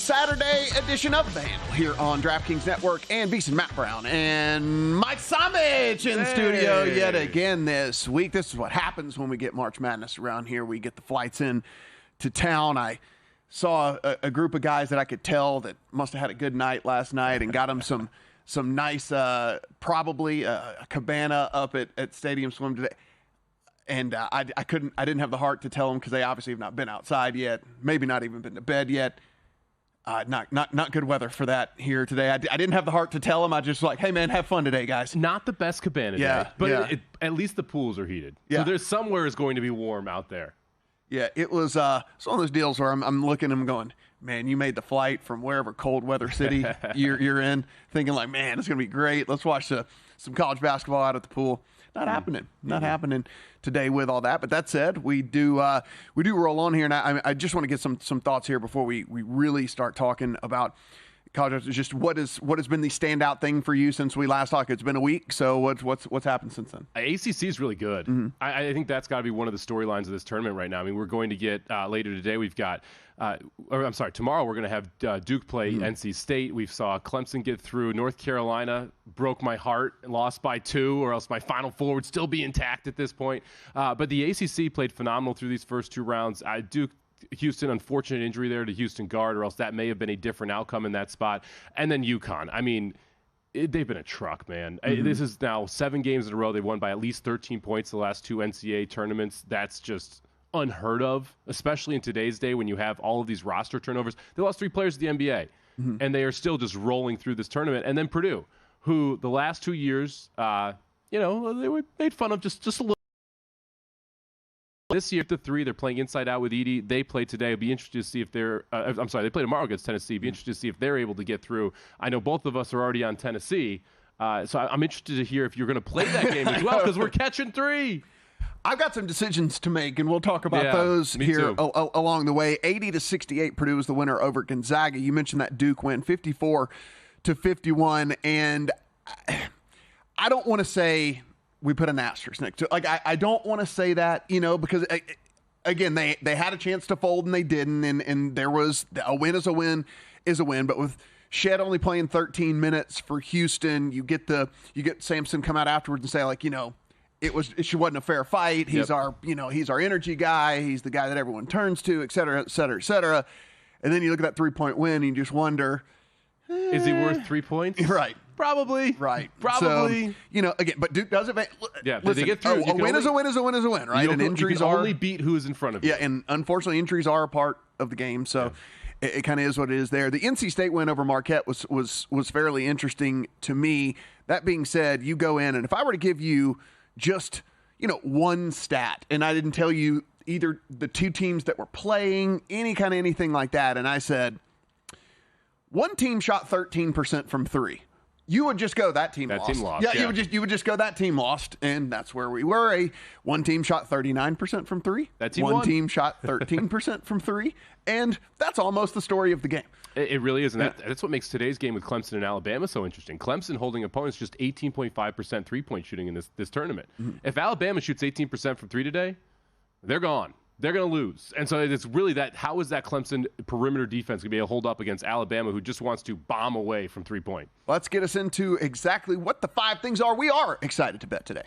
Saturday edition of The Handle here on DraftKings Network and VSiN. Matt Brown and Mike Samich in studio yet again this week. This is what happens when we get March Madness around here. We get the flights in to town. I saw a group of guys that I could tell that must have had a good night last night and got them some nice, probably a cabana up at Stadium Swim today. And I didn't have the heart to tell them because they obviously have not been outside yet, maybe not even been to bed yet. Not good weather for that here today. I didn't have the heart to tell them. I just like, hey man, have fun today, guys. Not the best cabana day, but at least the pools are heated. Yeah. So there's somewhere is going to be warm out there. Yeah, it was it's one of those deals where I'm looking and I'm going, man, you made the flight from wherever cold weather city you're in, thinking like, man, it's gonna be great. Let's watch some college basketball out at the pool. Not happening. Not happening today with all that. But that said, we do roll on here, and I just want to get some thoughts here before we really start talking about college. Just what has been the standout thing for you since we last talked? It's been a week, so what's happened since then? ACC is really good. Mm-hmm. I think that's got to be one of the storylines of this tournament right now. I mean, we're going to get later today. We've got. Tomorrow we're going to have Duke play NC State. We saw Clemson get through. North Carolina broke my heart and lost by 2, or else my Final Four would still be intact at this point. But the ACC played phenomenal through these first 2 rounds. Duke, Houston, unfortunate injury there to Houston guard, or else that may have been a different outcome in that spot. And then UConn. I mean, they've been a truck, man. Mm-hmm. This is now 7 games in a row. They've won by at least 13 points the last 2 NCAA tournaments. That's just unheard of, especially in today's day when you have all of these roster turnovers. They lost 3 players to the NBA, and they are still just rolling through this tournament. And then Purdue, who the last 2 years, they were made fun of just a little. This year, the 3, they're playing inside out with Edey. They play today. I'll be interested to see if they're. They play tomorrow against Tennessee. Be interested to see if they're able to get through. I know both of us are already on Tennessee, so I'm interested to hear if you're going to play that game as well, because we're catching 3. I've got some decisions to make, and we'll talk about those here along the way. 80-68, Purdue was the winner over Gonzaga. You mentioned that Duke win, 54-51, and I don't want to say we put an asterisk next to. Like I don't want to say that, because again they had a chance to fold and they didn't, and there was a win is a win is a win, but with Shed only playing 13 minutes for Houston, you get Sampson come out afterwards and say like, it wasn't a fair fight. He's our energy guy. He's the guy that everyone turns to, et cetera, et cetera, et cetera. And then you look at that 3-point win and you just wonder, is he worth 3 points? Right. Probably. Right. Probably. So, again, but Duke doesn't. Yeah. Listen, they get through. A win is a win is a win is a win, right? And injuries you can only beat who is in front of you. Yeah, and unfortunately, injuries are a part of the game. So it kind of is what it is there. The NC State win over Marquette was fairly interesting to me. That being said, you go in, and if I were to give you just one stat, and I didn't tell you either the 2 teams that were playing, anything like that, and I said one team shot 13% from 3, you would just go that team lost. Yeah, you would just go that team lost, and that's where we were. One team shot 39% from 3. That team One team shot 13% from 3, and that's almost the story of the game. It really is, and that's what makes today's game with Clemson and Alabama so interesting. Clemson holding opponents just 18.5% 3-point shooting in this tournament. Mm-hmm. If Alabama shoots 18% from 3 today, they're gone. They're going to lose. And so it's really that, how is that Clemson perimeter defense going to be able to hold up against Alabama, who just wants to bomb away from 3-point? Let's get us into exactly what the 5 things are we are excited to bet today.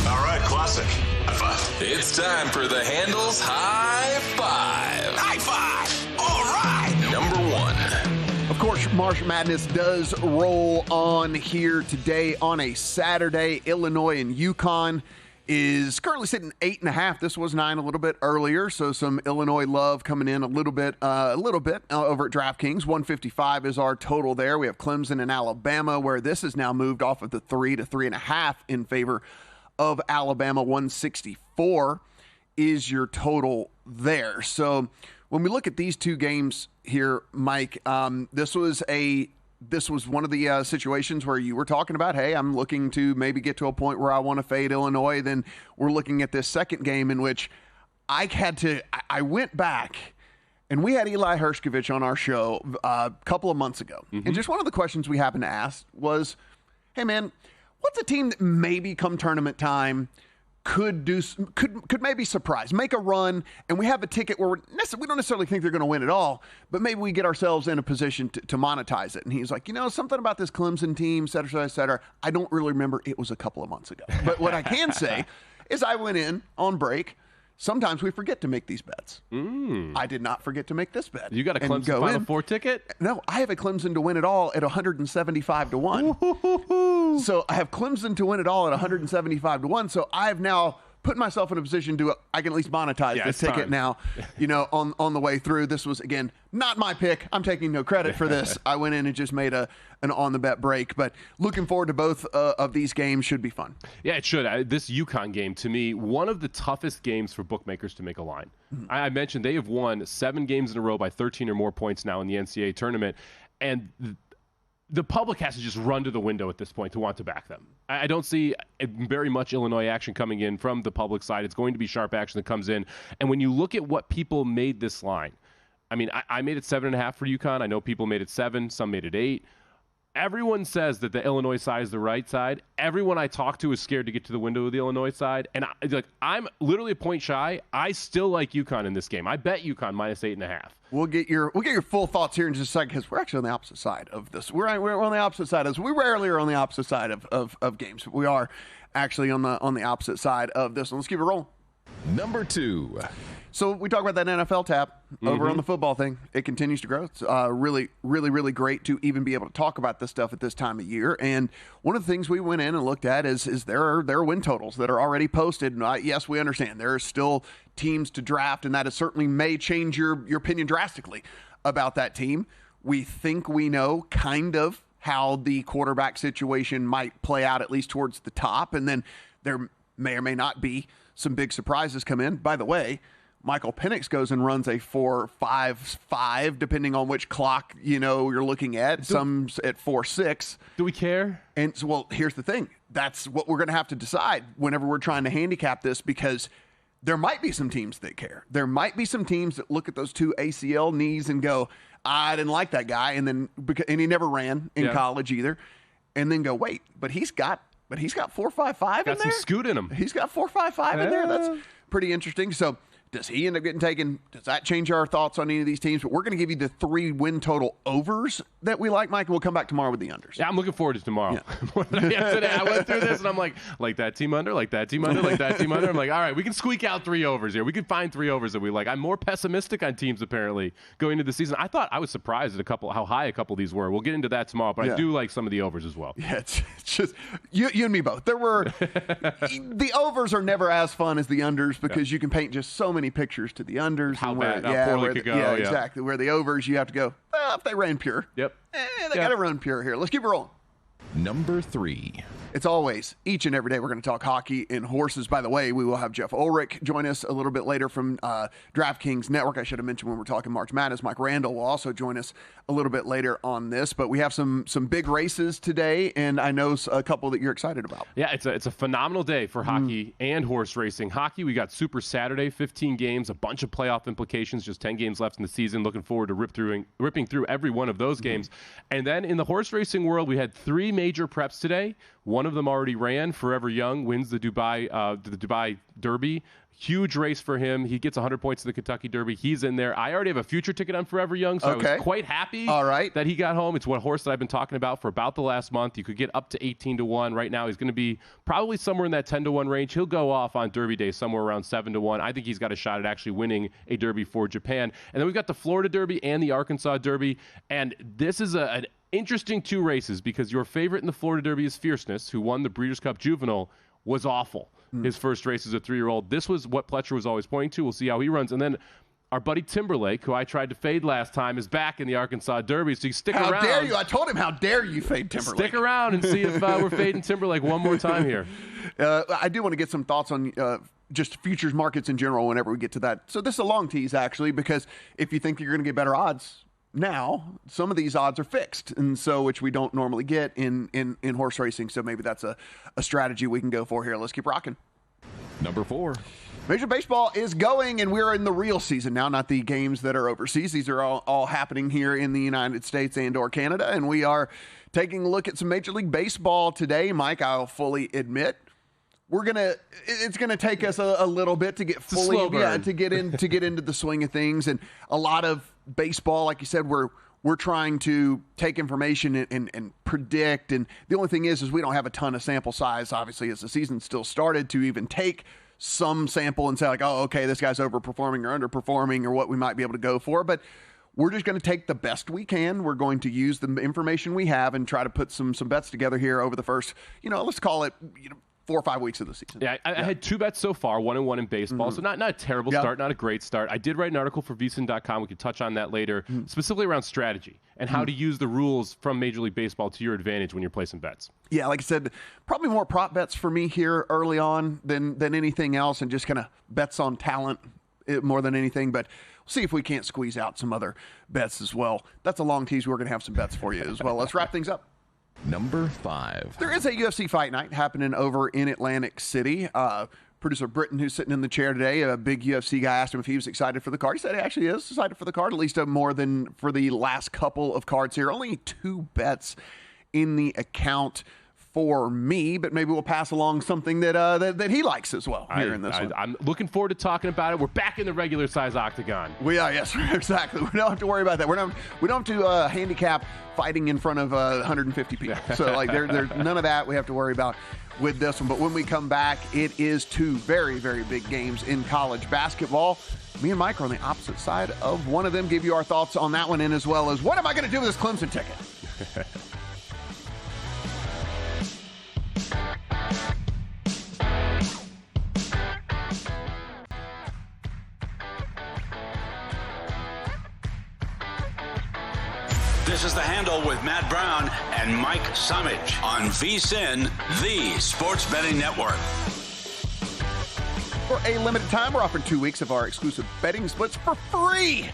All right, classic. High five. It's time for the Handles High Five. High five. All right. Number 1. Of course, March Madness does roll on here today on a Saturday. Illinois and UConn is currently sitting 8.5. This was 9 a little bit earlier, so some Illinois love coming in a little bit over at DraftKings. 155 is our total there. We have Clemson and Alabama, where this has now moved off of the 3 to 3.5 in favor of Alabama. 164 is your total there. So when we look at these 2 games here, Mike, this was one of the situations where you were talking about, hey, I'm looking to maybe get to a point where I want to fade Illinois. Then we're looking at this second game in which I went back, and we had Eli Hershkovich on our show a couple of months ago. Mm-hmm. And just one of the questions we happened to ask was, hey, man, what's a team that maybe come tournament time could maybe surprise, make a run, and we have a ticket where we don't necessarily think they're going to win it all, but maybe we get ourselves in a position to monetize it. And he's like, something about this Clemson team, et cetera, et cetera. I don't really remember. It was a couple of months ago. But what I can say is I went in on break. Sometimes we forget to make these bets. I did not forget to make this bet. You got a Clemson Final Four ticket? No, I have a Clemson to win it all at 175 to 1. So I have Clemson to win it all at 175 to 1. So I've now put myself in a position I can at least monetize this ticket now, on the way through. This was, again, not my pick. I'm taking no credit for this. I went in and just made an on-the-bet break. But looking forward to both of these games. Should be fun. Yeah, it should. This UConn game, to me, one of the toughest games for bookmakers to make a line. I mentioned they have won 7 games in a row by 13 or more points now in the NCAA tournament. And the public has to just run to the window at this point to want to back them. I don't see very much Illinois action coming in from the public side. It's going to be sharp action that comes in. And when you look at what people made this line, I mean, I made it 7.5 for UConn. I know people made it 7. Some made it 8. Everyone says that the Illinois side is the right side. Everyone I talk to is scared to get to the window of the Illinois side. And I'm literally a point shy. I still like UConn in this game. I bet UConn minus 8.5. We'll get your full thoughts here in just a second because we're actually on the opposite side of this. We're on the opposite side of this. We rarely are on the opposite side of games. We are actually on the opposite side of this one. Let's keep it rolling. Number 2. So we talk about that NFL tap over on the football thing. It continues to grow. It's really, really, really great to even be able to talk about this stuff at this time of year. And one of the things we went in and looked at is there are win totals that are already posted. And yes, we understand there are still teams to draft, and that is certainly may change your opinion drastically about that team. We think we know kind of how the quarterback situation might play out, at least towards the top. And then there may or may not be some big surprises come in. By the way, Michael Penix goes and runs a 4.55, depending on which clock you're looking at. Some's at 4.6. Do we care? And so, well, here's the thing. That's what we're going to have to decide whenever we're trying to handicap this, because there might be some teams that care. There might be some teams that look at those 2 ACL knees and go, I didn't like that guy, and he never ran in college either, and then go, wait, but he's got 4.55 in there. Got some scoot in him. He's got 4.55 in there. That's pretty interesting. So, does he end up getting taken? Does that change our thoughts on any of these teams? But we're going to give you the 3 win total overs that we like, Mike, and we'll come back tomorrow with the unders. Yeah, I'm looking forward to tomorrow. Yeah. More than I am today. I went through this, and I'm like that team under, like that team under, like that team under. I'm like, all right, we can squeak out 3 overs here. We can find 3 overs that we like. I'm more pessimistic on teams, apparently, going into the season. I was surprised at how high a couple of these were. We'll get into that tomorrow, but I do like some of the overs as well. Yeah, it's just you and me both. There were the overs are never as fun as the unders because you can paint just so many pictures to the unders. How poorly it could go. Yeah, exactly. Where the overs, you have to go, if they ran pure. Yep. They got to run pure here. Let's keep it rolling. Number 3. It's always, each and every day, we're going to talk hockey and horses. By the way, we will have Jeff Ulrich join us a little bit later from DraftKings Network. I should have mentioned when we're talking March Madness. Mike Randall will also join us a little bit later on this. But we have some big races today, and I know a couple that you're excited about. Yeah, it's a phenomenal day for hockey and horse racing. Hockey, we got Super Saturday, 15 games, a bunch of playoff implications, just 10 games left in the season. Looking forward to ripping through every one of those games. And then in the horse racing world, we had 3 major preps today. One of them already ran. Forever Young wins the Dubai Derby. Huge race for him. He gets 100 points in the Kentucky Derby. He's in there. I already have a future ticket on Forever Young, so I was quite happy that he got home. It's one horse that I've been talking about for about the last month. You could get up to 18 to 1. Right now, he's going to be probably somewhere in that 10 to 1 range. He'll go off on Derby Day somewhere around 7 to 1. I think he's got a shot at actually winning a Derby for Japan. And then we've got the Florida Derby and the Arkansas Derby. And this is an interesting 2 races because your favorite in the Florida Derby is Fierceness, who won the Breeders' Cup Juvenile, was awful. His first race as a 3-year-old. This was what Pletcher was always pointing to. We'll see how he runs. And then our buddy Timberlake, who I tried to fade last time, is back in the Arkansas Derby. So you stick around. How dare you? I told him, how dare you fade Timberlake. Stick around and see if we're fading Timberlake one more time here. I do want to get some thoughts on just futures markets in general whenever we get to that. So this is a long tease, actually, because if you think you're going to get better odds, now some of these odds are fixed, and so which we don't normally get in horse racing. So maybe that's a strategy we can go for here. Let's keep rocking. Number 4. Major Baseball is going, and we're in the real season now, not the games that are overseas. These are all happening here in the United States and or Canada, and we are taking a look at some Major League Baseball today. Mike, I'll fully admit, it's gonna take us a little bit to get fully to get into the swing of things. And a lot of baseball, like you said, we're trying to take information and predict. And the only thing is we don't have a ton of sample size, obviously, as the season still started, to even take some sample and say like, oh, okay, this guy's overperforming or underperforming or what we might be able to go for. But we're just going to take the best we can. We're going to use the information we have and try to put some bets together here over the first, let's call it, 4 or 5 weeks of the season. Yeah, I had 2 bets so far, 1-1 in baseball. So not a terrible start, not a great start. I did write an article for VSiN.com. We could touch on that later, specifically around strategy and how to use the rules from Major League Baseball to your advantage when you're placing bets. Yeah, like I said, probably more prop bets for me here early on than anything else, and just kind of bets on talent more than anything. But we'll see if we can't squeeze out some other bets as well. That's a long tease. We're going to have some bets for you as well. Let's wrap things up. Number 5. There is a UFC Fight Night happening over in Atlantic City. Producer Britton, who's sitting in the chair today, a big UFC guy, asked him if he was excited for the card. He said he actually is excited for the card, at least more than for the last couple of cards here. Only 2 bets in the account for me, but maybe we'll pass along something that he likes as well here in this one. I'm looking forward to talking about it. We're back in the regular size octagon. We are, yes, exactly. We don't have to worry about that. We don't have to handicap fighting in front of 150 people. So there's none of that we have to worry about with this one. But when we come back, it is 2 very, very big games in college basketball. Me and Mike are on the opposite side of one of them. Give you our thoughts on that one, and as well as what am I going to do with this Clemson ticket? This is The Handle with Matt Brown and Mike Summage on VSiN, the Sports Betting Network. For a limited time, we're offering 2 weeks of our exclusive betting splits for free.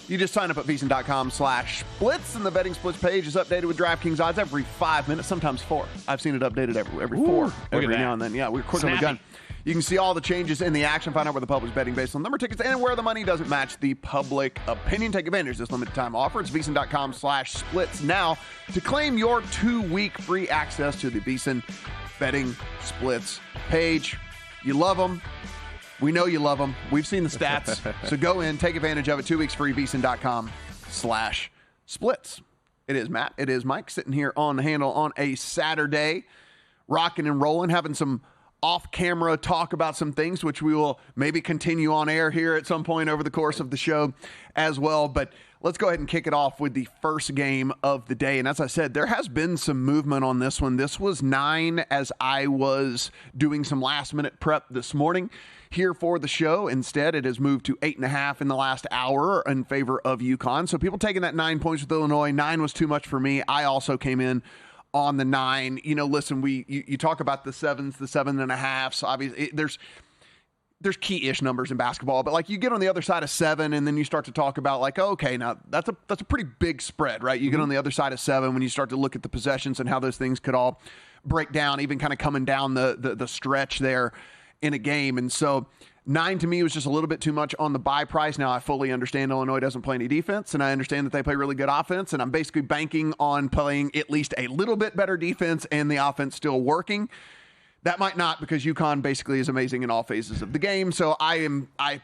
You just sign up at VSiN.com/splits, and the betting splits page is updated with DraftKings odds every 5 minutes, sometimes 4. I've seen it updated every 4 every now and then. Yeah, we're quick on the gun. You can see all the changes in the action, find out where the public's betting based on number tickets, and where the money doesn't match the public opinion. Take advantage of this limited time offer. It's VSiN.com/splits now to claim your 2-week free access to the VSiN betting splits page. You love them. We know you love them. We've seen the stats. So go in, take advantage of it. 2 weeks free, VSiN.com/splits. It is Matt. It is Mike sitting here on the handle on a Saturday, rocking and rolling, having some off-camera talk about some things, which we will maybe continue on air here at some point over the course of the show as well. But let's go ahead and kick it off with the first game of the day. And as I said, there has been some movement on this one. This was 9 as I was doing some last-minute prep this morning here for the show. Instead, it has moved to 8.5 in the last hour in favor of UConn. So people taking that 9 points with Illinois. 9 was too much for me. I also came in on the 9. Listen, you talk about the 7s, the 7.5s. Obviously, there's key-ish numbers in basketball, but you get on the other side of 7, and then you start to talk about okay, now that's a pretty big spread, right? You get on the other side of 7 when you start to look at the possessions and how those things could all break down, even kind of coming down the stretch there in a game. And so 9 to me was just a little bit too much on the buy price. Now I fully understand Illinois doesn't play any defense, and I understand that they play really good offense, and I'm basically banking on playing at least a little bit better defense and the offense still working. That might not, because UConn basically is amazing in all phases of the game. So I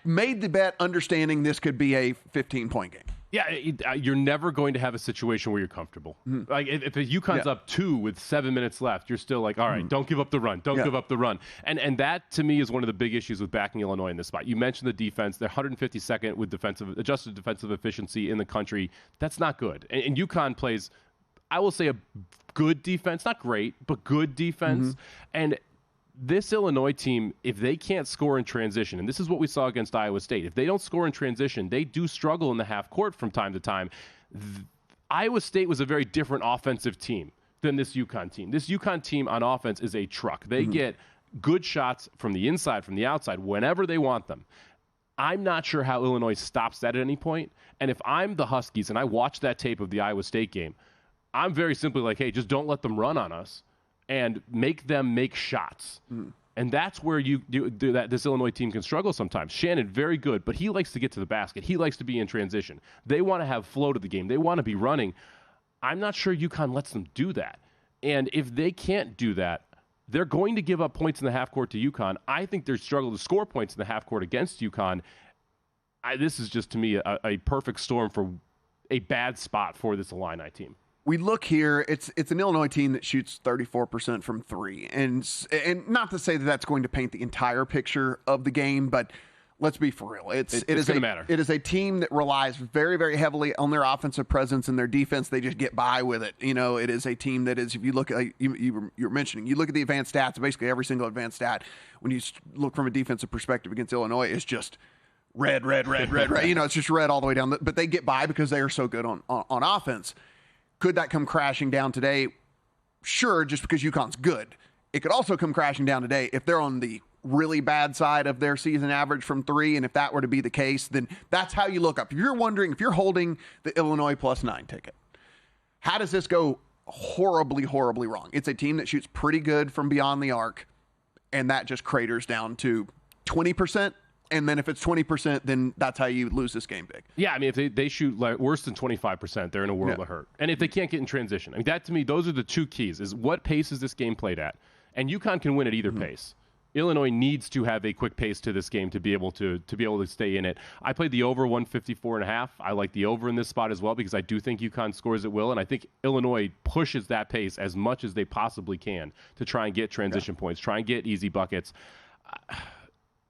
made the bet understanding this could be a 15-point game. Yeah, you're never going to have a situation where you're comfortable. If UConn's up 2 with 7 minutes left, you're still all right, don't give up the run. Don't give up the run. And that, to me, is one of the big issues with backing Illinois in this spot. You mentioned the defense. They're 152nd with adjusted defensive efficiency in the country. That's not good. And UConn plays, I will say, a good defense. Not great, but good defense. And this Illinois team, if they can't score in transition, and this is what we saw against Iowa State, if they don't score in transition, they do struggle in the half court from time to time. Iowa State was a very different offensive team than this UConn team. This UConn team on offense is a truck. They get good shots from the inside, from the outside, whenever they want them. I'm not sure how Illinois stops that at any point. And if I'm the Huskies and I watch that tape of the Iowa State game, I'm very simply hey, just don't let them run on us and make them make shots. And that's where you do that. This Illinois team can struggle sometimes. Shannon, very good, but he likes to get to the basket. He likes to be in transition. They want to have flow to the game. They want to be running. I'm not sure UConn lets them do that. And if they can't do that, they're going to give up points in the half court to UConn. I think they're struggling to score points in the half court against UConn. This is just, to me, a perfect storm for a bad spot for this Illini team. We look here, it's an Illinois team that shoots 34% from three. And not to say that that's going to paint the entire picture of the game, but let's be for real. It is a team that relies very, very heavily on their offensive presence, and their defense, they just get by with it. You know, it is a team that is, if you look at, you were mentioning, you look at the advanced stats, basically every single advanced stat, when you look from a defensive perspective against Illinois, it's just red. You know, it's just red all the way down. But they get by because they are so good on offense. Could that come crashing down today? Sure, just because UConn's good. It could also come crashing down today if they're on the really bad side of their season average from three, and if that were to be the case, then that's how you look up. If you're wondering, if you're holding the Illinois +9 ticket, how does this go horribly wrong? It's a team that shoots pretty good from beyond the arc, and that just craters down to 20%. And then if it's 20%, then that's how you lose this game big. Yeah, I mean, if they shoot like worse than 25%, they're in a world of hurt. And if they can't get in transition, I mean, that to me, those are the two keys, is what pace is this game played at? And UConn can win at either pace. Illinois needs to have a quick pace to this game to be able to stay in it. I played the over 154.5. I like the over in this spot as well because I do think UConn scores at will, and I think Illinois pushes that pace as much as they possibly can to try and get transition points, try and get easy buckets.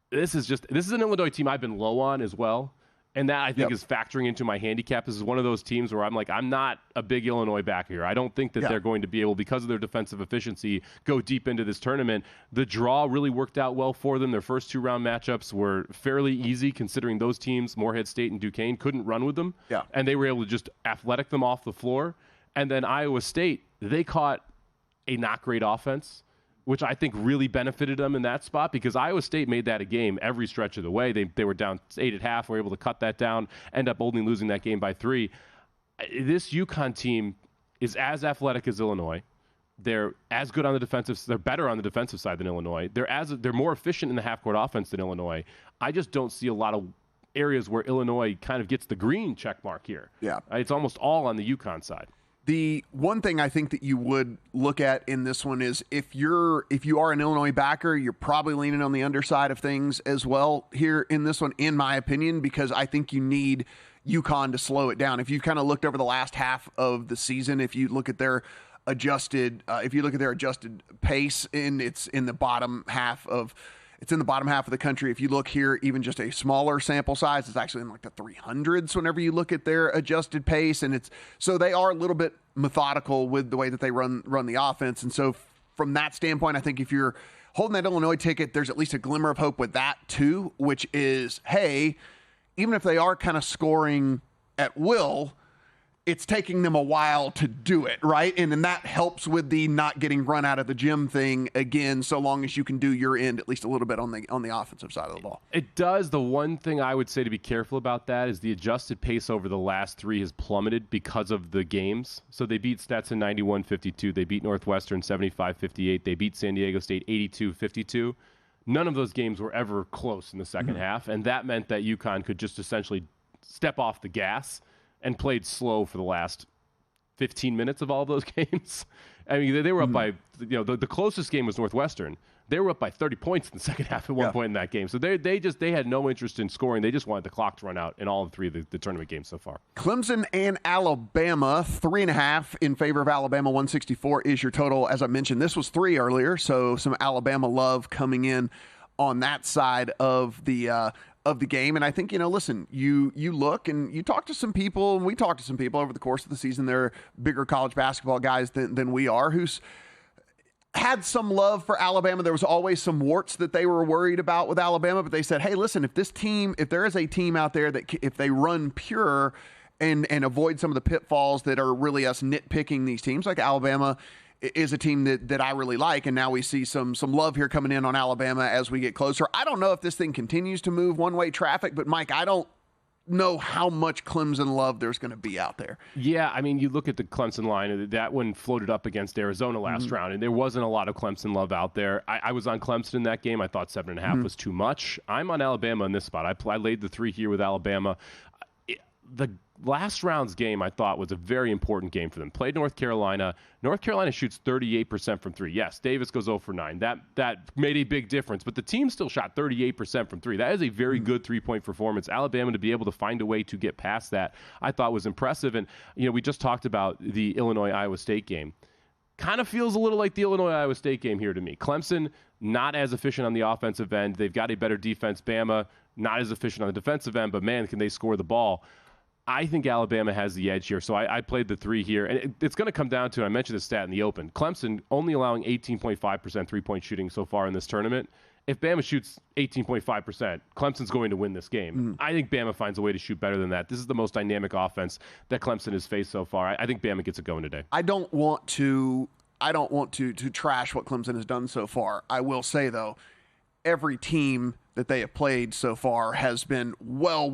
This is an Illinois team I've been low on as well, and that I think is factoring into my handicap. This is one of those teams where I'm like, I'm not a big Illinois backer here. I don't think that they're going to be able, because of their defensive efficiency, go deep into this tournament. The draw really worked out well for them. Their first two-round matchups were fairly easy, considering those teams, Morehead State and Duquesne, couldn't run with them, and they were able to just athletic them off the floor. And then Iowa State, they caught a not great offense, which I think really benefited them in that spot because Iowa State made that a game every stretch of the way. They were down 8 at half, were able to cut that down, end up only losing that game by 3. This UConn team is as athletic as Illinois. They're as good on the defensive. They're better on the defensive side than Illinois. They're more efficient in the half-court offense than Illinois. I just don't see a lot of areas where Illinois kind of gets the green check mark here. Yeah, it's almost all on the UConn side. The one thing I think that you would look at in this one is if you are an Illinois backer, you're probably leaning on the underside of things as well here in this one, in my opinion, because I think you need UConn to slow it down. If you've kind of looked over the last half of the season, if you look at their adjusted pace, and it's in the bottom half of the country. If you look here, even just a smaller sample size, it's actually in like the 300s whenever you look at their adjusted pace. And so they are a little bit methodical with the way that they run the offense. And so from that standpoint, I think if you're holding that Illinois ticket, there's at least a glimmer of hope with that too, which is, hey, even if they are kind of scoring at will, it's taking them a while to do it, right? And then that helps with the not getting run out of the gym thing again, so long as you can do your end at least a little bit on the offensive side of the ball. It does. The one thing I would say to be careful about that is the adjusted pace over the last 3 has plummeted because of the games. So they beat Stetson 91-52. They beat Northwestern 75-58. They beat San Diego State 82-52. None of those games were ever close in the second half, and that meant that UConn could just essentially step off the gas and played slow for the last 15 minutes of all those games. I mean, they were up by, the closest game was Northwestern. They were up by 30 points in the second half at one point in that game. So they had no interest in scoring. They just wanted the clock to run out in all 3 of the tournament games so far. Clemson and Alabama, 3.5 in favor of Alabama. 164 is your total. As I mentioned, this was 3 earlier, so some Alabama love coming in on that side of the game. And I think, listen, you look and you talk to some people, and we talk to some people over the course of the season. They're bigger college basketball guys than we are, who's had some love for Alabama. There was always some warts that they were worried about with Alabama, but they said, hey, listen, if there is a team out there that if they run pure and avoid some of the pitfalls that are really us nitpicking these teams, like Alabama is a team that I really like, and now we see some love here coming in on Alabama as we get closer. I don't know if this thing continues to move one-way traffic, but Mike, I don't know how much Clemson love there's going to be out there. Yeah, I mean, you look at the Clemson line, that one floated up against Arizona last round, and there wasn't a lot of Clemson love out there. I was on Clemson in that game. I thought 7.5 was too much. I'm on Alabama in this spot. I laid the 3 here with Alabama. last round's game, I thought, was a very important game for them. Played North Carolina. North Carolina shoots 38% from three. Yes, Davis goes 0 for 9. That made a big difference, but the team still shot 38% from three. That is a very good three-point performance. Alabama, to be able to find a way to get past that, I thought was impressive. And, we just talked about the Illinois-Iowa State game. Kind of feels a little like the Illinois-Iowa State game here to me. Clemson, not as efficient on the offensive end. They've got a better defense. Bama, not as efficient on the defensive end, but, man, can they score the ball. I think Alabama has the edge here, so I played the 3 here. And it's going to come down to, I mentioned this stat in the open, Clemson only allowing 18.5% three-point shooting so far in this tournament. If Bama shoots 18.5%, Clemson's going to win this game. I think Bama finds a way to shoot better than that. This is the most dynamic offense that Clemson has faced so far. I think Bama gets it going today. I don't want to trash what Clemson has done so far. I will say, though, every team that they have played so far has been well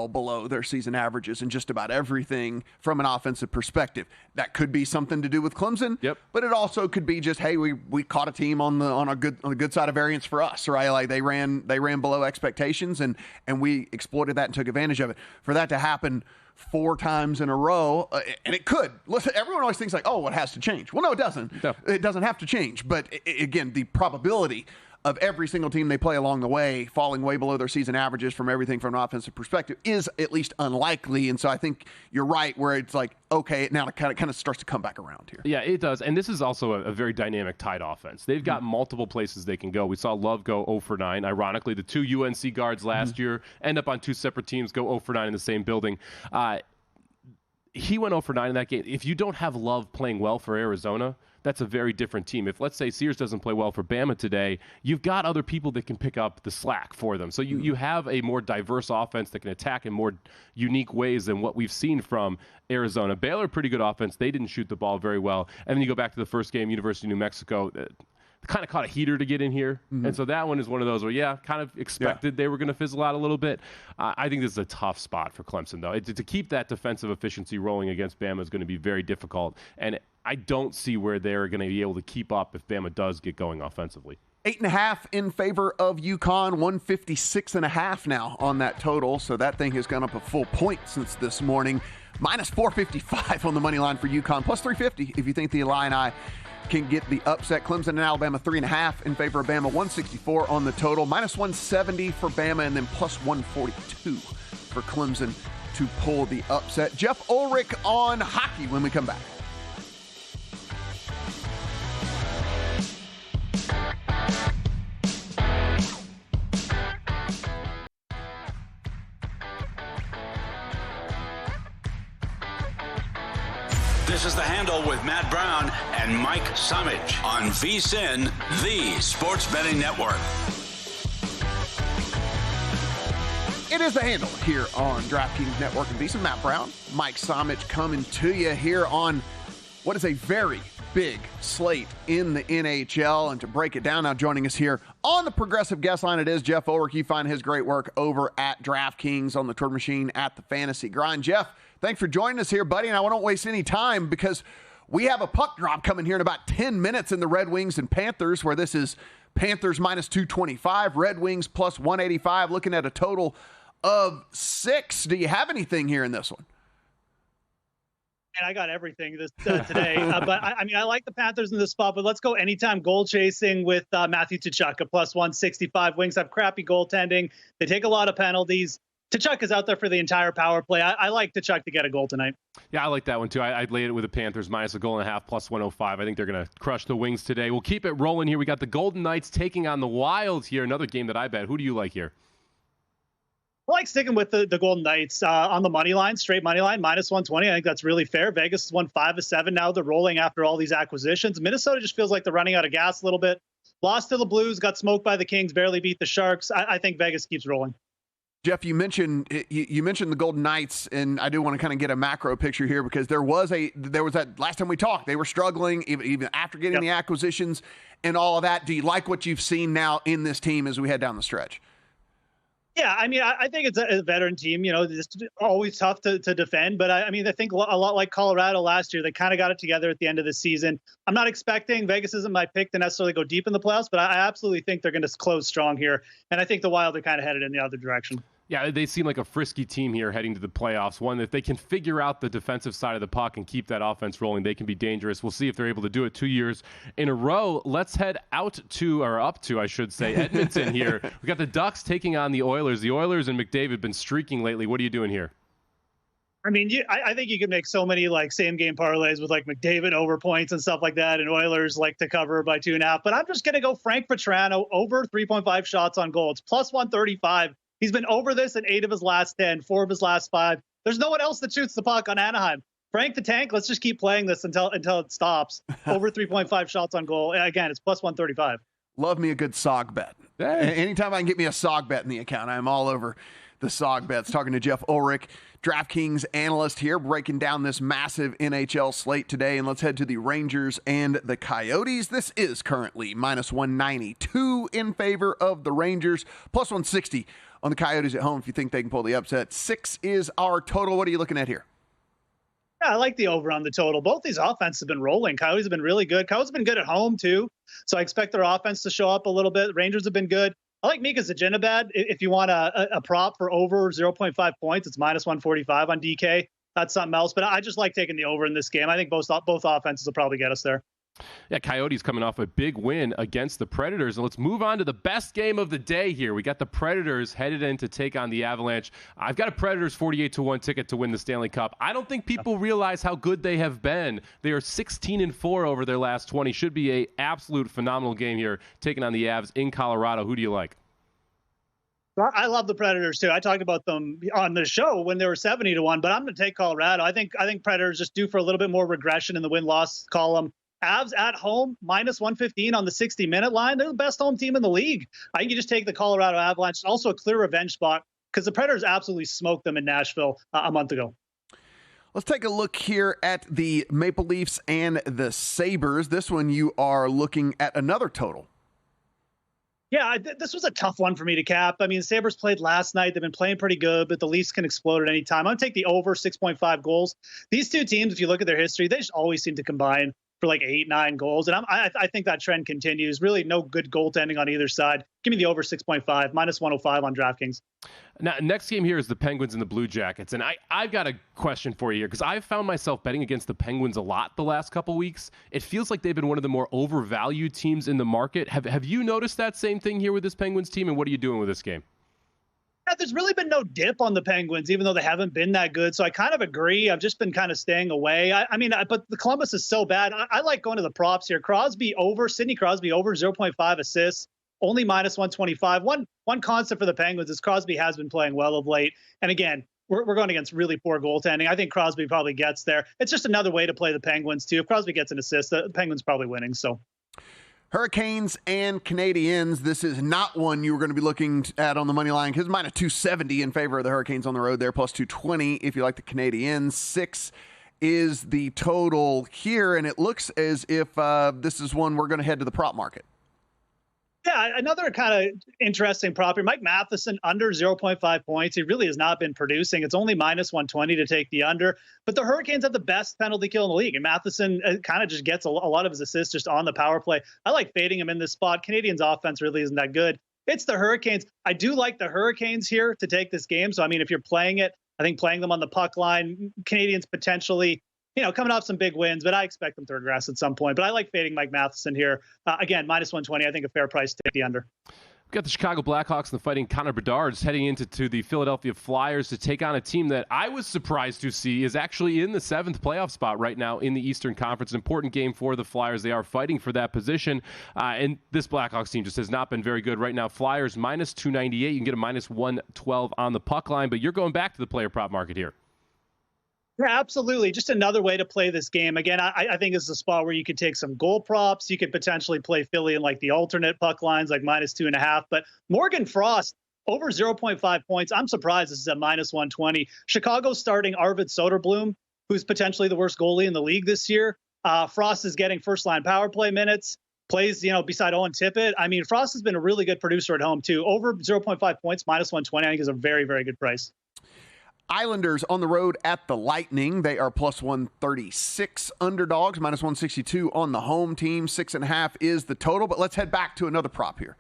below their season averages in just about everything from an offensive perspective. That could be something to do with Clemson, but it also could be just, hey, we caught a team on a good side of variance for us, right? Like they ran below expectations and we exploited that and took advantage of it. For that to happen 4 times in a row, and it could. Listen, everyone always thinks like, oh, it has to change. Well, no, it doesn't. No. It doesn't have to change. But again, the probability of every single team they play along the way falling way below their season averages from everything from an offensive perspective is at least unlikely. And so I think you're right where it's like, okay, now it kind of starts to come back around here. Yeah, it does. And this is also a very dynamic tight offense. They've got multiple places they can go. We saw Love go 0 for 9. Ironically, the 2 UNC guards last year end up on 2 separate teams, go 0 for 9 in the same building. He went 0 for 9 in that game. If you don't have Love playing well for Arizona, that's a very different team. If, let's say, Sears doesn't play well for Bama today, you've got other people that can pick up the slack for them. So you have a more diverse offense that can attack in more unique ways than what we've seen from Arizona. Baylor, pretty good offense. They didn't shoot the ball very well. And then you go back to the first game, University of New Mexico, kind of caught a heater to get in here. And so that one is one of those where, kind of expected they were going to fizzle out a little bit. I think this is a tough spot for Clemson, though. To keep that defensive efficiency rolling against Bama is going to be very difficult. And I don't see where they're going to be able to keep up if Bama does get going offensively. 8.5 in favor of UConn, 156.5 now on that total. So that thing has gone up a full point since this morning. Minus 455 on the money line for UConn, plus 350 if you think the Illini can get the upset. Clemson and Alabama 3.5 in favor of Bama, 164 on the total, minus 170 for Bama, and then plus 142 for Clemson to pull the upset. Jeff Ulrich on hockey when we come back. This is The Handle with Matt Brown and Mike Summich on VSiN, the Sports Betting Network. It is The Handle here on DraftKings Network and VSiN. Matt Brown, Mike Summich coming to you here on what is a very big slate in the NHL. And to break it down now, joining us here on the Progressive Guest Line, it is Jeff Ulrich. You find his great work over at DraftKings on the Twitter machine at the Fantasy Grind. Jeff, thanks for joining us here, buddy. And I don't waste any time because we have a puck drop coming here in about 10 minutes in the Red Wings and Panthers, where this is Panthers minus 225, Red Wings plus 185, looking at a total of 6. Do you have anything here in this one? And I got everything today. But I like the Panthers in this spot, but let's go anytime goal chasing with Matthew Tkachuk, plus 165. Wings have crappy goaltending. They take a lot of penalties. Tkachuk is out there for the entire power play. I like Tkachuk to get a goal tonight. Yeah, I like that one too. I'd laid it with the Panthers minus a 1.5, plus 105. I think they're going to crush the Wings today. We'll keep it rolling here. We got the Golden Knights taking on the Wild here. Another game that I bet. Who do you like here? I like sticking with the Golden Knights on the money line, straight money line, minus 120. I think that's really fair. Vegas has won 5 of 7 now. They're rolling after all these acquisitions. Minnesota just feels like they're running out of gas a little bit. Lost to the Blues, got smoked by the Kings, barely beat the Sharks. I think Vegas keeps rolling. Jeff, you mentioned the Golden Knights, and I do want to kind of get a macro picture here because there was that last time we talked, they were struggling even after getting the acquisitions and all of that. Do you like what you've seen now in this team as we head down the stretch? Yeah, I mean, I think it's a veteran team. It's always tough to defend. But I think a lot like Colorado last year, they kind of got it together at the end of the season. I'm not expecting, Vegas isn't my pick to necessarily go deep in the playoffs, but I absolutely think they're going to close strong here. And I think the Wild are kind of headed in the other direction. Yeah, they seem like a frisky team here heading to the playoffs. One, if they can figure out the defensive side of the puck and keep that offense rolling, they can be dangerous. We'll see if they're able to do it 2 years in a row. Let's head up to, I should say, Edmonton here. We got the Ducks taking on the Oilers. The Oilers and McDavid been streaking lately. What are you doing here? I mean, I think you could make so many like same game parlays with like McDavid over points and stuff like that, and Oilers like to cover by 2.5. But I'm just going to go Frank Petrano over 3.5 shots on goal. It's plus 135. He's been over this in 8 of his last 10, 4 of his last 5. There's no one else that shoots the puck on Anaheim. Frank the Tank, let's just keep playing this until it stops. Over 3.5 shots on goal. Again, it's plus 135. Love me a good SOG bet. Hey. Anytime I can get me a SOG bet in the account, I'm all over the SOG bets. Talking to Jeff Ulrich, DraftKings analyst here, breaking down this massive NHL slate today. And let's head to the Rangers and the Coyotes. This is currently minus 192 in favor of the Rangers, plus 160 on the Coyotes at home if you think they can pull the upset. 6 is our total. What are you looking at here? Yeah, I like the over on the total. Both these offenses have been rolling. Coyotes have been really good. Coyotes have been good at home, too. So I expect their offense to show up a little bit. Rangers have been good. I like Mika Zibanejad. If you want a prop for over 0.5 points, it's minus 145 on DK. That's something else. But I just like taking the over in this game. I think both offenses will probably get us there. Yeah, Coyotes coming off a big win against the Predators. And let's move on to the best game of the day here. We got the Predators headed in to take on the Avalanche. I've got a Predators 48-1 ticket to win the Stanley Cup. I don't think people realize how good they have been. They are 16-4 over their last 20. Should be a absolute phenomenal game here, taking on the Avs in Colorado. Who do you like? I love the Predators too. I talked about them on the show when they were 70-1, but I'm going to take Colorado. I think Predators just due for a little bit more regression in the win-loss column. Avs at home, minus 115 on the 60-minute line. They're the best home team in the league. I think you just take the Colorado Avalanche. It's also a clear revenge spot because the Predators absolutely smoked them in Nashville a month ago. Let's take a look here at the Maple Leafs and the Sabres. This one you are looking at another total. Yeah, this was a tough one for me to cap. I mean, Sabres played last night. They've been playing pretty good, but the Leafs can explode at any time. I'm going to take the over 6.5 goals. These two teams, if you look at their history, they just always seem to combine for like 8-9 goals. And I think that trend continues. Really no good goaltending on either side. Give me the over 6.5, minus 105 on DraftKings. Now, next game here is the Penguins and the Blue Jackets. And I've got a question for you here because I've found myself betting against the Penguins a lot the last couple weeks. It feels like they've been one of the more overvalued teams in the market. Have you noticed that same thing here with this Penguins team? And what are you doing with this game? Yeah, there's really been no dip on the Penguins, even though they haven't been that good. So I kind of agree. I've just been kind of staying away. But the Columbus is so bad. I like going to the props here. Sidney Crosby over 0.5 assists, only minus 125. One constant for the Penguins is Crosby has been playing well of late. And again, we're going against really poor goaltending. I think Crosby probably gets there. It's just another way to play the Penguins too. If Crosby gets an assist, the Penguins probably winning. So. Hurricanes and Canadiens. This is not one you were going to be looking at on the money line because minus 270 in favor of the Hurricanes on the road there, plus 220 if you like the Canadiens. 6 is the total here, and it looks as if this is one we're going to head to the prop market. Yeah, another kind of interesting prop here. Mike Matheson under 0.5 points. He really has not been producing. It's only minus 120 to take the under. But the Hurricanes have the best penalty kill in the league. And Matheson kind of just gets a lot of his assists just on the power play. I like fading him in this spot. Canadians offense really isn't that good. It's the Hurricanes. I do like the Hurricanes here to take this game. So, I mean, if you're playing it, I think playing them on the puck line, Canadians potentially coming off some big wins, but I expect them to regress at some point. But I like fading Mike Matheson here. Again, minus 120, I think a fair price to take the under. We've got the Chicago Blackhawks and the Fighting Connor Bedard's heading into the Philadelphia Flyers to take on a team that I was surprised to see is actually in the 7th playoff spot right now in the Eastern Conference. An important game for the Flyers. They are fighting for that position. And this Blackhawks team just has not been very good right now. Flyers minus 298. You can get a minus 112 on the puck line, but you're going back to the player prop market here. Yeah, absolutely. Just another way to play this game. Again, I think this is a spot where you could take some goal props. You could potentially play Philly in like the alternate puck lines, like minus 2.5. But Morgan Frost over 0.5 points. I'm surprised this is at minus 120. Chicago's starting Arvid Soderblom, who's potentially the worst goalie in the league this year. Frost is getting first line power play minutes. Plays, beside Owen Tippett. I mean, Frost has been a really good producer at home too. Over 0.5 points, minus 120. I think is a very, very good price. Islanders on the road at the Lightning. They are plus 136 underdogs, minus 162 on the home team. 6.5 is the total. But let's head back to another prop here.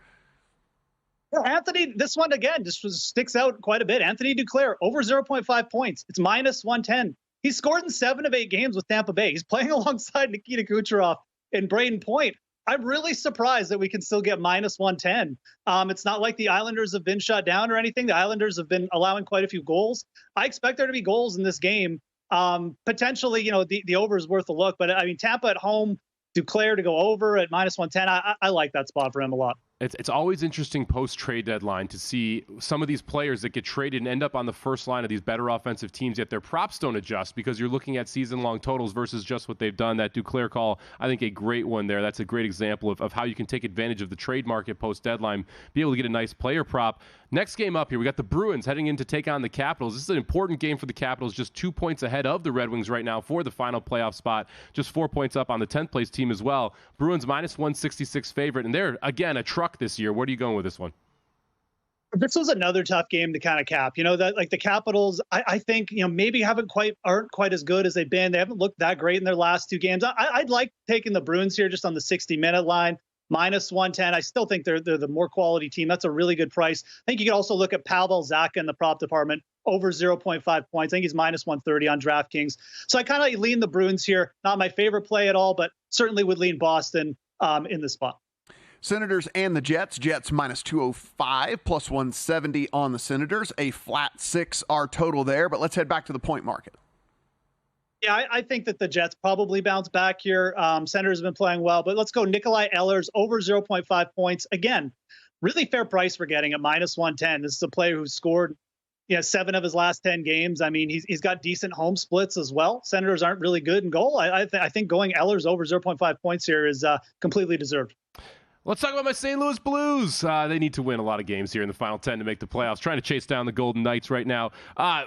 Well, Anthony, this one again sticks out quite a bit. Anthony Duclair, over 0.5 points. It's minus 110. He's scored in 7 of 8 games with Tampa Bay. He's playing alongside Nikita Kucherov and Braden Point. I'm really surprised that we can still get minus 110. It's not like the Islanders have been shut down or anything. The Islanders have been allowing quite a few goals. I expect there to be goals in this game. Potentially, the over is worth a look. But, I mean, Tampa at home, Duclair to go over at minus 110. I like that spot for him a lot. It's always interesting post-trade deadline to see some of these players that get traded and end up on the first line of these better offensive teams, yet their props don't adjust because you're looking at season-long totals versus just what they've done. That Duclair call, I think a great one there. That's a great example of how you can take advantage of the trade market post-deadline, be able to get a nice player prop. Next game up here, we got the Bruins heading in to take on the Capitals. This is an important game for the Capitals, just 2 points ahead of the Red Wings right now for the final playoff spot, just 4 points up on the 10th place team as well. Bruins minus 166 favorite, and they're, again, a truck this year. Where are you going with this one? This was another tough game to kind of cap. That like the Capitals, I think, maybe aren't quite as good as they've been. They haven't looked that great in their last 2 games. I'd like taking the Bruins here just on the 60-minute line. Minus 110. I still think they're the more quality team. That's a really good price. I think you can also look at Pavel Zacha in the prop department, over 0.5 points. I think he's minus 130 on DraftKings. So I kind of lean the Bruins here. Not my favorite play at all, but certainly would lean Boston in the spot. Senators and the Jets. Jets minus 205, plus 170 on the Senators. A flat 6 our total there, but let's head back to the point market. Yeah, I think that the Jets probably bounce back here. Senators have been playing well, but let's go Nikolai Ehlers, over 0.5 points. Again, really fair price we're getting at minus 110. This is a player who's scored 7 of his last 10 games. I mean, he's got decent home splits as well. Senators aren't really good in goal. I think going Ehlers over 0.5 points here is completely deserved. Let's talk about my St. Louis Blues. They need to win a lot of games here in the final 10 to make the playoffs. Trying to chase down the Golden Knights right now.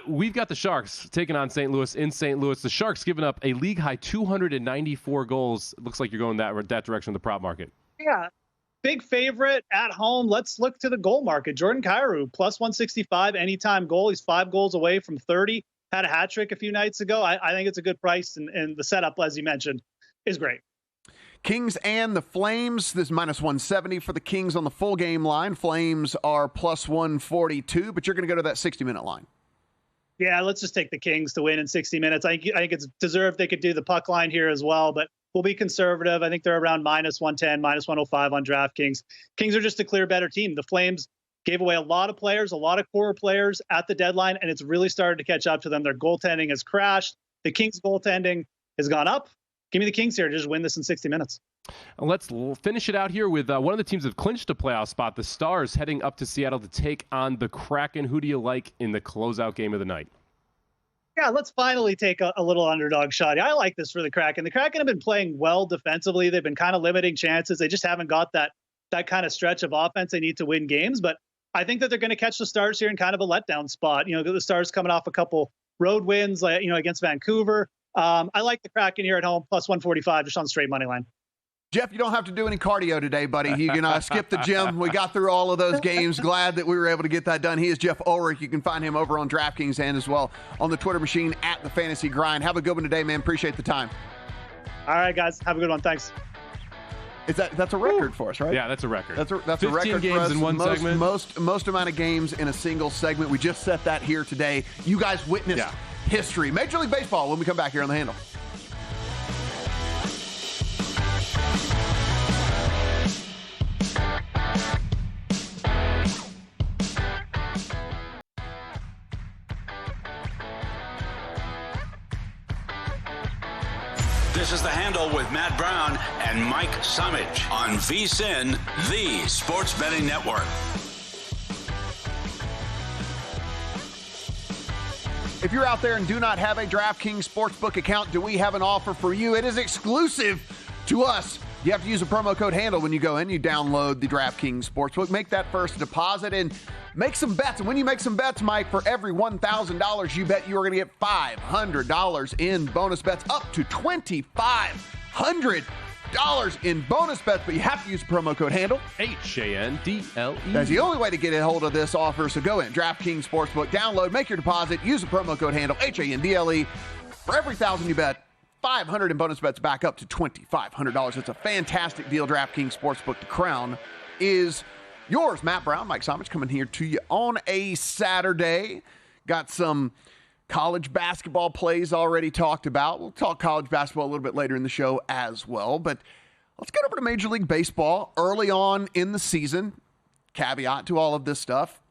We've got the Sharks taking on St. Louis in St. Louis. The Sharks giving up a league-high 294 goals. It looks like you're going that direction of the prop market. Yeah, big favorite at home. Let's look to the goal market. Jordan Kyrou, plus 165 anytime goal. He's 5 goals away from 30. Had a hat trick a few nights ago. I think it's a good price, and the setup, as you mentioned, is great. Kings and the Flames. This is minus 170 for the Kings on the full game line. Flames are plus 142, but you're going to go to that 60-minute line. Yeah, let's just take the Kings to win in 60 minutes. I think it's deserved. They could do the puck line here as well, but we'll be conservative. I think they're around minus 110, minus 105 on DraftKings. Kings are just a clear better team. The Flames gave away a lot of players, a lot of core players at the deadline, and it's really started to catch up to them. Their goaltending has crashed. The Kings' goaltending has gone up. Give me the Kings here to just win this in 60 minutes. Let's finish it out here with one of the teams that have clinched a playoff spot, the Stars, heading up to Seattle to take on the Kraken. Who do you like in the closeout game of the night? Yeah, let's finally take a little underdog shot. I like this for the Kraken. The Kraken have been playing well defensively. They've been kind of limiting chances. They just haven't got that kind of stretch of offense they need to win games. But I think that they're going to catch the Stars here in kind of a letdown spot. The Stars coming off a couple road wins, against Vancouver. I like the Kraken here at home, plus 145, just on straight money line. Jeff, you don't have to do any cardio today, buddy. You can skip the gym. We got through all of those games. Glad that we were able to get that done. He is Jeff Ulrich. You can find him over on DraftKings and as well on the Twitter machine at The Fantasy Grind. Have a good one today, man. Appreciate the time. All right, guys. Have a good one. Thanks. That's a record for us, right? Yeah, that's a record. That's a 15 record games for us. in one segment. Most amount of games in a single segment. We just set that here today. You guys witnessed history. Major League Baseball when we come back here on The Handle. This is The Handle with Matt Brown and Mike Summage on VSiN, the Sports Betting Network. If you're out there and do not have a DraftKings Sportsbook account, do we have an offer for you? It is exclusive to us. You have to use a promo code HANDLE when you go in. You download the DraftKings Sportsbook, make that first deposit, and make some bets. And when you make some bets, Mike, for every $1,000 you bet, you are going to get $500 in bonus bets, up to $2,500 in bonus bets. But you have to use the promo code HANDLE. HANDLE. That's the only way to get a hold of this offer. So go in, DraftKings Sportsbook, download, make your deposit, use the promo code HANDLE, HANDLE. For every $1,000 you bet, $500 in bonus bets back up to $2,500. It's a fantastic deal. DraftKings Sportsbook, the crown is Yours, Matt Brown, Mike Somich, coming here to you on a Saturday. Got some college basketball plays already talked about. We'll talk college basketball a little bit later in the show as well. But let's get over to Major League Baseball early on in the season. Caveat to all of this stuff,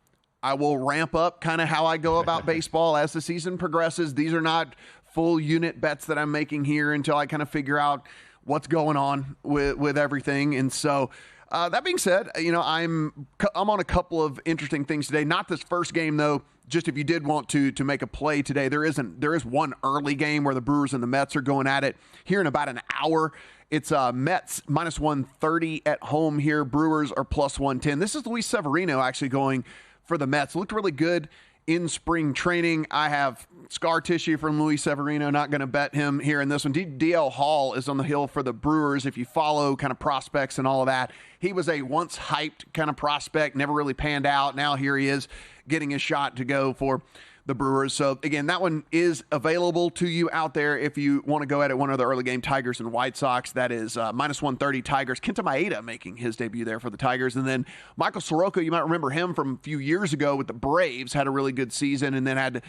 I will ramp up kind of how I go about baseball as the season progresses. These are not full unit bets that I'm making here until I kind of figure out what's going on with everything. And so that being said, I'm on a couple of interesting things today. Not this first game, though. Just if you did want to make a play today, there is one early game where the Brewers and the Mets are going at it here in about an hour. It's Mets minus 130 at home here. Brewers are plus 110. This is Luis Severino actually going for the Mets. Looked really good in spring training. I have scar tissue from Luis Severino. Not going to bet him here in this one. DL Hall is on the hill for the Brewers. If you follow kind of prospects and all of that, he was a once hyped kind of prospect, never really panned out. Now here he is getting his shot to go for the Brewers. So again, that one is available to you out there if you want to go at it. One of the early game, Tigers and White Sox. That is minus 130 Tigers. Kenta Maeda making his debut there for the Tigers. And then Michael Soroka, you might remember him from a few years ago with the Braves, had a really good season and then had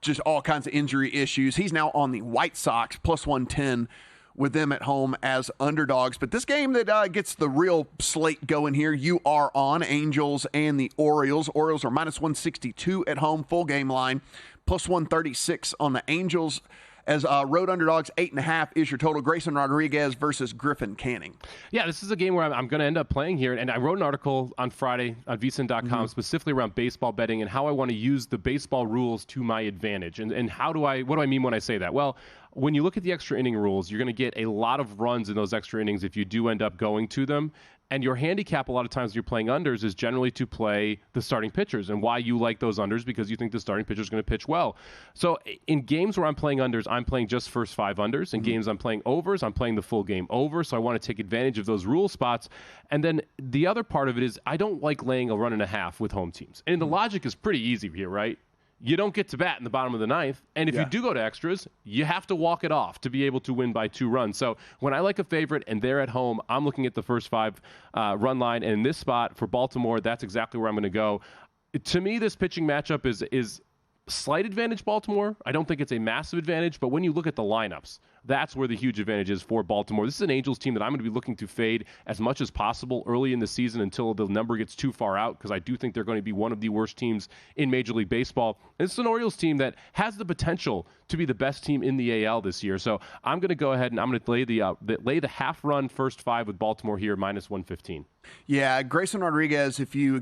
just all kinds of injury issues. He's now on the White Sox, plus 110 with them at home as underdogs. But this game that gets the real slate going here, you are on Angels and the Orioles. Orioles are minus 162 at home, full game line, plus 136 on the Angels. As road underdogs, 8.5 is your total. Grayson Rodriguez versus Griffin Canning. Yeah, this is a game where I'm going to end up playing here. And I wrote an article on Friday on VSiN.com specifically around baseball betting and how I want to use the baseball rules to my advantage. And what do I mean when I say that? Well, when you look at the extra inning rules, you're going to get a lot of runs in those extra innings if you do end up going to them. And your handicap a lot of times when you're playing unders is generally to play the starting pitchers. And why you like those unders, because you think the starting pitcher is going to pitch well. So in games where I'm playing unders, I'm playing just first 5 unders. In games I'm playing overs, I'm playing the full game over. So I want to take advantage of those rule spots. And then the other part of it is I don't like laying a run and a half with home teams. And the logic is pretty easy here, right? You don't get to bat in the bottom of the ninth. And if you do go to extras, you have to walk it off to be able to win by 2 runs. So when I like a favorite and they're at home, I'm looking at the first 5 run line. And in this spot for Baltimore, that's exactly where I'm going to go. To me, this pitching matchup is slight advantage Baltimore. I don't think it's a massive advantage, but when you look at the lineups, that's where the huge advantage is for Baltimore. This is an Angels team that I'm going to be looking to fade as much as possible early in the season until the number gets too far out, because I do think they're going to be one of the worst teams in Major League Baseball. And it's an Orioles team that has the potential to be the best team in the AL this year. So I'm going to go ahead and I'm going to lay the half-run first 5 with Baltimore here, minus 115. Yeah, Grayson Rodriguez, if you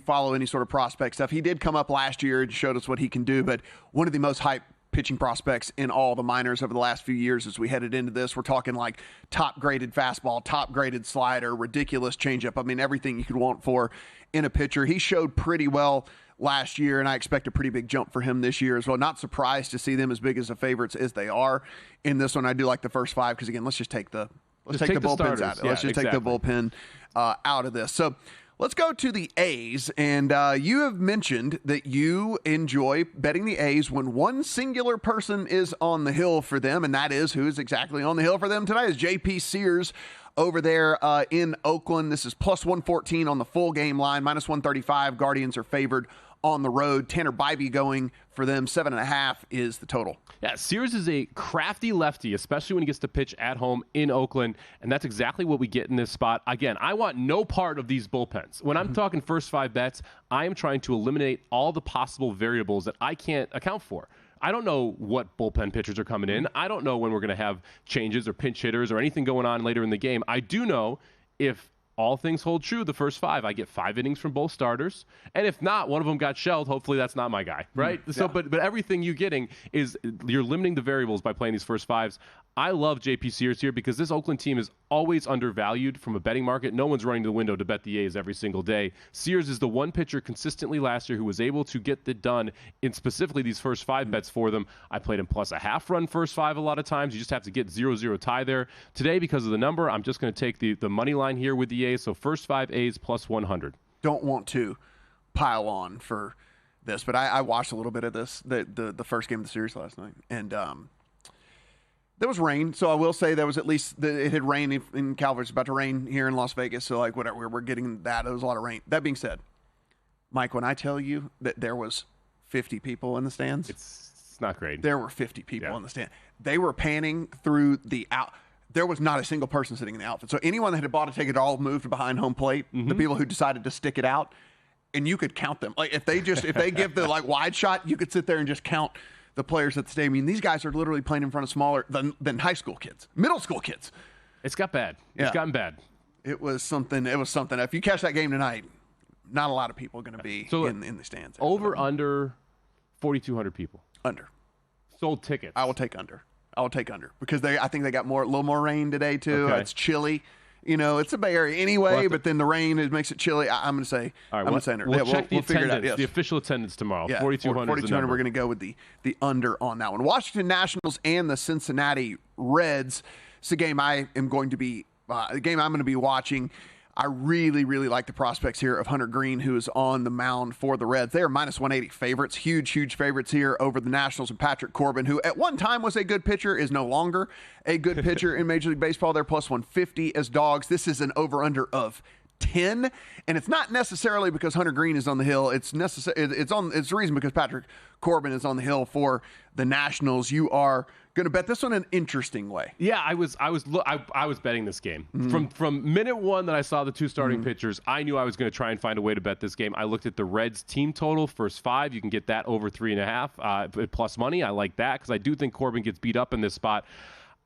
follow any sort of prospect stuff, he did come up last year and showed us what he can do, but one of the most hyped pitching prospects in all the minors over the last few years as we headed into this. We're talking like top-graded fastball, top-graded slider, ridiculous changeup. I mean, everything you could want for in a pitcher. He showed pretty well last year, and I expect a pretty big jump for him this year as well. Not surprised to see them as big as the favorites as they are in this one. I do like the first 5 because, again, let's take the bullpens out of it. Let's just take the bullpen out of this. So let's go to the A's, and you have mentioned that you enjoy betting the A's when one singular person is on the hill for them, and that is who is exactly on the hill for them tonight is J.P. Sears over there in Oakland. This is plus 114 on the full game line, minus 135. Guardians are favored on the road. Tanner Bybee going for them. 7.5 is the total. Yeah, Sears is a crafty lefty, especially when he gets to pitch at home in Oakland, and that's exactly what we get in this spot. Again, I want no part of these bullpens. When I'm talking first 5 bets, I am trying to eliminate all the possible variables that I can't account for. I don't know what bullpen pitchers are coming in. I don't know when we're going to have changes or pinch hitters or anything going on later in the game. I do know if all things hold true, the first 5, I get 5 innings from both starters. And if not, one of them got shelled, hopefully that's not my guy, right? So, but everything you're getting is you're limiting the variables by playing these first 5s. I love J.P. Sears here because this Oakland team is always undervalued from a betting market. No one's running to the window to bet the A's every single day. Sears is the one pitcher consistently last year who was able to get it done in specifically these first 5 bets for them. I played him plus a half-run first 5 a lot of times. You just have to get 0-0 tie there. Today, because of the number, I'm just going to take the money line here with the A's. So first 5 A's plus 100. Don't want to pile on for this, but I watched a little bit of this, the first game of the series last night, and There was rain, so I will say there was at least it had rained in Calvary. It's about to rain here in Las Vegas, so like whatever, we're getting that. There was a lot of rain. That being said, Mike, when I tell you that there was 50 people in the stands, it's not great. There were 50 people in the stand. They were panning through the out. There was not a single person sitting in the outfit. So anyone that had bought a ticket all moved behind home plate. The people who decided to stick it out, and you could count them. Like if they give the like wide shot, you could sit there and just count the players at the stadium. I mean, these guys are literally playing in front of smaller than high school kids, middle school kids. It's got bad. It's gotten bad. It was something. If you catch that game tonight, not a lot of people are going to be in the stands. Over under 4,200 people. Under. Sold tickets. I will take under because I think they got a little more rain today too. Okay. It's chilly. You know, it's a Bay Area anyway, but then the rain makes it chilly. I'm going to say, all right, I'm going to say under. We'll check the figure it out. Yes. The official attendance tomorrow. Yeah, 4,200. 4,200. We're going to go with the under on that one. Washington Nationals and the Cincinnati Reds. It's a game I'm going to be watching. I really, really like the prospects here of Hunter Green, who is on the mound for the Reds. They are minus 180 favorites, huge favorites here over the Nationals. And Patrick Corbin, who at one time was a good pitcher, is no longer a good pitcher in Major League Baseball. They're plus 150 as dogs. This is an over-under of 10, and it's not necessarily because Hunter Green is on the hill. It's the reason because Patrick Corbin is on the hill for the Nationals. You are going to bet this one an interesting way. Yeah, I was betting this game from minute one that I saw the two starting pitchers. I knew I was going to try and find a way to bet this game. I looked at the Reds team total, first 5. You can get that over 3.5 plus money. I like that because I do think Corbin gets beat up in this spot.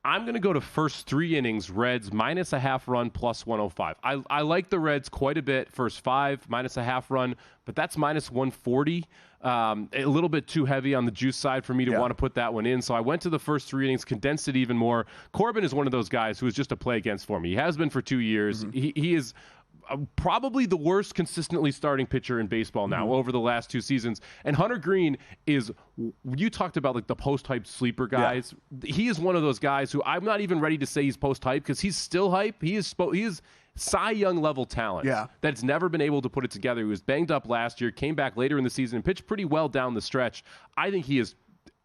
I'm going to go to first 3 innings, Reds, minus a half run, plus 105. I like the Reds quite a bit, first 5, minus a half run, but that's minus 140. A little bit too heavy on the juice side for me to want to put that one in. So I went to the first 3 innings, condensed it even more. Corbin is one of those guys who is just a play against for me. He has been for 2 years. He is probably the worst consistently starting pitcher in baseball now over the last 2 seasons. And Hunter Green is, you talked about like the post-hype sleeper guys. Yeah. He is one of those guys who I'm not even ready to say he's post-hype because he's still hype. He is Cy Young level talent that's never been able to put it together. He was banged up last year, came back later in the season and pitched pretty well down the stretch. I think he is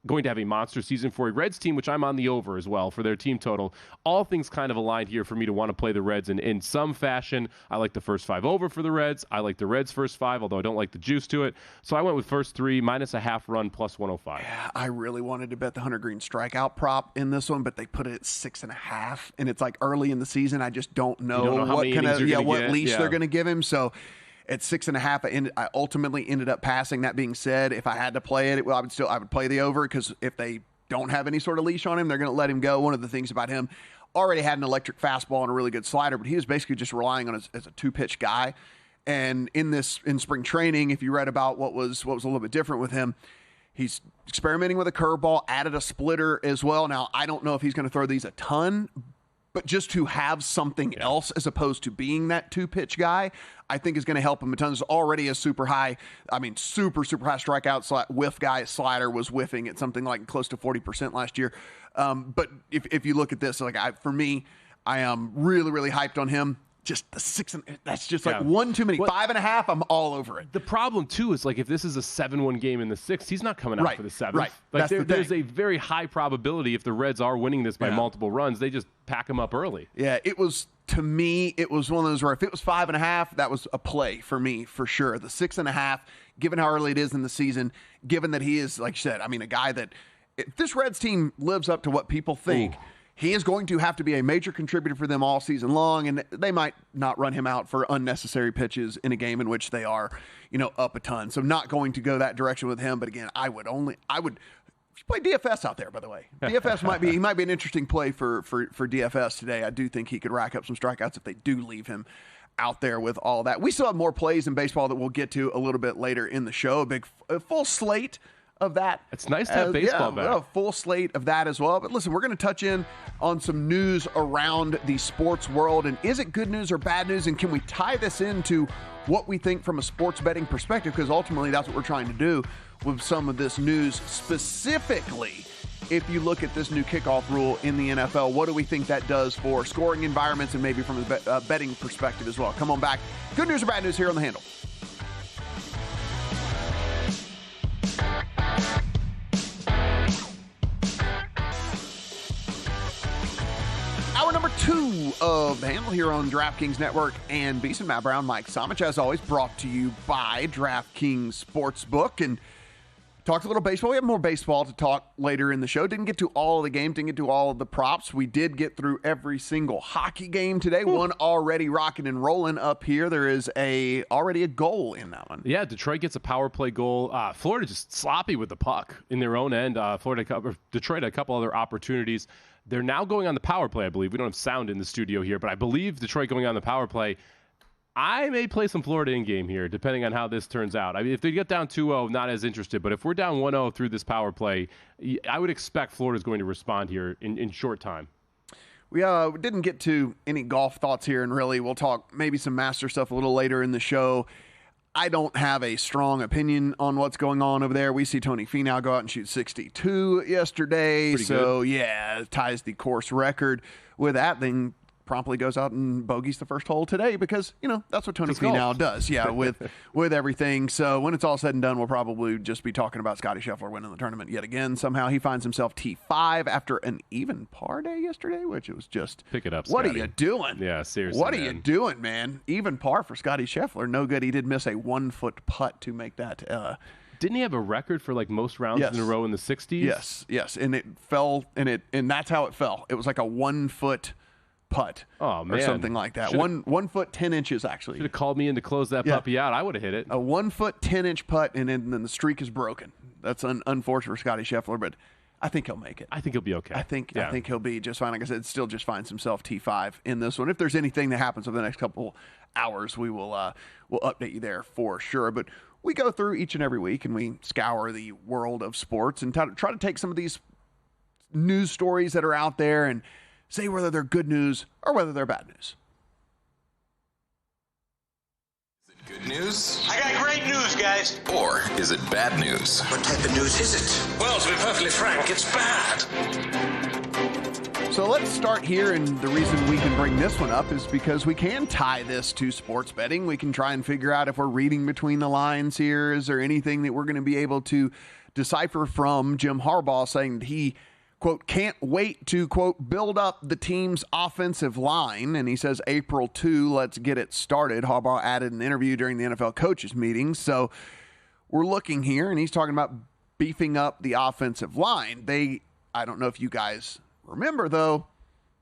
going to have a monster season for a Reds team, which I'm on the over as well for their team total. All things kind of aligned here for me to want to play the Reds in some fashion. I like the first 5 over for the Reds. I like the Reds first 5, although I don't like the juice to it. So I went with first 3, minus a half run, plus 105. Yeah, I really wanted to bet the Hunter Green strikeout prop in this one, but they put it at 6.5, and it's like early in the season. I just don't know what leash they're going to give him. So at 6.5, I ultimately ended up passing. That being said, if I had to play it, I would play the over because if they don't have any sort of leash on him, they're going to let him go. One of the things about him, already had an electric fastball and a really good slider, but he was basically just relying on as a 2-pitch guy. And in spring training, if you read about what was a little bit different with him, he's experimenting with a curveball, added a splitter as well. Now, I don't know if he's going to throw these a ton, but just to have something else as opposed to being that 2-pitch guy, I think is going to help him a ton. There's already a super high strikeout whiff guy. Slider was whiffing at something like close to 40% last year. But if you look at this, for me, I am really, really hyped on him. Just the 6, that's just like one too many. 5.5, I'm all over it. The problem too is like if this is a 7-1 game in the 6th, he's not coming out for the 7th. Right. Like there's a very high probability if the Reds are winning this by multiple runs, they just pack him up early. Yeah, to me, it was one of those where if it was 5.5, that was a play for me for sure. The 6.5, given how early it is in the season, given that he is, like you said, I mean, a guy that if this Reds team lives up to what people think. He is going to have to be a major contributor for them all season long, and they might not run him out for unnecessary pitches in a game in which they are, up a ton. So not going to go that direction with him. But again, I would play DFS out there, by the way. DFS might be an interesting play for DFS today. I do think he could rack up some strikeouts if they do leave him out there with all that. We still have more plays in baseball that we'll get to a little bit later in the show. A full slate of that. It's nice to have baseball back. A full slate of that as well. But listen, we're going to touch in on some news around the sports world. And is it good news or bad news? And can we tie this into what we think from a sports betting perspective? Because ultimately that's what we're trying to do with some of this news. Specifically, if you look at this new kickoff rule in the NFL, what do we think that does for scoring environments and maybe from a betting perspective as well? Come on back. Good news or bad news here on The Handle. Hour number 2 of The Handle here on DraftKings Network and VSiN. Matt Brown, Mike Somich, as always, brought to you by DraftKings Sportsbook. And talked a little baseball. We have more baseball to talk later in the show. Didn't get to all of the games, didn't get to all of the props. We did get through every single hockey game today. One already rocking and rolling up here. There is already a goal in that one. Yeah, Detroit gets a power play goal. Florida just sloppy with the puck in their own end. Detroit had a couple other opportunities. They're now going on the power play, I believe. We don't have sound in the studio here, but I believe Detroit going on the power play. I may play some Florida in game here, depending on how this turns out. I mean, if they get down 2-0, not as interested. But if we're down 1-0 through this power play, I would expect Florida's going to respond here in short time. We didn't get to any golf thoughts here, and really we'll talk maybe some master stuff a little later in the show. I don't have a strong opinion on what's going on over there. We see Tony Finau go out and shoot 62 yesterday. Pretty good. Yeah, ties the course record with that thing. Promptly goes out and bogeys the first hole today because, that's what Tony Finau does. Yeah, with everything. So when it's all said and done, we'll probably just be talking about Scottie Scheffler winning the tournament yet again. Somehow he finds himself T5 after an even par day yesterday, which it was just... Pick it up, What Scotty. are you doing? Yeah, seriously, What are you doing, man? Even par for Scottie Scheffler. No good. He did miss a 1-foot putt to make that... Didn't he have a record for most rounds in a row in the 60s? Yes. And it fell, and that's how it fell. It was like a 1-foot putt or something like that. 1 foot 10 inches actually. Should have called me in to close that puppy out. I would have hit it. A 1 foot 10 inch putt, and then the streak is broken. That's unfortunate for Scottie Scheffler, but I think he'll make it. I think he'll be okay. I think he'll be just fine. Like I said, still just finds himself T5 in this one. If there's anything that happens over the next couple hours, we will we'll update you there for sure. But we go through each and every week and we scour the world of sports and try to take some of these news stories that are out there and say whether they're good news or whether they're bad news. Is it good news? I got great news, guys. Or is it bad news? What type of news is it? Well, to be perfectly frank, it's bad. So let's start here, and the reason we can bring this one up is because we can tie this to sports betting. We can try and figure out if we're reading between the lines here. Is there anything that we're going to be able to decipher from Jim Harbaugh saying that he, quote, can't wait to, quote, build up the team's offensive line. And he says April 2, let's get it started. Harbaugh added an interview during the NFL coaches meeting. So we're looking here, and he's talking about beefing up the offensive line. I don't know if you guys remember, though,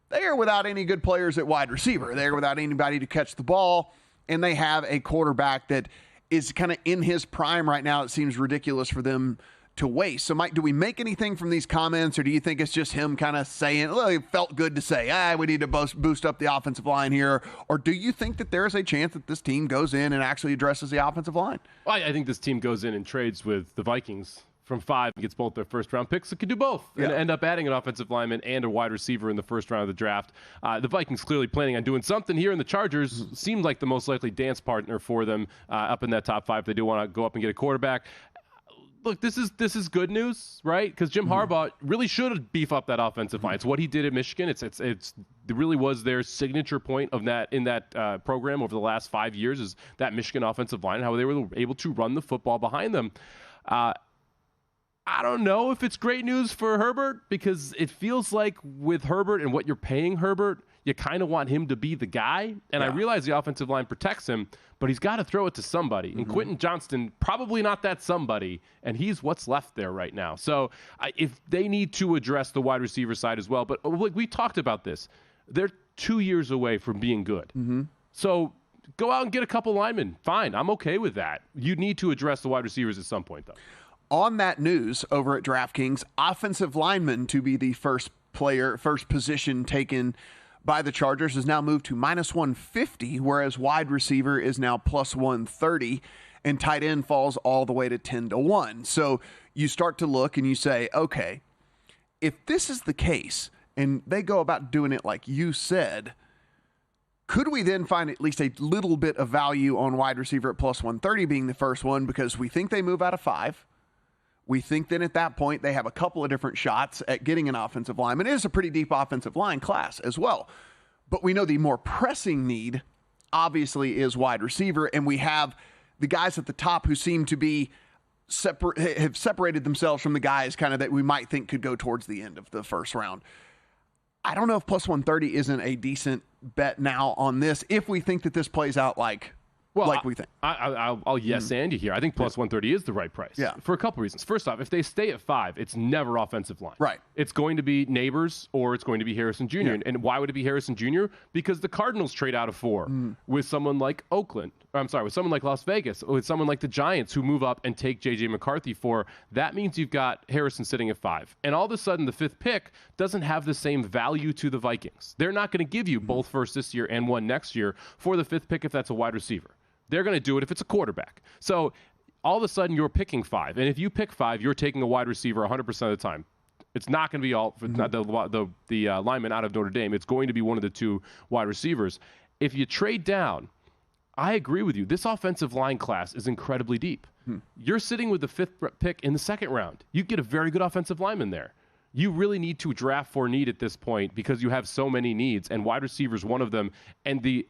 they are without any good players at wide receiver. They're without anybody to catch the ball, and they have a quarterback that is kind of in his prime right now. It seems ridiculous for them to waste. So, Mike, do we make anything from these comments, or do you think it's just him kind of saying, well, it felt good to say, we need to boost up the offensive line here? Or do you think that there is a chance that this team goes in and actually addresses the offensive line? Well, I think this team goes in and trades with the Vikings from 5 and gets both their first-round picks. It could do both and end up adding an offensive lineman and a wide receiver in the first round of the draft. The Vikings clearly planning on doing something here, and the Chargers seem like the most likely dance partner for them up in that top 5 if they do want to go up and get a quarterback. Look, this is good news, right? Because Jim Harbaugh really should beef up that offensive line. It's what he did at Michigan. It really was their signature point of that in that program over the last 5 years is that Michigan offensive line and how they were able to run the football behind them. I don't know if it's great news for Herbert because it feels like with Herbert and what you're paying Herbert, you kind of want him to be the guy. And I realize the offensive line protects him, but he's got to throw it to somebody. And Quentin Johnston, probably not that somebody, and he's what's left there right now. So if they need to address the wide receiver side as well, but we talked about this. They're 2 years away from being good. So go out and get a couple linemen. Fine, I'm okay with that. You need to address the wide receivers at some point, though. On that news over at DraftKings, offensive lineman to be the first position taken by the Chargers is now moved to -150, whereas wide receiver is now +130, and tight end falls all the way to 10-1. So you start to look and you say, okay, if this is the case and they go about doing it like you said, could we then find at least a little bit of value on wide receiver at +130 being the first one because we think they move out of 5? We think that at that point they have a couple of different shots at getting an offensive lineman. It is a pretty deep offensive line class as well. But we know the more pressing need, obviously, is wide receiver. And we have the guys at the top who seem to be have separated themselves from the guys kind of that we might think could go towards the end of the first round. I don't know if plus 130 isn't a decent bet now on this if we think that this plays out like we think. I'll yes and you here. I think plus 130 is the right price. Yeah. For a couple reasons. First off, if they stay at 5, it's never offensive line. Right. It's going to be Neighbors or it's going to be Harrison Jr. Yeah. And why would it be Harrison Jr.? Because the Cardinals trade out of 4 with someone like Oakland. With someone like Las Vegas, with someone like the Giants who move up and take J.J. McCarthy 4. That means you've got Harrison sitting at 5. And all of a sudden, the 5th pick doesn't have the same value to the Vikings. They're not going to give you both first this year and one next year for the 5th pick if that's a wide receiver. They're going to do it if it's a quarterback. So all of a sudden, you're picking 5. And if you pick 5, you're taking a wide receiver 100% of the time. It's not going to be all for the lineman out of Notre Dame. It's going to be one of the 2 wide receivers. If you trade down, I agree with you. This offensive line class is incredibly deep. You're sitting with the 5th pick in the 2nd round. You get a very good offensive lineman there. You really need to draft for need at this point because you have so many needs, and wide receiver is one of them. And the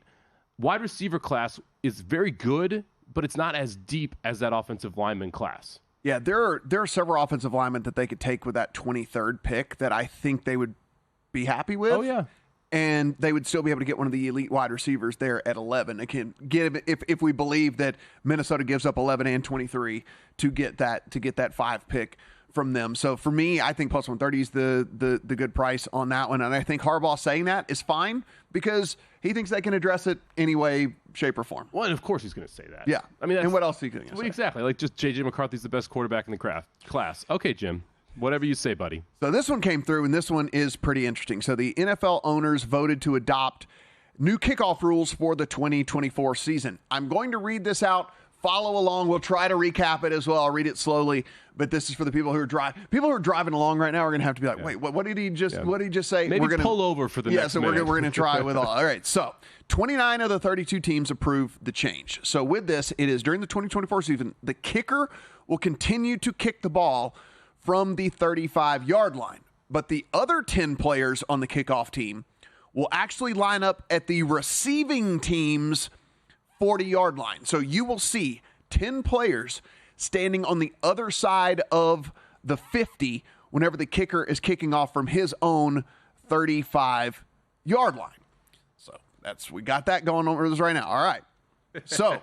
wide receiver class is very good, but it's not as deep as that offensive lineman class. Yeah, there are several offensive linemen that they could take with that 23rd pick that I think they would be happy with. Oh, yeah. And they would still be able to get one of the elite wide receivers there at 11. Again, if we believe that Minnesota gives up 11 and 23 to get that 5 pick from them. So for me, I think plus 130 is the good price on that one. And I think Harbaugh saying that is fine because he thinks they can address it any way, shape, or form. Well, and of course he's going to say that. Yeah. I mean, and what else are you going to say? Exactly. Like just J.J. McCarthy's the best quarterback in the class. Okay, Jim. Whatever you say, buddy. So this one came through, and this one is pretty interesting. So the NFL owners voted to adopt new kickoff rules for the 2024 season. I'm going to read this out. Follow along. We'll try to recap it as well. I'll read it slowly, but this is for the people who are driving. People who are driving along right now are going to have to be like, wait, what did he just say? Maybe we're gonna pull over for the next so minute. we're going to try with all right, so 29 of the 32 teams approved the change. So with this, it is during the 2024 season, the kicker will continue to kick the ball from the 35-yard line, but the other 10 players on the kickoff team will actually line up at the receiving team's 40-yard line. So you will see 10 players standing on the other side of the 50 whenever the kicker is kicking off from his own 35-yard line. So we got that going on with us right now. All right. So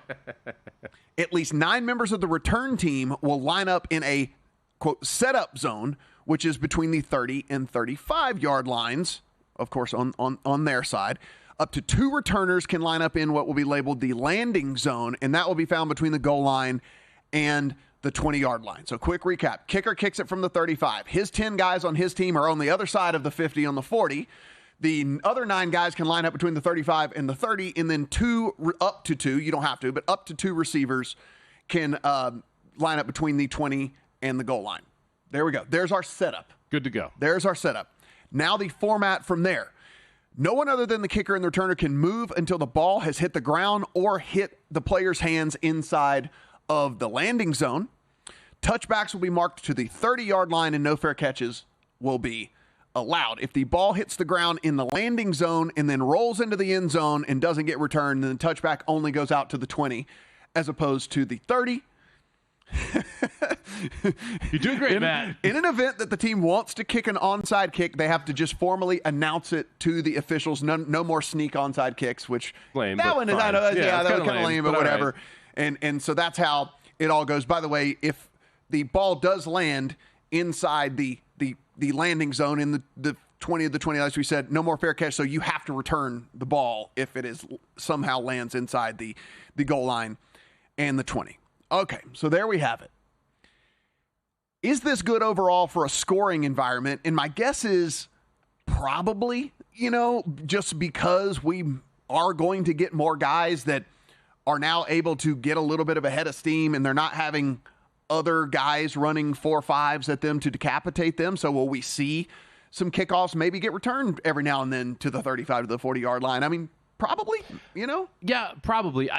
at least 9 members of the return team will line up in a, quote, setup zone, which is between the 30 and 35-yard lines, of course, on their side. Up to 2 returners can line up in what will be labeled the landing zone, and that will be found between the goal line and the 20-yard line. So quick recap. Kicker kicks it from the 35. His 10 guys on his team are on the other side of the 50 on the 40. The other 9 guys can line up between the 35 and the 30, and then up to 2, you don't have to, but up to 2 receivers can line up between the 20 and the goal line. There we go. There's our setup. Good to go. There's our setup. Now the format from there. No one other than the kicker and the returner can move until the ball has hit the ground or hit the player's hands inside of the landing zone. Touchbacks will be marked to the 30-yard line and no fair catches will be allowed. If the ball hits the ground in the landing zone and then rolls into the end zone and doesn't get returned, then the touchback only goes out to the 20 as opposed to the 30. You're doing great, Matt. In an event that the team wants to kick an onside kick, they have to just formally announce it to the officials. No more sneak onside kicks, which lame, that one is that was kind of lame, but whatever. Right. And so that's how it all goes. By the way, if the ball does land inside the landing zone in the 20 of the 20, as we said, no more fair catch. So you have to return the ball if it is somehow lands inside the goal line and the 20. Okay, so there we have it. Is this good overall for a scoring environment? And my guess is probably, just because we are going to get more guys that are now able to get a little bit of a head of steam and they're not having other guys running 4.5s at them to decapitate them. So will we see some kickoffs maybe get returned every now and then to the 35 to the 40-yard line? I mean, probably, Yeah, probably.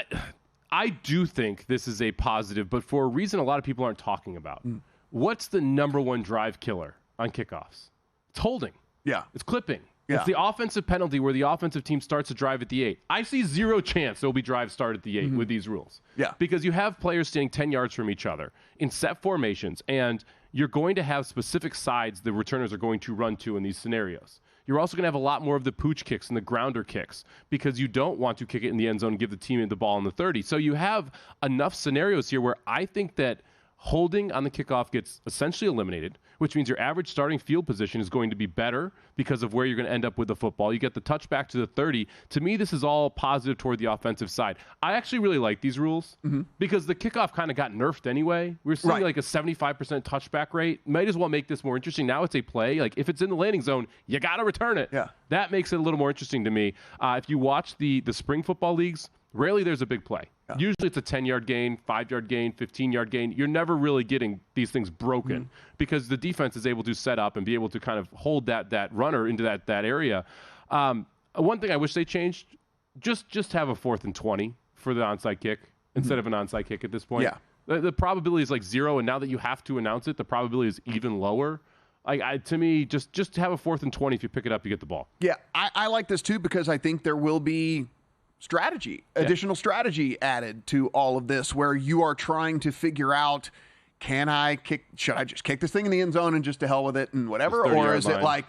I do think this is a positive, but for a reason a lot of people aren't talking about. What's the number one drive killer on kickoffs? It's holding. Yeah. It's clipping. Yeah. It's the offensive penalty where the offensive team starts a drive at the 8. I see zero chance there will be drives start at the 8 with these rules. Yeah. Because you have players standing 10 yards from each other in set formations, and you're going to have specific sides the returners are going to run to in these scenarios. you're also going to have a lot more of the pooch kicks and the grounder kicks because you don't want to kick it in the end zone and give the team the ball in the 30. So you have enough scenarios here where I think that holding on the kickoff gets essentially eliminated, which means your average starting field position is going to be better because of where you're going to end up with the football. You get the touchback to the 30. To me, this is all positive toward the offensive side. I actually really like these rules because the kickoff kind of got nerfed anyway. We're seeing like a 75% touchback rate. Might as well make this more interesting. Now it's a play. Like if it's in the landing zone, you got to return it. Yeah. That makes it a little more interesting to me. If you watch the spring football leagues, rarely there's a big play. Yeah. Usually it's a 10-yard gain, 5-yard gain, 15-yard gain. You're never really getting these things broken because the defense is able to set up and be able to kind of hold that runner into that area. One thing I wish they changed, just have a 4th and 20 for the onside kick instead of an onside kick at this point. Yeah. The probability is like 0, and now that you have to announce it, the probability is even lower. To me, just have a 4th and 20. If you pick it up, you get the ball. Yeah, I like this too because I think there will be additional strategy added to all of this where you are trying to figure out, should I just kick this thing in the end zone and just to hell with it and whatever? Or is it like,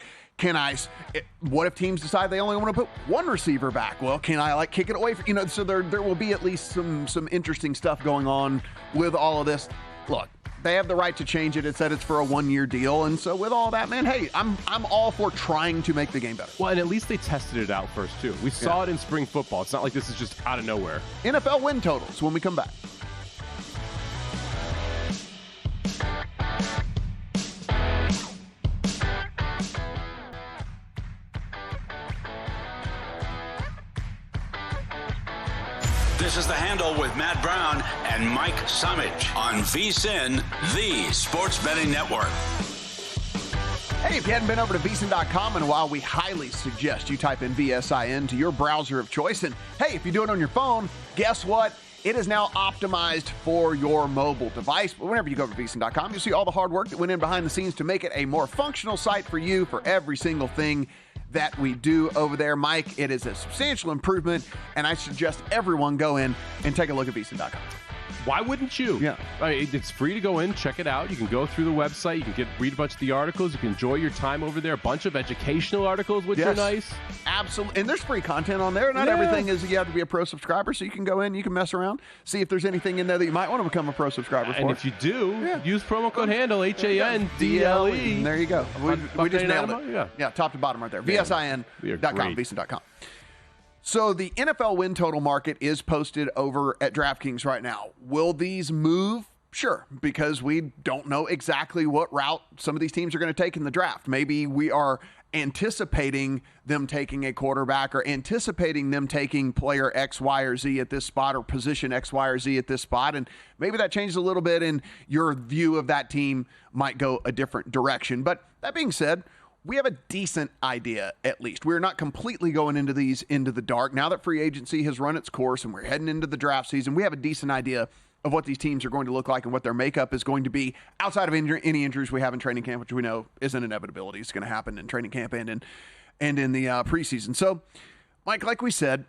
what if teams decide they only want to put one receiver back? Well, can I kick it away? So there will be at least some interesting stuff going on with all of this. Look, they have the right to change it. It said it's for a 1-year deal. And so with all that, man, hey, I'm all for trying to make the game better. Well, and at least they tested it out first, too. We saw it in spring football. It's not like this is just out of nowhere. NFL win totals when we come back. This is The Handle with Matt Brown and Mike Summich on VSiN, the Sports Betting Network. Hey, if you hadn't been over to VSiN.com in a while, we highly suggest you type in VSiN to your browser of choice. And hey, if you do it on your phone, guess what? It is now optimized for your mobile device. But whenever you go over to VSiN.com, you'll see all the hard work that went in behind the scenes to make it a more functional site for you for every single thing that we do over there. Mike, it is a substantial improvement, and I suggest everyone go in and take a look at VSiN.com. Why wouldn't you? Yeah. It's free to go in, check it out. You can go through the website. You can read a bunch of the articles. You can enjoy your time over there. A bunch of educational articles, which are nice. Absolutely. And there's free content on there. Not everything is you have to be a pro subscriber, so you can go in, you can mess around, see if there's anything in there that you might want to become a pro subscriber for. And if you do, use promo code HANDLE, HANDLE. And there you go. We just nailed it. Yeah, top to bottom right there. VSiN.com, VSiN.com. So the NFL win total market is posted over at DraftKings right now. Will these move? Sure, because we don't know exactly what route some of these teams are going to take in the draft. Maybe we are anticipating them taking a quarterback or anticipating them taking player X, Y, or Z at this spot or position X, Y, or Z at this spot. And maybe that changes a little bit and your view of that team might go a different direction. But that being said, we have a decent idea, at least. We're not completely going into these into the dark. Now that free agency has run its course and we're heading into the draft season, we have a decent idea of what these teams are going to look like and what their makeup is going to be outside of any injuries we have in training camp, which we know is an inevitability. It's going to happen in training camp and in the preseason. So, Mike, like we said,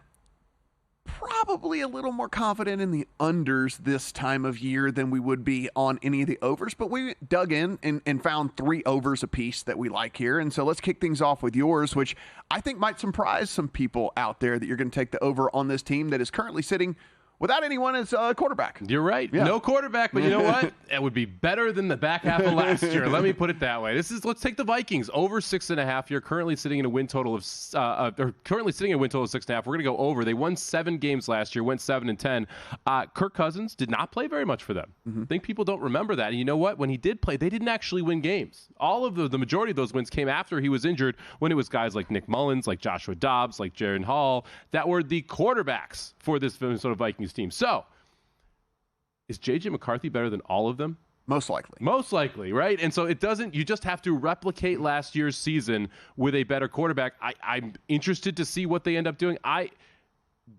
probably a little more confident in the unders this time of year than we would be on any of the overs, but we dug in and found 3 overs apiece that we like here. And so let's kick things off with yours, which I think might surprise some people out there that you're going to take the over on this team that is currently sitting without anyone as a quarterback. You're right. Yeah. No quarterback, but you know what? It would be better than the back half of last year. Let me put it that way. Let's take the Vikings over 6.5. You're currently sitting in a win total of 6.5. We're going to go over. They won 7 games last year, went 7-10. Kirk Cousins did not play very much for them. I think people don't remember that. And you know what? When he did play, they didn't actually win games. All of the majority of those wins came after he was injured, when it was guys like Nick Mullins, like Joshua Dobbs, like Jaron Hall, that were the quarterbacks for this Minnesota Vikings team. So, is J.J. McCarthy better than all of them? Most likely. Most likely, right? And so you just have to replicate last year's season with a better quarterback. I'm interested to see what they end up doing.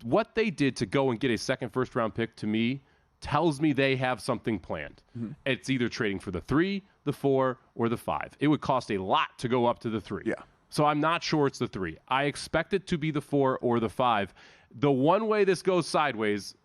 What they did to go and get a second first-round pick, to me, tells me they have something planned. It's either trading for the 3, the 4, or the 5. It would cost a lot to go up to the 3. Yeah. So I'm not sure it's the 3. I expect it to be the 4 or the 5. The one way this goes sideways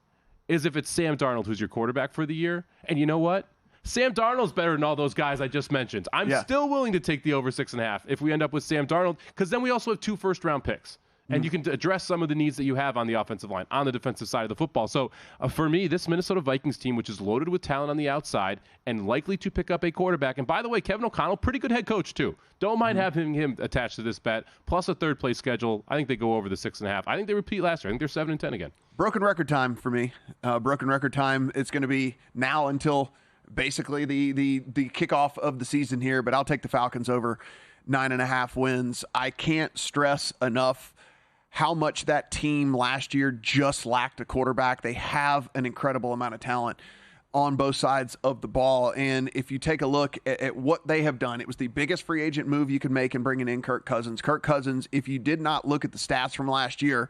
is if it's Sam Darnold who's your quarterback for the year. And you know what? Sam Darnold's better than all those guys I just mentioned. I'm still willing to take the over 6.5 if we end up with Sam Darnold, because then we also have 2 first-round picks. And you can address some of the needs that you have on the offensive line, on the defensive side of the football. So for me, this Minnesota Vikings team, which is loaded with talent on the outside and likely to pick up a quarterback. And by the way, Kevin O'Connell, pretty good head coach too. Don't mind having him attached to this bet. Plus a third-place schedule. I think they go over the 6.5. I think they repeat last year. I think they're 7-10 again. Broken record time for me. Broken record time. It's going to be now until basically the kickoff of the season here. But I'll take the Falcons over 9.5 wins. I can't stress enough how much that team last year just lacked a quarterback. They have an incredible amount of talent on both sides of the ball. And if you take a look at what they have done, it was the biggest free agent move you could make in bringing in Kirk Cousins. Kirk Cousins, if you did not look at the stats from last year,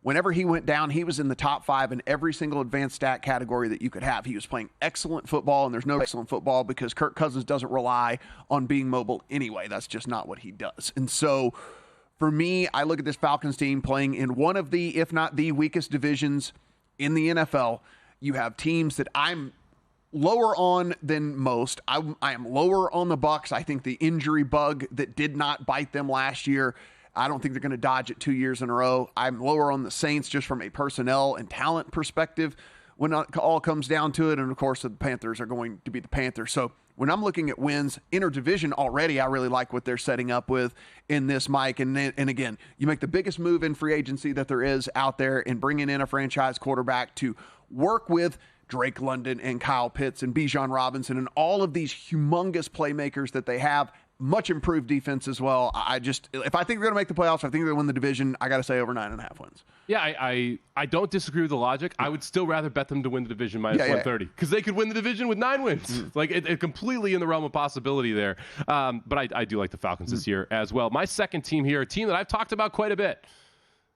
whenever he went down, he was in the top 5 in every single advanced stat category that you could have. He was playing excellent football, and there's no excellent football because Kirk Cousins doesn't rely on being mobile anyway. That's just not what he does. And so for me, I look at this Falcons team playing in one of the, if not the weakest divisions in the NFL. You have teams that I'm lower on than most. I am lower on the Bucs. I think the injury bug that did not bite them last year, I don't think they're going to dodge it 2 years in a row. I'm lower on the Saints just from a personnel and talent perspective when it all comes down to it. And, of course, the Panthers are going to be the Panthers. So when I'm looking at wins, interdivision already, I really like what they're setting up with in this, Mike. And again, you make the biggest move in free agency that there is out there in bringing in a franchise quarterback to work with Drake London and Kyle Pitts and Bijan Robinson and all of these humongous playmakers that they have. Much improved defense as well. If I think they're going to make the playoffs, I think they're going to win the division, I got to say over 9.5 wins. Yeah, I don't disagree with the logic. I would still rather bet them to win the division minus 130 because they could win the division with 9 wins. Like it completely in the realm of possibility there. But I do like the Falcons this year as well. My second team here, a team that I've talked about quite a bit.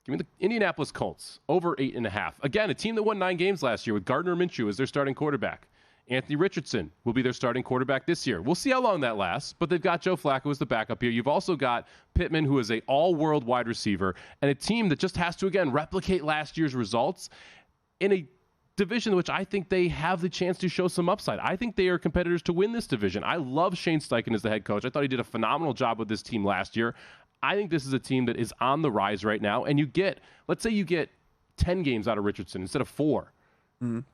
Give me the Indianapolis Colts over 8.5. Again, a team that won 9 games last year with Gardner Minshew as their starting quarterback. Anthony Richardson will be their starting quarterback this year. We'll see how long that lasts, but they've got Joe Flacco as the backup here. You've also got Pittman, who is an all-world wide receiver, and a team that just has to, again, replicate last year's results in a division in which I think they have the chance to show some upside. I think they are competitors to win this division. I love Shane Steichen as the head coach. I thought he did a phenomenal job with this team last year. I think this is a team that is on the rise right now, and let's say you get 10 games out of Richardson instead of 4.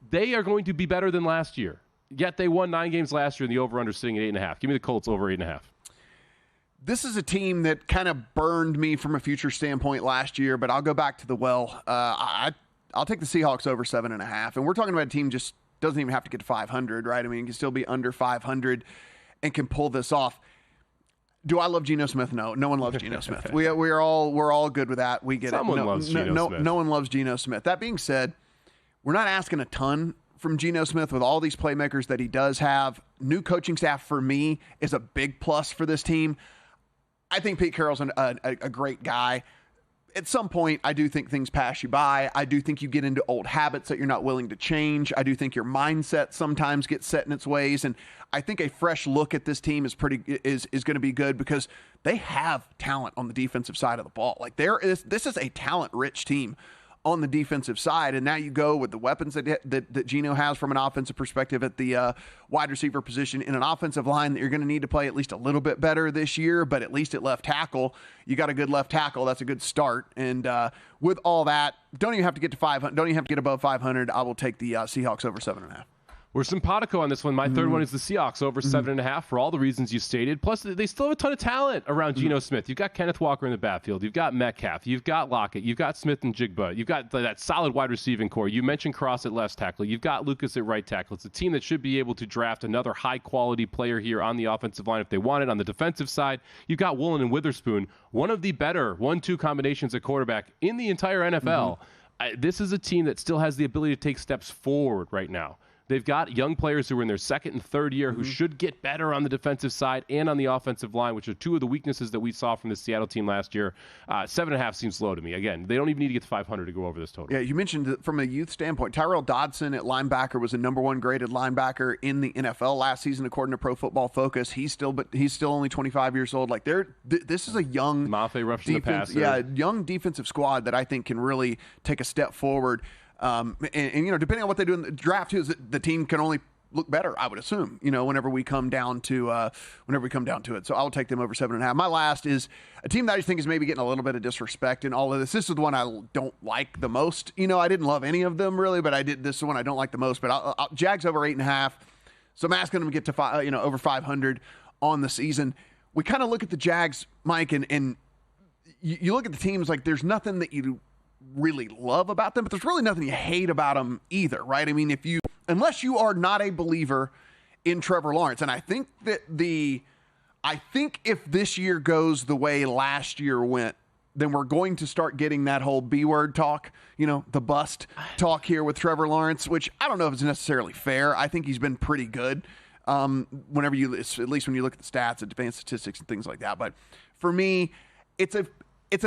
They are going to be better than last year. Yet they won 9 games last year, and the over-under sitting at 8.5. Give me the Colts over 8.5. This is a team that kind of burned me from a future standpoint last year, but I'll go back to the well. I'll take the Seahawks over 7.5. And we're talking about a team just doesn't even have to get to 500, right? I mean, it can still be under 500 and can pull this off. Do I love Geno Smith? No. No one loves Geno Smith. We're all good with that. We get Someone loves Geno Smith. No one loves Geno Smith. That being said, we're not asking a ton from Geno Smith with all these playmakers that he does have. New coaching staff, for me, is a big plus for this team. I think Pete Carroll's a great guy. At some point, I do think things pass you by. I do think you get into old habits that you're not willing to change. I do think your mindset sometimes gets set in its ways. And I think a fresh look at this team is going to be good because they have talent on the defensive side of the ball. Like this is a talent-rich team on the defensive side, and now you go with the weapons that Geno has from an offensive perspective at the wide receiver position in an offensive line that you're going to need to play at least a little bit better this year, but at least at left tackle, you got a good left tackle. That's a good start. And with all that, don't even have to get to 500. Don't even have to get above 500. I will take the Seahawks over 7.5. We're simpatico on this one. My third one is the Seahawks over 7.5 for all the reasons you stated. Plus, they still have a ton of talent around Geno Smith. You've got Kenneth Walker in the backfield. You've got Metcalf. You've got Lockett. You've got Smith and Jigba. You've got that solid wide receiving core. You mentioned Cross at left tackle. You've got Lucas at right tackle. It's a team that should be able to draft another high-quality player here on the offensive line if they want it. On the defensive side, you've got Woolen and Witherspoon, one of the better 1-2 combinations at quarterback in the entire NFL. This is a team that still has the ability to take steps forward right now. They've got young players who are in their second and third year who should get better on the defensive side and on the offensive line, which are two of the weaknesses that we saw from the Seattle team last year. 7.5 seems low to me. Again, they don't even need to get to 500 to go over this total. Yeah, you mentioned that from a youth standpoint, Tyrell Dodson at linebacker was a number 1 graded linebacker in the NFL last season, according to Pro Football Focus. He's still only 25 years old. Like this is a young Mafe rushing the passer. Yeah, young defensive squad that I think can really take a step forward. And depending on what they do in the draft, too, is that the team can only look better, I would assume, whenever we come down to it. So I'll take them over 7.5. My last is a team that I just think is maybe getting a little bit of disrespect in all of this. This is the one I don't like the most. I didn't love any of them really, but this is the one I don't like the most. But Jags over 8.5. So I'm asking them to get to over 500 on the season. We kind of look at the Jags, Mike, and you look at the teams like there's nothing that you really love about them, but there's really nothing you hate about them either, right? I mean, unless you are not a believer in Trevor Lawrence, and I think if this year goes the way last year went, then we're going to start getting that whole B word talk, the bust talk here with Trevor Lawrence, which I don't know if it's necessarily fair. I think he's been pretty good. At least when you look at the stats, advanced statistics and things like that. But for me, it's an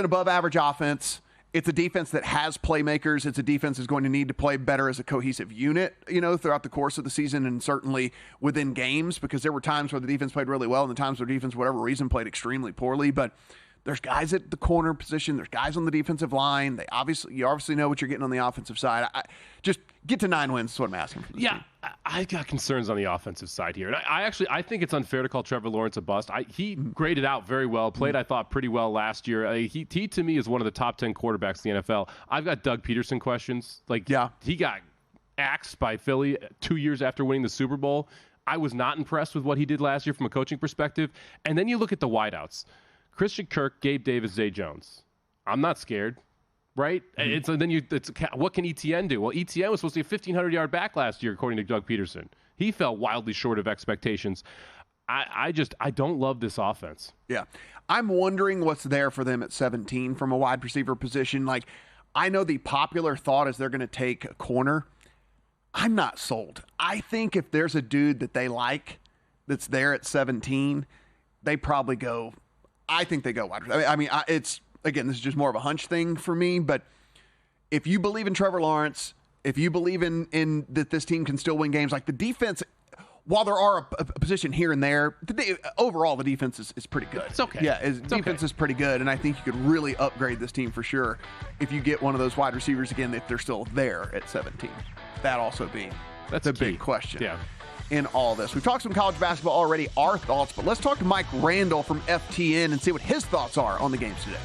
above average offense. It's a defense that has playmakers. It's a defense that's going to need to play better as a cohesive unit, throughout the course of the season and certainly within games, because there were times where the defense played really well and the times where the defense, for whatever reason, played extremely poorly. But there's guys at the corner position. There's guys on the defensive line. You obviously know what you're getting on the offensive side. Just get to 9 wins is what I'm asking for this team. I got concerns on the offensive side here. And I think it's unfair to call Trevor Lawrence a bust. He graded out very well, played, I thought, pretty well last year. He to me, is one of the top 10 quarterbacks in the NFL. I've got Doug Peterson questions. He got axed by Philly 2 years after winning the Super Bowl. I was not impressed with what he did last year from a coaching perspective. And then you look at the wideouts. Christian Kirk, Gabe Davis, Zay Jones. I'm not scared, right? What can ETN do? Well, ETN was supposed to be a 1,500-yard back last year, according to Doug Peterson. He fell wildly short of expectations. I don't love this offense. Yeah. I'm wondering what's there for them at 17 from a wide receiver position. I know the popular thought is they're going to take a corner. I'm not sold. I think if there's a dude that they like that's there at 17, they probably go – I think they go wide. It's, again, this is just more of a hunch thing for me, but if you believe in Trevor Lawrence, if you believe in that this team can still win games, like the defense, while there are a position here and there, overall the defense is pretty good. It's okay. Yeah, defense is pretty good, and I think you could really upgrade this team for sure if you get one of those wide receivers again, if they're still there at 17. That also being that's a key. big question. Yeah. In all this. We've talked some college basketball already, our thoughts, but let's talk to Mike Randall from FTN and see what his thoughts are on the games today.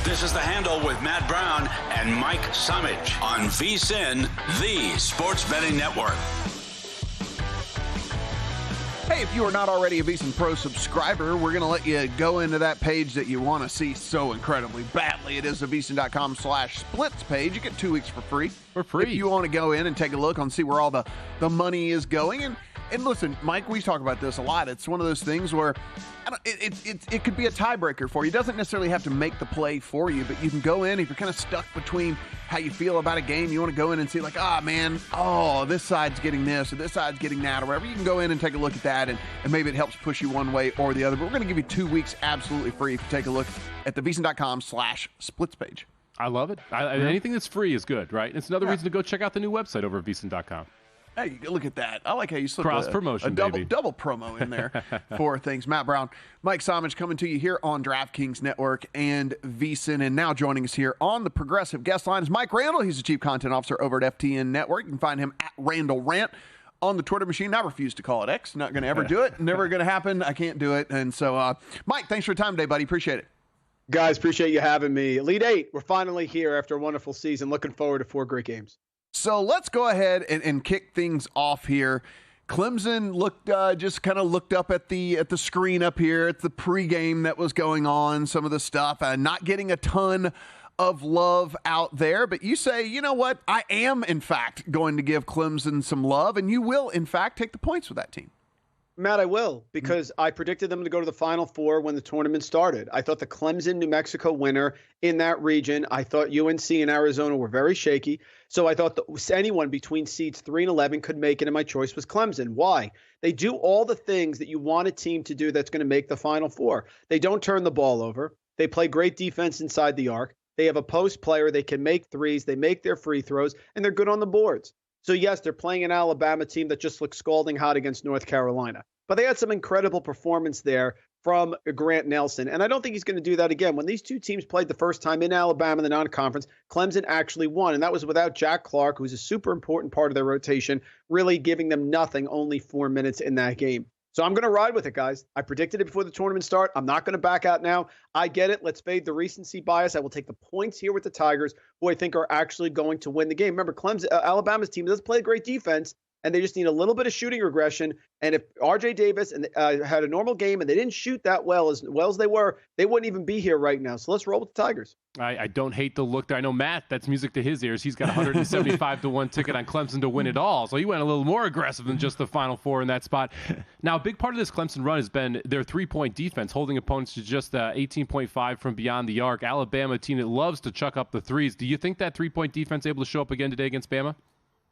This is The Handle with Matt Brown and Mike Summage on VSiN, the Sports Betting Network. Hey, if you are not already a VSiN Pro subscriber, we're going to let you go into that page that you want to see so incredibly badly. It is the VSiN.com/splits page. You get 2 weeks for free. For free. If you want to go in and take a look and see where all the money is going. And listen, Mike, we talk about this a lot. It's one of those things where it could be a tiebreaker for you. It doesn't necessarily have to make the play for you, but you can go in if you're kind of stuck between how you feel about a game. You want to go in and see this side's getting this or this side's getting that or whatever. You can go in and take a look at that, and maybe it helps push you one way or the other. But we're going to give you 2 weeks absolutely free if you take a look at the VSiN.com/splits page. I love it. Anything that's free is good, right? It's another reason to go check out the new website over at VSiN.com. Hey, look at that. I like how you slipped cross-promotion, a double promo in there for things. Matt Brown, Mike Summage coming to you here on DraftKings Network and VSiN. And now joining us here on the Progressive Guest Line is Mike Randall. He's the Chief Content Officer over at FTN Network. You can find him at Randall Rant on the Twitter machine. I refuse to call it X. Not going to ever do it. Never going to happen. I can't do it. And so, Mike, thanks for your time today, buddy. Appreciate it. Guys, appreciate you having me. Elite Eight, we're finally here after a wonderful season. Looking forward to 4 great games. So let's go ahead and kick things off here. Clemson just kind of looked up at the screen up here at the pregame that was going on, some of the stuff, not getting a ton of love out there. But you say, you know what? I am, in fact, going to give Clemson some love, and you will, in fact, take the points with that team. Matt, I will, because I predicted them to go to the Final Four when the tournament started. I thought the Clemson-New Mexico winner in that region, I thought UNC and Arizona were very shaky. So I thought that anyone between seeds 3 and 11 could make it, and my choice was Clemson. Why? They do all the things that you want a team to do that's going to make the Final Four. They don't turn the ball over. They play great defense inside the arc. They have a post player. They can make threes. They make their free throws, and they're good on the boards. So, yes, they're playing an Alabama team that just looks scalding hot against North Carolina. But they had some incredible performance there from Grant Nelson. And I don't think he's going to do that again. When these two teams played the first time in Alabama in the non-conference, Clemson actually won. And that was without Jack Clark, who's a super important part of their rotation, really giving them nothing, only 4 minutes in that game. So I'm going to ride with it, guys. I predicted it before the tournament start. I'm not going to back out now. I get it. Let's fade the recency bias. I will take the points here with the Tigers, who I think are actually going to win the game. Remember, Alabama's team does play great defense, and they just need a little bit of shooting regression. And if R.J. Davis had a normal game and they didn't shoot that well as they were, they wouldn't even be here right now. So let's roll with the Tigers. I don't hate the look there. I know Matt, that's music to his ears. He's got 175-1 ticket on Clemson to win it all. So he went a little more aggressive than just the Final Four in that spot. Now, a big part of this Clemson run has been their three-point defense, holding opponents to just 18.5 from beyond the arc. Alabama, a team that loves to chuck up the threes. Do you think that three-point defense able to show up again today against Bama?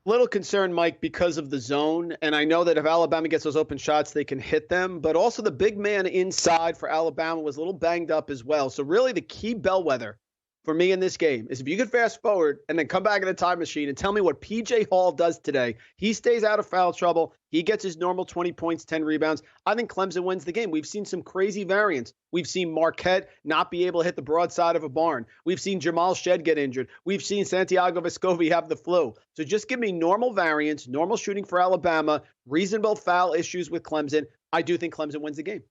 Little concerned, Mike, because of the zone. And I know that if Alabama gets those open shots, they can hit them. But also the big man inside for Alabama was a little banged up as well. So really the key bellwether for me in this game is if you could fast forward and then come back in a time machine and tell me what P.J. Hall does today. He stays out of foul trouble. He gets his normal 20 points, 10 rebounds. I think Clemson wins the game. We've seen some crazy variants. We've seen Marquette not be able to hit the broadside of a barn. We've seen Jamal Shed get injured. We've seen Santiago Vescovi have the flu. So just give me normal variants, normal shooting for Alabama, reasonable foul issues with Clemson. I do think Clemson wins the game.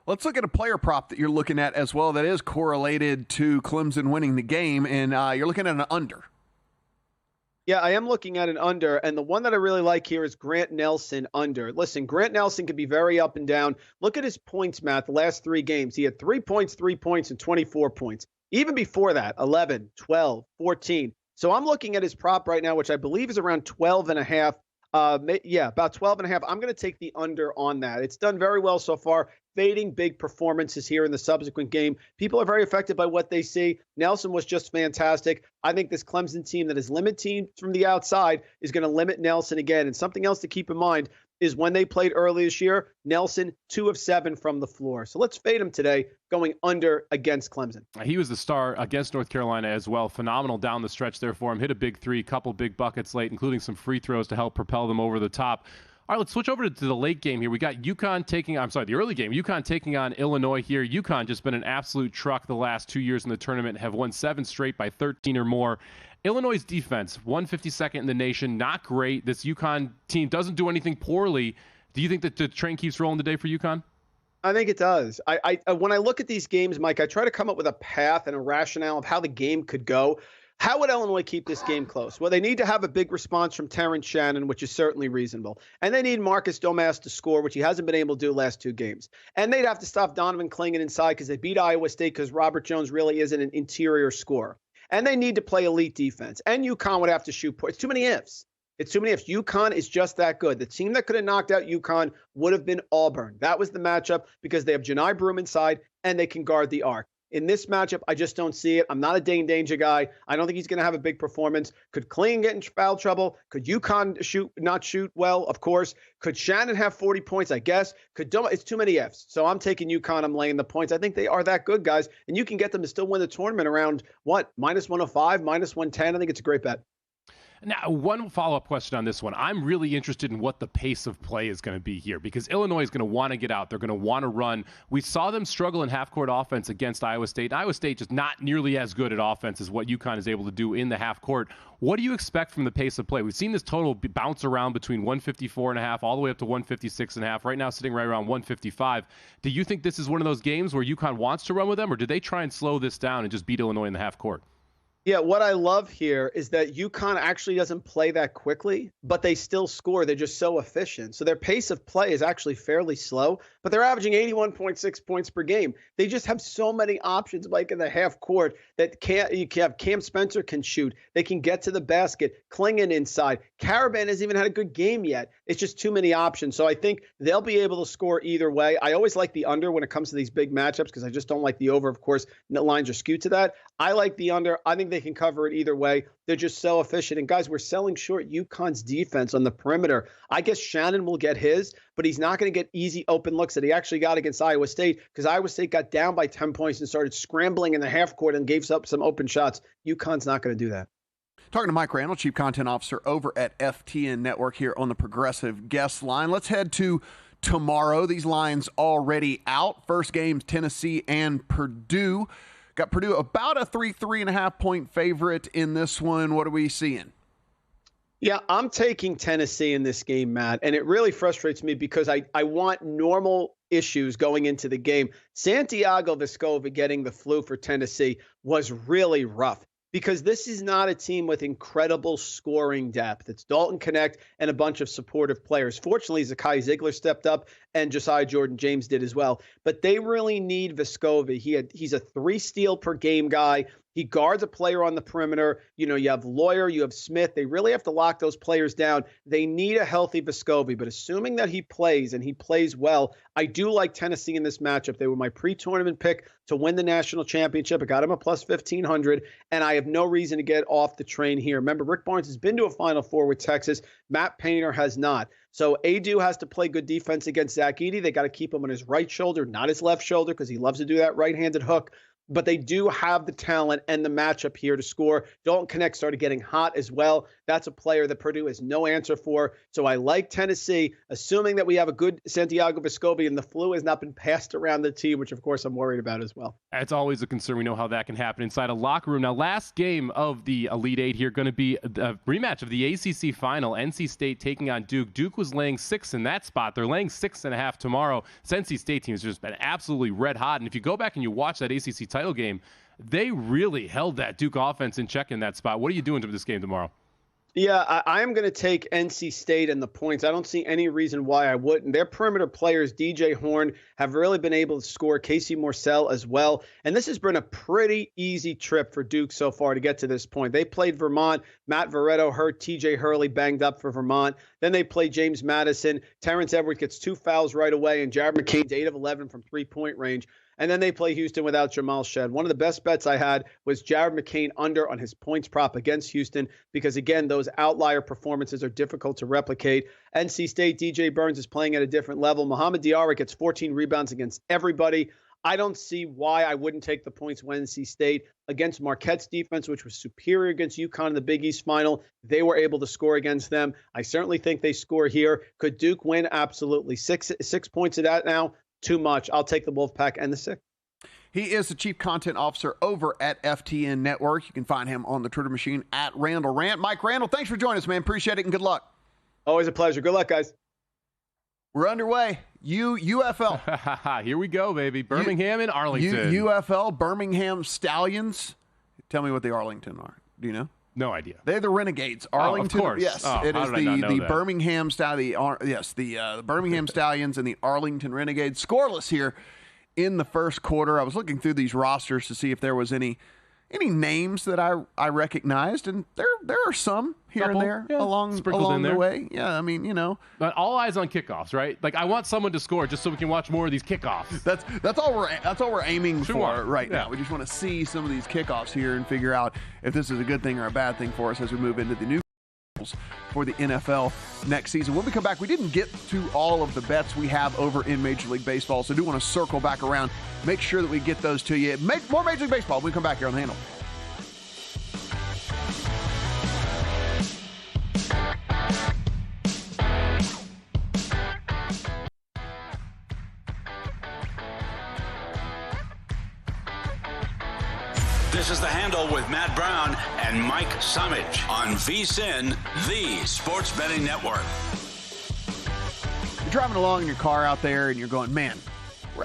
Let's look at a player prop that you're looking at as well that is correlated to Clemson winning the game, and you're looking at an under. Yeah, I am looking at an under, and the one that I really like here is Grant Nelson under. Listen, Grant Nelson can be very up and down. Look at his points, Matt, the last 3 games. He had 3 points, and 24 points. Even before that, 11, 12, 14. So I'm looking at his prop right now, which I believe is around 12.5. About 12.5. I'm going to take the under on that. It's done very well so far. Fading big performances here in the subsequent game. People are very affected by what they see. Nelson was just fantastic. I think this Clemson team that is limiting from the outside is going to limit Nelson again. And something else to keep in mind is when they played early this year, Nelson 2 of 7 from the floor. So let's fade him today, going under against Clemson. He was the star against North Carolina as well. Phenomenal down the stretch there for him. Hit a big 3, couple big buckets late, including some free throws to help propel them over the top. All right, let's switch over to the late game here. We got the early game. UConn taking on Illinois here. UConn just been an absolute truck the last 2 years in the tournament, have won 7 straight by 13 or more. Illinois' defense, 152nd in the nation, not great. This UConn team doesn't do anything poorly. Do you think that the train keeps rolling today for UConn? I think it does. I when I look at these games, Mike, I try to come up with a path and a rationale of how the game could go. How would Illinois keep this game close? Well, they need to have a big response from Terrence Shannon, which is certainly reasonable. And they need Marcus Domas to score, which he hasn't been able to do the last 2 games. And they'd have to stop Donovan Clingan inside because they beat Iowa State because Robert Jones really isn't an interior scorer. And they need to play elite defense. And UConn would have to shoot points. It's too many ifs. It's too many ifs. UConn is just that good. The team that could have knocked out UConn would have been Auburn. That was the matchup because they have Janai Broome inside and they can guard the arc. In this matchup, I just don't see it. I'm not a Dane Danger guy. I don't think he's going to have a big performance. Could Clingan get in foul trouble? Could UConn not shoot well? Of course. Could Shannon have 40 points? I guess. It's too many Fs. So I'm taking UConn. I'm laying the points. I think they are that good, guys. And you can get them to still win the tournament around, minus 105, minus 110. I think it's a great bet. Now, one follow-up question on this one. I'm really interested in what the pace of play is going to be here because Illinois is going to want to get out. They're going to want to run. We saw them struggle in half-court offense against Iowa State. Iowa State just not nearly as good at offense as what UConn is able to do in the half-court. What do you expect from the pace of play? We've seen this total bounce around between 154.5 all the way up to 156.5. Right now, sitting right around 155. Do you think this is one of those games where UConn wants to run with them, or do they try and slow this down and just beat Illinois in the half-court? Yeah, what I love here is that UConn actually doesn't play that quickly, but they still score. They're just so efficient. So their pace of play is actually fairly slow, but they're averaging 81.6 points per game. They just have so many options, Mike, in the half court that you can have Cam Spencer can shoot. They can get to the basket, Clingan inside. Caravan hasn't even had a good game yet. It's just too many options. So I think they'll be able to score either way. I always like the under when it comes to these big matchups because I just don't like the over. Of course, the lines are skewed to that. I like the under. I think they can cover it either way. They're just so efficient. And guys, we're selling short UConn's defense on the perimeter. I guess Shannon will get his, but he's not going to get easy open looks that he actually got against Iowa State because Iowa State got down by 10 points and started scrambling in the half court and gave up some open shots. UConn's not going to do that. Talking to Mike Randall, Chief Content Officer over at FTN Network here on the Progressive Guest Line. Let's head to tomorrow. These lines already out. First games, Tennessee and Purdue. Got Purdue about a 3.5 point favorite in this one. What are we seeing? Yeah, I'm taking Tennessee in this game, Matt, and it really frustrates me because I want normal issues going into the game. Santiago Vescovi getting the flu for Tennessee was really rough because this is not a team with incredible scoring depth. It's Dalton Connect and a bunch of supportive players. Fortunately, Zakai Ziegler stepped up and Josiah Jordan-James did as well. But they really need Vescovi. He's a 3 steal per game guy. He guards a player on the perimeter. You know, you have Lawyer, you have Smith. They really have to lock those players down. They need a healthy Vescovi, but assuming that he plays and he plays well, I do like Tennessee in this matchup. They were my pre-tournament pick to win the national championship. I got him a plus 1,500, and I have no reason to get off the train here. Remember, Rick Barnes has been to a Final Four with Texas. Matt Painter has not. So Adu has to play good defense against Zach Edey. They got to keep him on his right shoulder, not his left shoulder, because he loves to do that right-handed hook. But they do have the talent and the matchup here to score. Dalton Connect started getting hot as well. That's a player that Purdue has no answer for. So I like Tennessee, assuming that we have a good Santiago Vescovi and the flu has not been passed around the team, which, of course, I'm worried about as well. It's always a concern. We know how that can happen inside a locker room. Now, last game of the Elite Eight here, going to be a rematch of the ACC final. NC State taking on Duke. Duke was laying 6 in that spot. They're laying 6.5 tomorrow. This NC State team has just been absolutely red hot. And if you go back and you watch that ACC title game, they really held that Duke offense in check in that spot. What are you doing to this game tomorrow? Yeah, I am going to take NC State and the points. I don't see any reason why I wouldn't. Their perimeter players, DJ Horn, have really been able to score. Casey Morsell as well. And this has been a pretty easy trip for Duke so far to get to this point. They played Vermont. Matt Veretto hurt. TJ Hurley banged up for Vermont. Then they played James Madison. Terrence Edwards gets 2 fouls right away. And Jared McCain's 8 of 11 from 3-point range. And then they play Houston without Jamal Shed. One of the best bets I had was Jared McCain under on his points prop against Houston because, again, those outlier performances are difficult to replicate. NC State, DJ Burns is playing at a different level. Mohamed Diarra gets 14 rebounds against everybody. I don't see why I wouldn't take the points with NC State against Marquette's defense, which was superior against UConn in the Big East final. They were able to score against them. I certainly think they score here. Could Duke win? Absolutely. Six points of that now. Too much. I'll take the Wolfpack and the 6. He is the Chief Content Officer over at FTN Network. You can find him on the Twitter machine at Randall Rant. Mike Randall, thanks for joining us, man. Appreciate it, and good luck. Always a pleasure. Good luck, guys. We're underway. UFL. Here we go, baby. Birmingham and Arlington. UFL, Birmingham Stallions. Tell me what the Arlington are. Do you know? No idea. They're the Renegades. Arlington. Of course. Yes, it is the Birmingham the Birmingham Stallions and the Arlington Renegades. Scoreless here in the first quarter. I was looking through these rosters to see if there was any names that I recognized, and there are some here and there along the way. Yeah, I mean, you know. But all eyes on kickoffs, right? Like, I want someone to score just so we can watch more of these kickoffs. That's all we're aiming for right now. We just want to see some of these kickoffs here and figure out if this is a good thing or a bad thing for us as we move into the new for the NFL next season. When we come back, we didn't get to all of the bets we have over in Major League Baseball, so I do want to circle back around, make sure that we get those to you. Make more Major League Baseball when we come back here on The Handle. This is The Handle with Matt Brown and Mike Summich on VSiN, the Sports Betting Network. You're driving along in your car out there and you're going, man,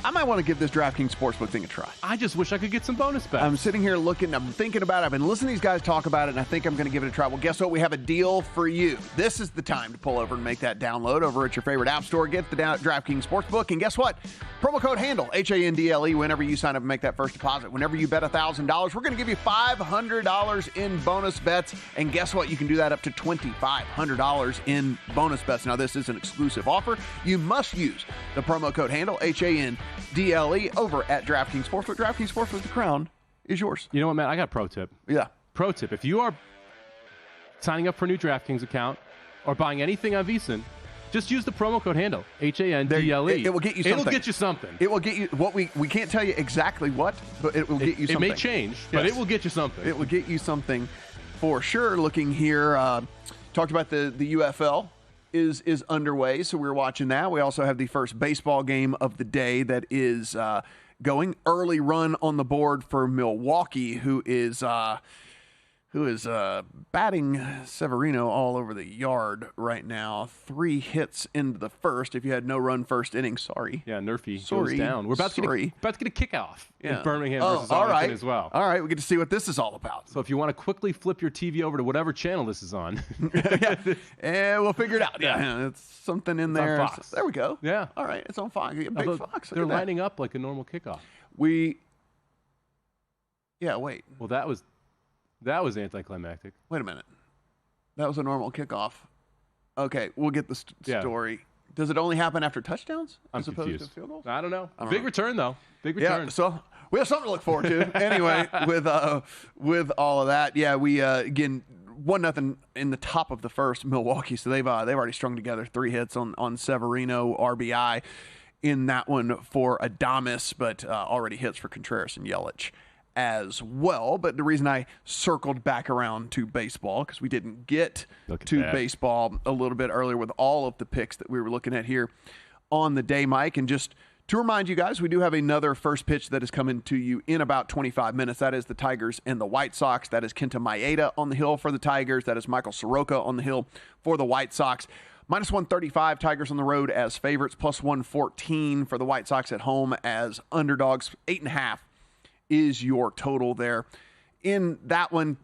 I might want to give this DraftKings Sportsbook thing a try. I just wish I could get some bonus bets. I'm sitting here looking, I'm thinking about it. I've been listening to these guys talk about it, and I think I'm going to give it a try. Well, guess what? We have a deal for you. This is the time to pull over and make that download over at your favorite app store. Get the DraftKings Sportsbook, and guess what? Promo code HANDLE, HANDLE, whenever you sign up and make that first deposit. Whenever you bet $1,000, we're going to give you $500 in bonus bets. And guess what? You can do that up to $2,500 in bonus bets. Now, this is an exclusive offer. You must use the promo code HANDLE, HANDLE, over at DraftKings Sportsbook. DraftKings Sportsbook, the crown is yours. You know what, Matt? I got a pro tip. Yeah. Pro tip. If you are signing up for a new DraftKings account or buying anything on VSiN, just use the promo code HANDLE, HANDLE. It will get you something. It'll get you something. It will get you what we can't tell you exactly what, but it will get you something. It may change, but it will get you something. It will get you something. for sure. Looking here, talked about the UFL is underway, so we're watching that. We also have the first baseball game of the day that is going. Early run on the board for Milwaukee, who is batting Severino all over the yard right now. 3 hits into the first. If you had no run first inning, sorry. Yeah, Nerfy goes down. We're about to get a kickoff in Birmingham versus Arlington as well. All right, we get to see what this is all about. So if you want to quickly flip your TV over to whatever channel this is on. Yeah, we'll figure it out. Yeah, it's something in there. On Fox. There we go. Yeah. All right, it's on Fox. Big Fox. They're lining up like a normal kickoff. Yeah, wait. Well, that was anticlimactic. Wait a minute. That was a normal kickoff. Okay, we'll get the story. Does it only happen after touchdowns as opposed to field goals? I don't know. Big return, though. Big return. Yeah, so we have something to look forward to. Anyway, with all of that, we again 1-0 in the top of the first, Milwaukee. So they've already strung together 3 hits on Severino, RBI in that one for Adames, but already hits for Contreras and Yelich as well. But the reason I circled back around to baseball, because we didn't get to baseball a little bit earlier with all of the picks that we were looking at here on the day, Mike. And just to remind you guys, we do have another first pitch that is coming to you in about 25 minutes. That is the Tigers and the White Sox. That is Kenta Maeda on the hill for the Tigers. That is Michael Soroka on the hill for the White Sox. Minus 135, Tigers on the road as favorites. Plus 114 for the White Sox at home as underdogs. 8.5 is your total there. In that one,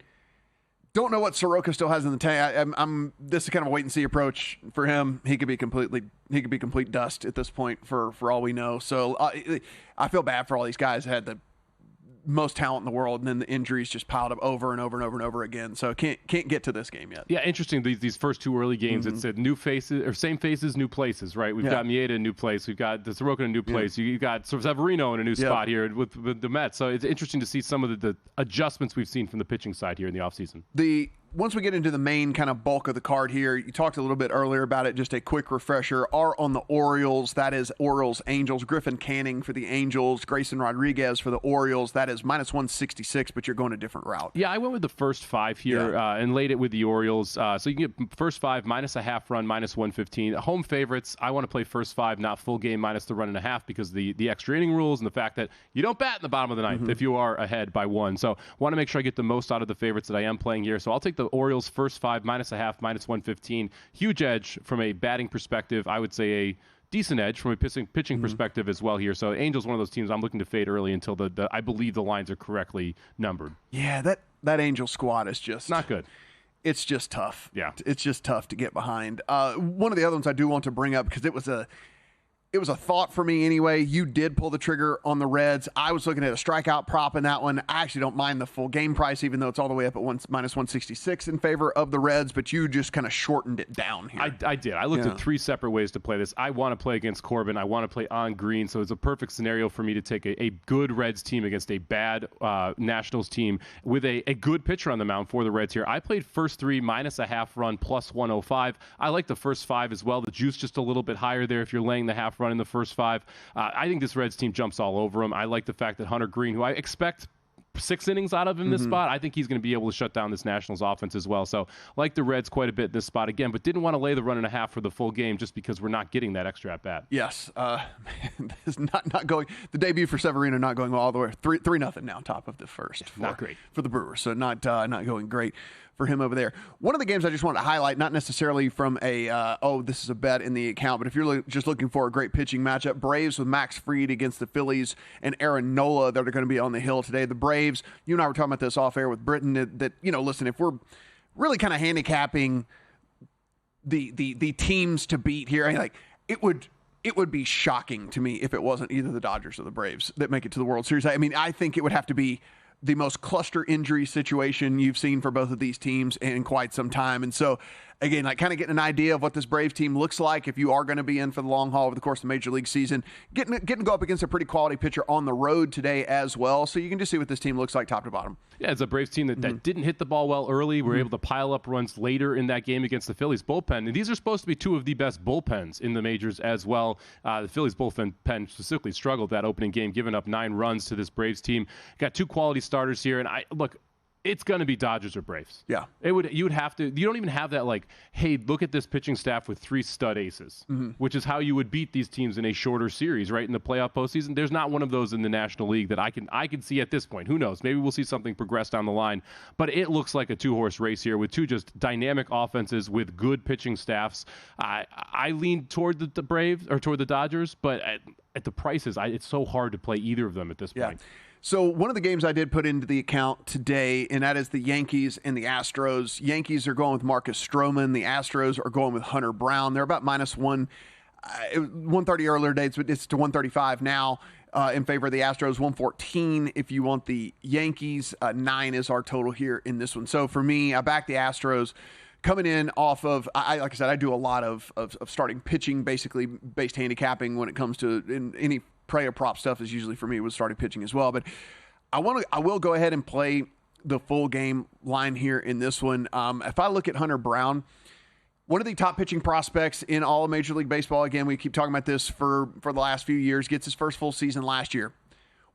don't know what Soroka still has in the tank. This is kind of a wait and see approach for him. He could be complete dust at this point for all we know. So I feel bad for all these guys that had the most talent in the world, and then the injuries just piled up over and over and over and over again. So can't get to this game yet. Yeah, interesting. These first 2 early games, It said new faces or same faces, new places, right? We've got Maeda in a new place. We've got the Soroka in a new place. You got Severino in a new spot here with the Mets. So it's interesting to see some of the adjustments we've seen from the pitching side here in the offseason. Once we get into the main kind of bulk of the card here, you talked a little bit earlier about it. Just a quick refresher. Are on the Orioles. That is Orioles Angels. Griffin Canning for the Angels. Grayson Rodriguez for the Orioles. That is minus 166, but you're going a different route. Yeah, I went with the first 5 here and laid it with the Orioles. So you can get first 5 minus a half run, minus 115. Home favorites, I want to play first 5, not full game, minus the 1.5 because the extra inning rules and the fact that you don't bat in the bottom of the ninth if you are ahead by 1. So want to make sure I get the most out of the favorites that I am playing here. So I'll take the Orioles first 5 minus a half, minus 115. Huge edge from a batting perspective. I would say a decent edge from a pitching perspective as well here. So Angels, one of those teams I'm looking to fade early until I believe the lines are correctly numbered. Yeah, that Angel squad is just not good. It's just tough. Yeah, it's just tough to get behind. One of the other ones I do want to bring up because it was a thought for me anyway. You did pull the trigger on the Reds. I was looking at a strikeout prop in that one. I actually don't mind the full game price, even though it's all the way up at minus 166 in favor of the Reds, but you just kind of shortened it down here. I did. I looked at 3 separate ways to play this. I want to play against Corbin. I want to play on green, so it's a perfect scenario for me to take a good Reds team against a bad Nationals team with a good pitcher on the mound for the Reds here. I played first 3 minus a half run plus 105. I like the first 5 as well. The juice just a little bit higher there if you're laying the half run in the first 5. I think this Reds team jumps all over him. I like the fact that Hunter Green, who I expect 6 innings out of him this spot, I think he's going to be able to shut down this Nationals offense as well. So like the Reds quite a bit in this spot again, but didn't want to lay the 1.5 for the full game just because we're not getting that extra at bat. Yes, this is not going. The debut for Severino not going all the way 3-0 now, top of the first. Not great for the Brewers. So not going great for him over there. One of the games I just wanted to highlight, not necessarily from this is a bet in the account, but if you're just looking for a great pitching matchup, Braves with Max Fried against the Phillies and Aaron Nola that are going to be on the hill today. The Braves, you and I were talking about this off air with Britton, that listen, if we're really kind of handicapping the teams to beat here, like it would be shocking to me if it wasn't either the Dodgers or the Braves that make it to the World Series. I mean, I think it would have to be the most cluster injury situation you've seen for both of these teams in quite some time. And so, again, like kind of getting an idea of what this Braves team looks like if you are going to be in for the long haul over the course of the Major League season. Getting to go up against a pretty quality pitcher on the road today as well. So you can just see what this team looks like top to bottom. Yeah, it's a Braves team that didn't hit the ball well early. We're able to pile up runs later in that game against the Phillies bullpen. And these are supposed to be 2 of the best bullpens in the majors as well. The Phillies bullpen specifically struggled that opening game, giving up 9 runs to this Braves team. Got 2 quality starters here. And it's going to be Dodgers or Braves. Yeah. You would have to. You don't even have that, like, hey, look at this pitching staff with 3 stud aces, which is how you would beat these teams in a shorter series, right? In the playoff postseason, there's not one of those in the National League that I can see at this point. Who knows? Maybe we'll see something progress down the line, but it looks like a 2-horse race here with 2 just dynamic offenses with good pitching staffs. I lean toward the Braves or toward the Dodgers, but at the prices, it's so hard to play either of them at this point. So one of the games I did put into the account today, and that is the Yankees and the Astros. Yankees are going with Marcus Stroman. The Astros are going with Hunter Brown. They're about -1, 130 earlier dates, but it's to 135 now in favor of the Astros. 114 if you want the Yankees. 9 is our total here in this one. So for me, I back the Astros. Coming in off of, like I said, I do a lot of starting pitching, basically based handicapping when it comes to any prayer prop stuff is usually for me with starting pitching as well. But I will go ahead and play the full game line here in this one. If I look at Hunter Brown, one of the top pitching prospects in all of Major League Baseball. Again, we keep talking about this for the last few years. Gets his first full season last year.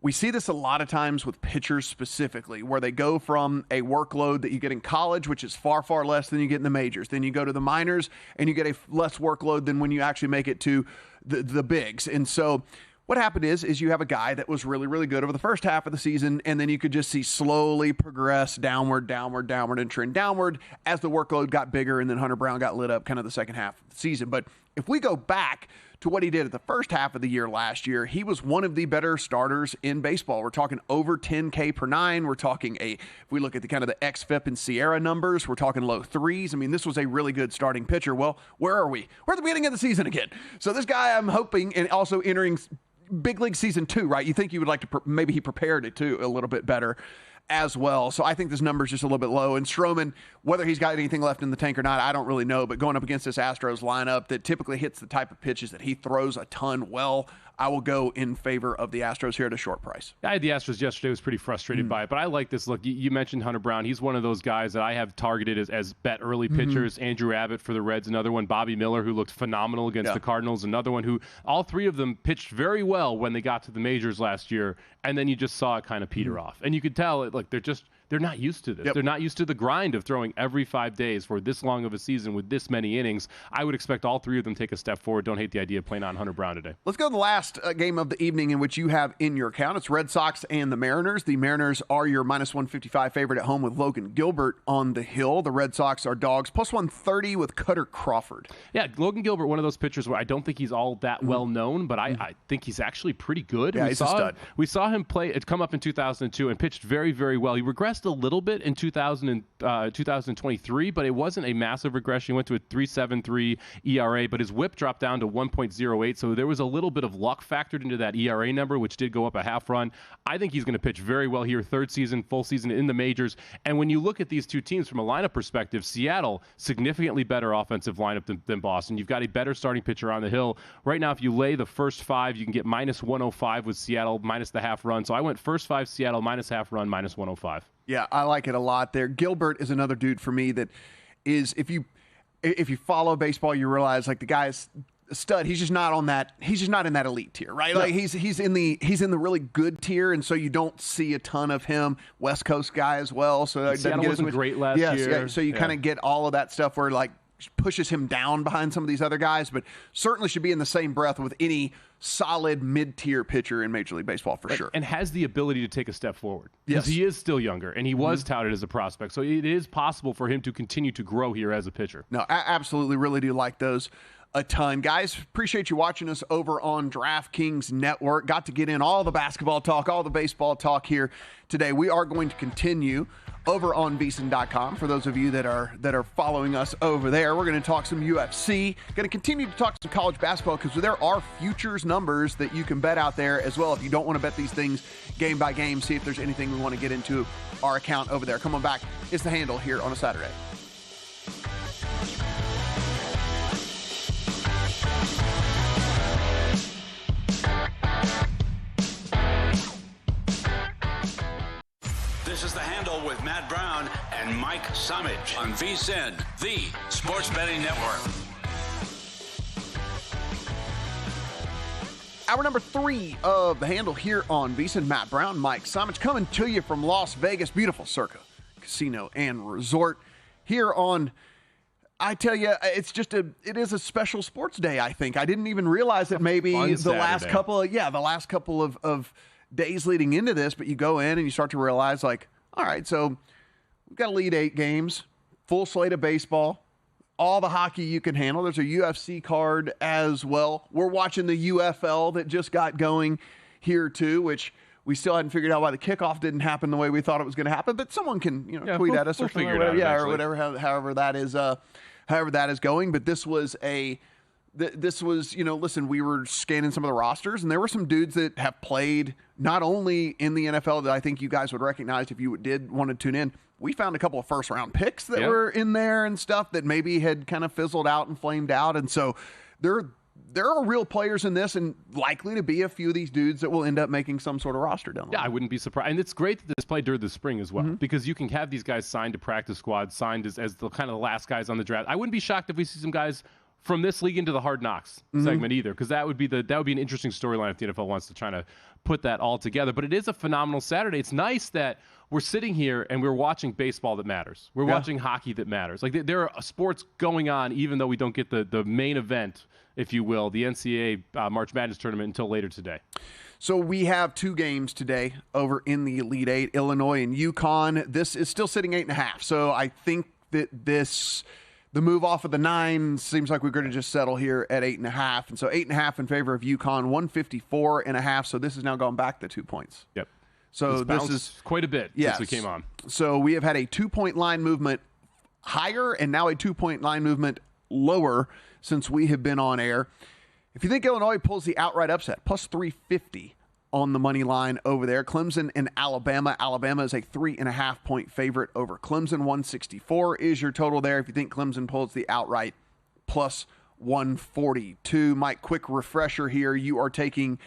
We see this a lot of times with pitchers specifically, where they go from a workload that you get in college, which is far, far less than you get in the majors. Then you go to the minors, and you get a less workload than when you actually make it to the bigs. And so what happened is you have a guy that was really, really good over the first half of the season, and then you could just see slowly progress downward, and trend downward as the workload got bigger, and then Hunter Brown got lit up kind of the second half of the season. But if we go back to what he did at the first half of the year last year, he was one of the better starters in baseball. We're talking over 10K per 9. We're talking if we look at the kind of the XFIP and Sierra numbers, we're talking low 3s. I mean, this was a really good starting pitcher. Well, where are we? We're at the beginning of the season again. So this guy, I'm hoping, and also entering big league season 2, right? You think you would like to, maybe he prepared it too a little bit better as well. So I think this number is just a little bit low. And Stroman, whether he's got anything left in the tank or not, I don't really know. But going up against this Astros lineup that typically hits the type of pitches that he throws a ton well, I will go in favor of the Astros here at a short price. I had the Astros yesterday. Was pretty frustrated by it, but I like this look. You mentioned Hunter Brown. He's one of those guys that I have targeted as bet early pitchers. Andrew Abbott for the Reds, another one. Bobby Miller, who looked phenomenal against the Cardinals, another one who all 3 of them pitched very well when they got to the majors last year, and then you just saw it kind of peter off. And you could tell, like, they're not used to this. They're not used to the grind of throwing every 5 days for this long of a season with this many innings. I would expect all 3 of them take a step forward. Don't hate the idea of playing on Hunter Brown today. Let's go to the last game of the evening in which you have in your account. It's Red Sox and the Mariners. The Mariners are your -155 favorite at home with Logan Gilbert on the hill. The Red Sox are dogs +130 with Cutter Crawford. Yeah, Logan Gilbert, one of those pitchers where I don't think he's all that well known, but I think he's actually pretty good. Yeah, he's a stud. We saw him come up in 2002 and pitched very, very well. He regressed a little bit in 2023, but it wasn't a massive regression. He went to a 3.73 ERA, but his whip dropped down to 1.08, so there was a little bit of luck factored into that ERA number, which did go up a half run. I think he's going to pitch very well here, 3rd season, full season in the majors. And when you look at these 2 teams from a lineup perspective, Seattle, significantly better offensive lineup than Boston. You've got a better starting pitcher on the hill. Right now, if you lay the first 5, you can get -105 with Seattle, minus the half run. So I went first 5 Seattle, minus half run, -105. Yeah, I like it a lot there. Gilbert is another dude for me that is, if you follow baseball, you realize like the guy's a stud. He's just not on that. He's just not in that elite tier, right? No. Like he's in the really good tier, and so you don't see a ton of him. West Coast guy as well, so Seattle wasn't great last year. Yeah, so you kind of get all of that stuff where like pushes him down behind some of these other guys, but certainly should be in the same breath with any solid mid-tier pitcher in Major League Baseball for sure. And has the ability to take a step forward. Yes. He is still younger, and he was touted as a prospect, so it is possible for him to continue to grow here as a pitcher. No, absolutely. Really do like those a ton. Guys, appreciate you watching us over on DraftKings Network. Got to get in all the basketball talk, all the baseball talk here today. We are going to continue over on VSiN.com. For those of you that are following us over there, we're going to talk some UFC. Going to continue to talk some college basketball because there are futures numbers that you can bet out there as well. If you don't want to bet these things game by game, see if there's anything we want to get into our account over there. Come on back. It's The Handle here on a Saturday. This is The Handle with Matt Brown and Mike Summage on VSiN, the Sports Betting Network. Hour number 3 of The Handle here on VSiN. Matt Brown, Mike Summage, coming to you from Las Vegas. Beautiful Circa Casino and Resort here on. I tell you, it is a special sports day. I think I didn't even realize that maybe the last couple of days leading into this, but you go in and you start to realize, like, all right, so we've got Elite 8 games, full slate of baseball, all the hockey you can handle. There's a UFC card as well. We're watching the UFL that just got going here too, which we still hadn't figured out why the kickoff didn't happen the way we thought it was going to happen. But someone can, tweet at us or figure it out, or whatever, however that is going. But this was listen, we were scanning some of the rosters, and there were some dudes that have played not only in the NFL that I think you guys would recognize if you did want to tune in. We found a couple of first-round picks that were in there and stuff that maybe had kind of fizzled out and flamed out. And so there are real players in this, and likely to be a few of these dudes that will end up making some sort of roster down the line. Yeah, I wouldn't be surprised. And it's great that this played during the spring as well, because you can have these guys signed to practice squads, signed as the kind of the last guys on the draft. I wouldn't be shocked if we see some guys from this league into the Hard Knocks segment either, because that would be an interesting storyline if the NFL wants to try to put that all together. But it is a phenomenal Saturday. It's nice that we're sitting here and we're watching baseball that matters. We're watching hockey that matters. Like, there are sports going on, even though we don't get the main event, if you will, the NCAA March Madness tournament until later today. So we have two games today over in the Elite Eight, Illinois and UConn. This is still sitting 8.5. So I think that the move off of the 9 seems like we're going to just settle here at 8.5. And so 8.5 in favor of UConn, 154.5. So this has now gone back to 2 points. Yep. So this is quite a bit since we came on. So we have had a 2-point line movement higher and now a 2-point line movement lower since we have been on air. If you think Illinois pulls the outright upset, plus 350 on the money line over there. Clemson and Alabama. Alabama is a 3.5-point favorite over Clemson. 164 is your total there. If you think Clemson pulls the outright, plus 142. Mike, quick refresher here. You are taking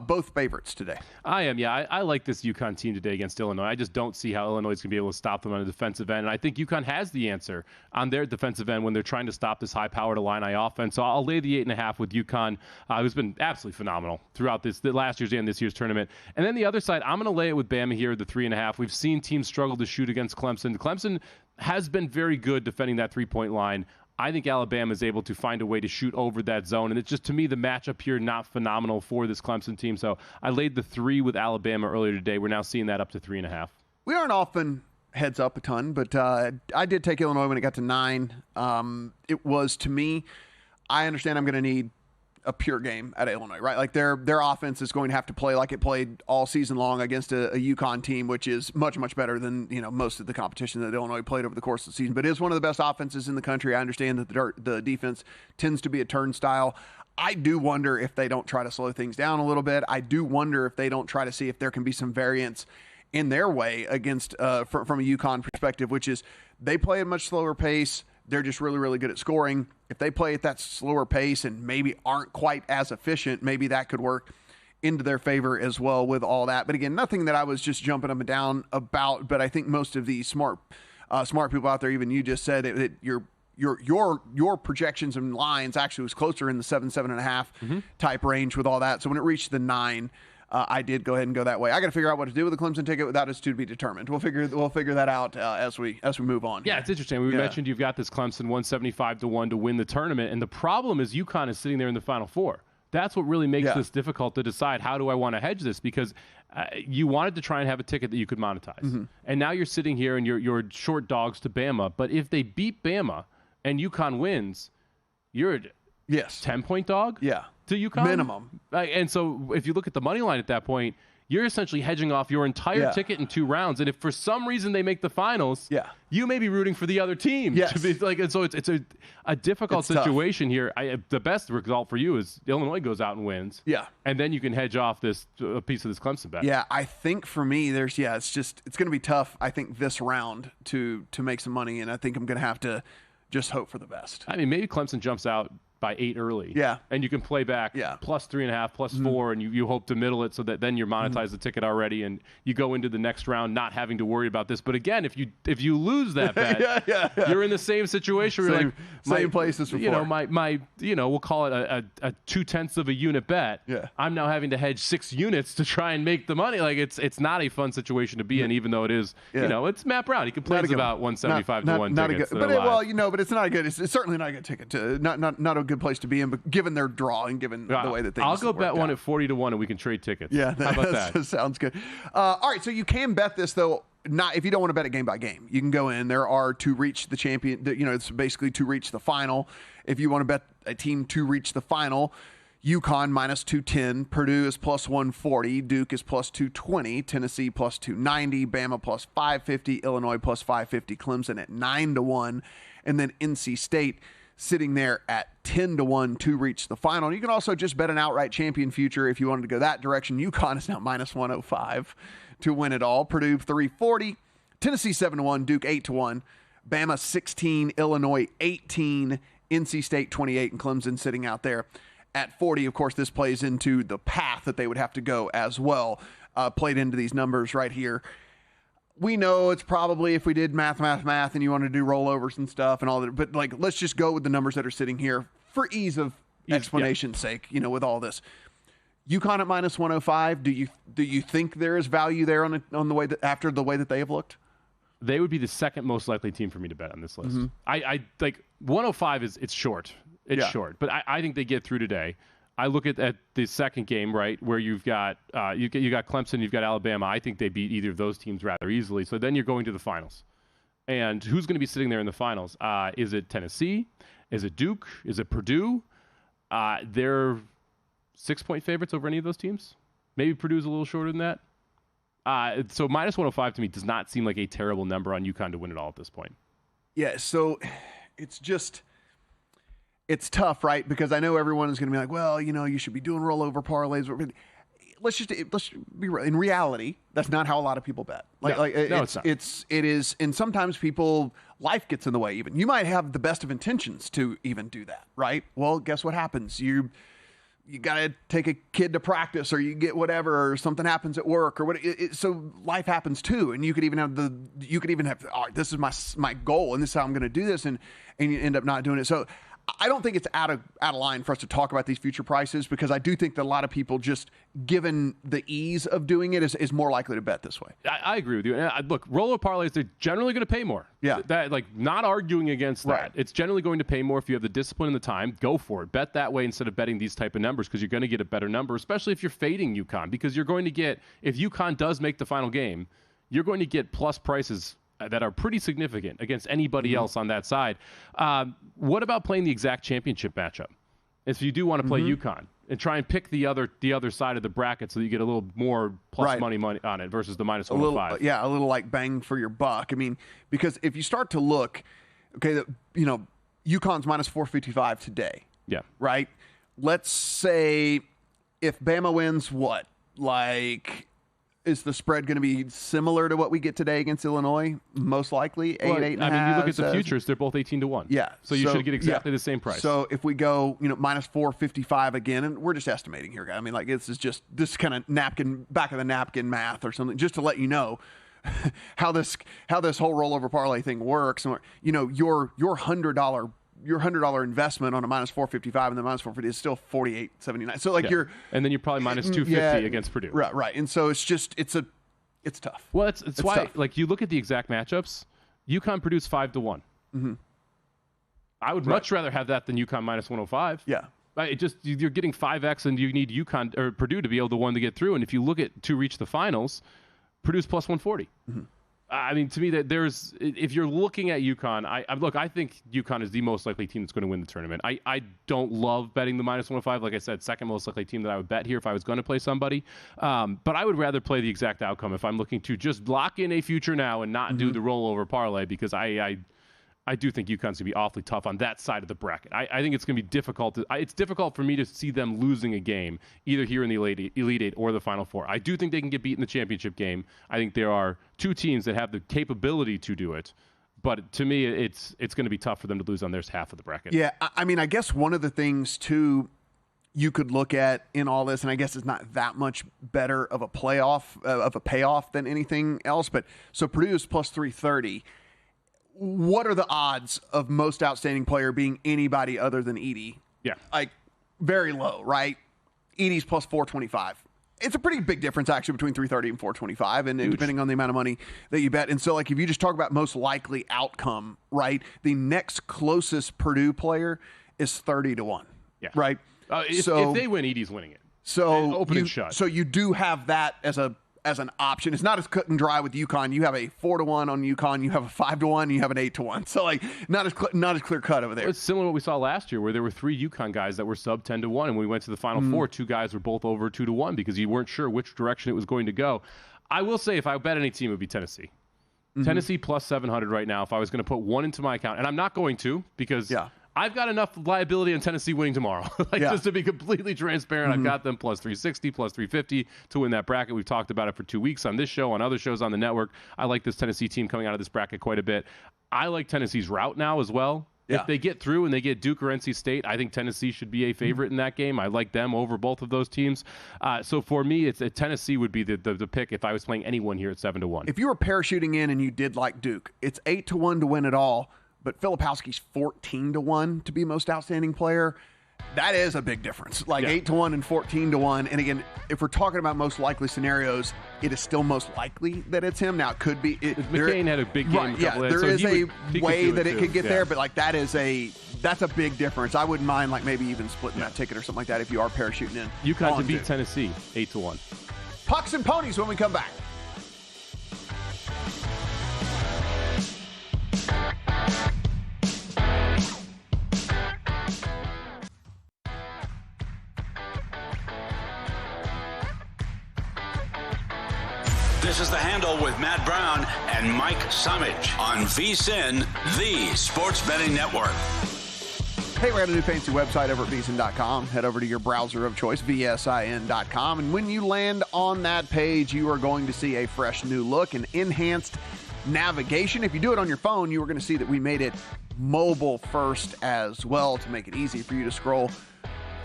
both favorites today. I am, yeah. I like this UConn team today against Illinois. I just don't see how Illinois is going to be able to stop them on the defensive end. And I think UConn has the answer on their defensive end when they're trying to stop this high-powered Illini offense. So I'll lay the 8.5 with UConn, who's been absolutely phenomenal throughout the last year's and this year's tournament. And then the other side, I'm going to lay it with Bama here, the 3.5. We've seen teams struggle to shoot against Clemson. Clemson has been very good defending that 3-point line. I think Alabama is able to find a way to shoot over that zone. And it's just, to me, the matchup here not phenomenal for this Clemson team. So I laid the 3 with Alabama earlier today. We're now seeing that up to 3.5. We aren't often heads up a ton, but I did take Illinois when it got to 9. It was, to me, I understand I'm going to need a pure game at Illinois, right? Like their offense is going to have to play like it played all season long against a UConn team, which is much, much better than, most of the competition that Illinois played over the course of the season. But it is one of the best offenses in the country. I understand that the defense tends to be a turnstile. I do wonder if they don't try to slow things down a little bit. I do wonder if they don't try to see if there can be some variance in their way against from a UConn perspective, which is they play at a much slower pace. They're just really, really good at scoring. If they play at that slower pace and maybe aren't quite as efficient, maybe that could work into their favor as well with all that. But again, nothing that I was just jumping up and down about, but I think most of these smart people out there, even you just said that your projections and lines actually was closer in the 7.5 type range with all that. So when it reached the 9, I did go ahead and go that way. I got to figure out what to do with the Clemson ticket. That is to be determined. We'll figure that out as we move on. Yeah, it's interesting. We mentioned you've got this Clemson 175-1 to win the tournament, and the problem is UConn is sitting there in the Final Four. That's what really makes this difficult to decide. How do I want to hedge this? Because you wanted to try and have a ticket that you could monetize, and now you're sitting here and you're short dogs to Bama. But if they beat Bama and UConn wins, you're 10-point dog. Yeah. To UConn? Minimum. And so if you look at the money line at that point, you're essentially hedging off your entire ticket in 2 rounds. And if for some reason they make the finals, you may be rooting for the other team. Yes. To be like, and so it's a difficult situation here. The best result for you is Illinois goes out and wins. Yeah. And then you can hedge off a piece of this Clemson bet. Yeah, I think for me, it's going to be tough, I think, this round to make some money. And I think I'm going to have to just hope for the best. I mean, maybe Clemson jumps out by 8 early. Yeah. And you can play back plus 3.5, plus 4, and you hope to middle it so that then you're monetized the ticket already, and you go into the next round not having to worry about this. But again, if you lose that bet, you're in the same situation. Where same place as before. My we'll call it a 0.2 of a unit bet. Yeah. I'm now having to hedge 6 units to try and make the money. Like it's not a fun situation to be in, even though it is. It's Matt Brown. He complains about 175 to 1 tickets. But it's not a good. It's certainly not a good ticket to not a good place to be in. But given their draw and given the way that things, I'll go bet one at 40 to 1, and we can trade tickets. Yeah, how about that? Sounds good. All right, so you can bet this though. Not if you don't want to bet it game by game. You can go in. There are to reach the champion. It's basically to reach the final. If you want to bet a team to reach the final, UConn minus 210, Purdue is plus 140, Duke is plus 220, Tennessee plus 290, Bama plus 550, Illinois plus 550, Clemson at 9-1, and then NC State sitting there at 10-1 to reach the final. And you can also just bet an outright champion future if you wanted to go that direction. UConn is now minus 105 to win it all. Purdue 340, Tennessee 7-1, Duke 8-1, Bama 16, Illinois 18, NC State 28, and Clemson sitting out there at 40. Of course, this plays into the path that they would have to go as well, played into these numbers right here. We know it's probably, if we did math, and you want to do rollovers and stuff and all that, but let's just go with the numbers that are sitting here for ease of explanation's sake, with all this. UConn at minus 105, do you think there is value there on the way that, after the way that they have looked? They would be the second most likely team for me to bet on this list. I like 105 it's short. It's short, but I think they get through today. I look at the second game, right, where you've got you got Clemson, you've got Alabama. I think they beat either of those teams rather easily. So then you're going to the finals. And who's going to be sitting there in the finals? Is it Tennessee? Is it Duke? Is it Purdue? They're 6-point favorites over any of those teams. Maybe Purdue's a little shorter than that. So minus 105 to me does not seem like a terrible number on UConn to win it all at this point. Yeah, so it's tough, right? Because I know everyone is going to be like, well, you should be doing rollover parlays. Let's be real. In reality, that's not how a lot of people bet. It's not. It is, and sometimes life gets in the way even. You might have the best of intentions to even do that, right? Well, guess what happens? You got to take a kid to practice, or you get whatever, or something happens at work, or what. So life happens too, and you could even have all right, this is my goal, and this is how I'm going to do this, and you end up not doing it. So I don't think it's out of line for us to talk about these future prices, because I do think that a lot of people, just given the ease of doing it, is more likely to bet this way. I agree with you. And look, roller parlays, they're generally going to pay more. Yeah. Not arguing against that. Right. It's generally going to pay more if you have the discipline and the time. Go for it. Bet that way instead of betting these type of numbers, because you're going to get a better number, especially if you're fading UConn, because you're going to get, if UConn does make the final game, you're going to get plus prices that are pretty significant against anybody else on that side. What about playing the exact championship matchup? If you do want to play UConn and try and pick the other side of the bracket so that you get a little more plus money on it versus the minus 105. A little like bang for your buck. I mean, because if you start to look, okay, UConn's minus 455 today. Yeah. Right? Let's say if Bama wins, what? Is the spread going to be similar to what we get today against Illinois? Most likely, 8.5. I mean, you look at the futures; they're both 18-1. Yeah, so you should get exactly the same price. So if we go, minus 455 again, and we're just estimating here, guys. I mean, this kind of back of the napkin math or something, just to let you know how this whole rollover parlay thing works. And your $100 investment on a minus 455 and the minus 450 is still 48.79. So and then you're probably minus 250 against Purdue. Right. And so it's tough. Well, it's why tough. You look at the exact matchups. UConn Purdue's 5-1. I would much rather have that than UConn minus 105. Yeah. You're getting 5x, and you need UConn or Purdue to be able to get through. And if you look at to reach the finals, Purdue's plus 140. I mean, to me, that if you're looking at UConn, I think UConn is the most likely team that's going to win the tournament. I don't love betting the minus 105. Like I said, second most likely team that I would bet here if I was going to play somebody. But I would rather play the exact outcome if I'm looking to just lock in a future now and not do the rollover parlay, because I do think UConn's going to be awfully tough on that side of the bracket. I think it's going to be difficult. It's difficult for me to see them losing a game, either here in the Elite Eight or the Final Four. I do think they can get beat in the championship game. I think there are two teams that have the capability to do it. But to me, it's going to be tough for them to lose on their half of the bracket. Yeah, I mean, I guess one of the things, too, you could look at in all this, and I guess it's not that much better of a payoff than anything else, but so Purdue is plus 330. What are the odds of most outstanding player being anybody other than Edey? Yeah. Like, very low, right? Edey's plus 425. It's a pretty big difference, actually, between 330 and 425, and depending on the amount of money that you bet. And so, like, if you just talk about most likely outcome, right, the next closest Purdue player is 30-1, right? If they win, Edey's winning it. So open and shut. So you do have that as an option. It's not as cut and dry with UConn. You have a 4-1 on UConn. You have a 5-1. You have an 8-1. So like not as clear cut over there. It's similar to what we saw last year, where there were 3 UConn guys that were sub 10-1, and when we went to the Final Four, 2 guys were both over 2-1 because you weren't sure which direction it was going to go. I will say, if I bet any team, it would be Tennessee. Tennessee plus 700 right now. If I was going to put one into my account, and I'm not going to because. Yeah. I've got enough liability on Tennessee winning tomorrow. Just to be completely transparent, I've got them plus 360, plus 350 to win that bracket. We've talked about it for 2 weeks on this show, on other shows on the network. I like this Tennessee team coming out of this bracket quite a bit. I like Tennessee's route now as well. Yeah. If they get through and they get Duke or NC State, I think Tennessee should be a favorite in that game. I like them over both of those teams. So for me, Tennessee would be the pick if I was playing anyone here at 7-1. If you were parachuting in and you did like Duke, it's 8-1 to win it all. But Filipowski's 14-1 to be most outstanding player. That is a big difference. Like 8-1 and 14-1. And again, if we're talking about most likely scenarios, it is still most likely that it's him. Now it could be. McCain had a big game. Right, yeah, there is a way that it could get there, but like that's a big difference. I wouldn't mind like maybe even splitting that ticket or something like that if you are parachuting in. UConn to beat Tennessee 8-1. Pucks and ponies when we come back. This is The Handle with Matt Brown and Mike Summich on VSiN, the Sports Betting Network. Hey, we got a new fancy website over at VSiN.com. Head over to your browser of choice, VSIN.com. And when you land on that page, you are going to see a fresh new look and enhanced navigation. If you do it on your phone, you are going to see that we made it mobile first as well to make it easy for you to scroll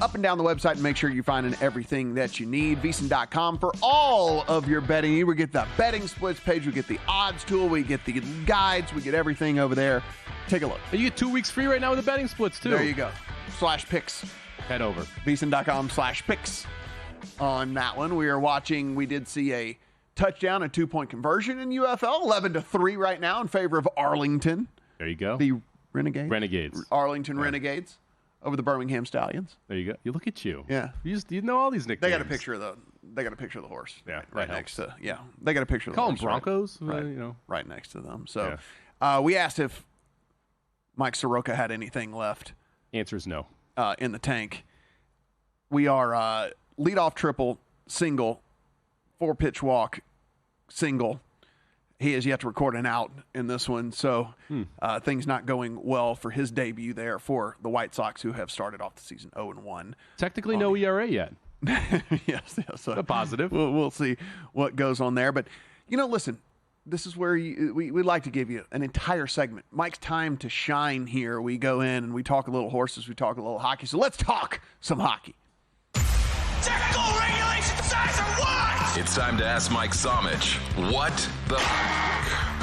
up and down the website and make sure you're finding everything that you need. VSiN.com for all of your betting need. We get the betting splits page. We get the odds tool. We get the guides. We get everything over there. Take a look. And you get 2 weeks free right now with the betting splits, too. There you go. /picks. Head over. VSiN.com/picks on that one. We did see a touchdown, a 2-point conversion in UFL. 11-3 right now in favor of Arlington. There you go. The Renegades. Arlington Renegades. Over the Birmingham Stallions. There you go. You look at you. Yeah. You know all these nicknames. They got a picture of the horse. Yeah. Right next to. Yeah. They got a picture of the horse. Call them Broncos. Right. Right next to them. So we asked if Mike Soroka had anything left. Answer is no. In the tank. We are leadoff triple, single, 4-pitch walk, single. He has yet to record an out in this one, so things not going well for his debut there for the White Sox, who have started off the season 0-1. Technically, no ERA yet. Yes. So a positive. We'll see what goes on there. But, listen, this is where we like to give you an entire segment. Mike's time to shine here. We go in and we talk a little horses, we talk a little hockey. So let's talk some hockey. Technical regulation size or what? It's time to ask Mike Summich, what the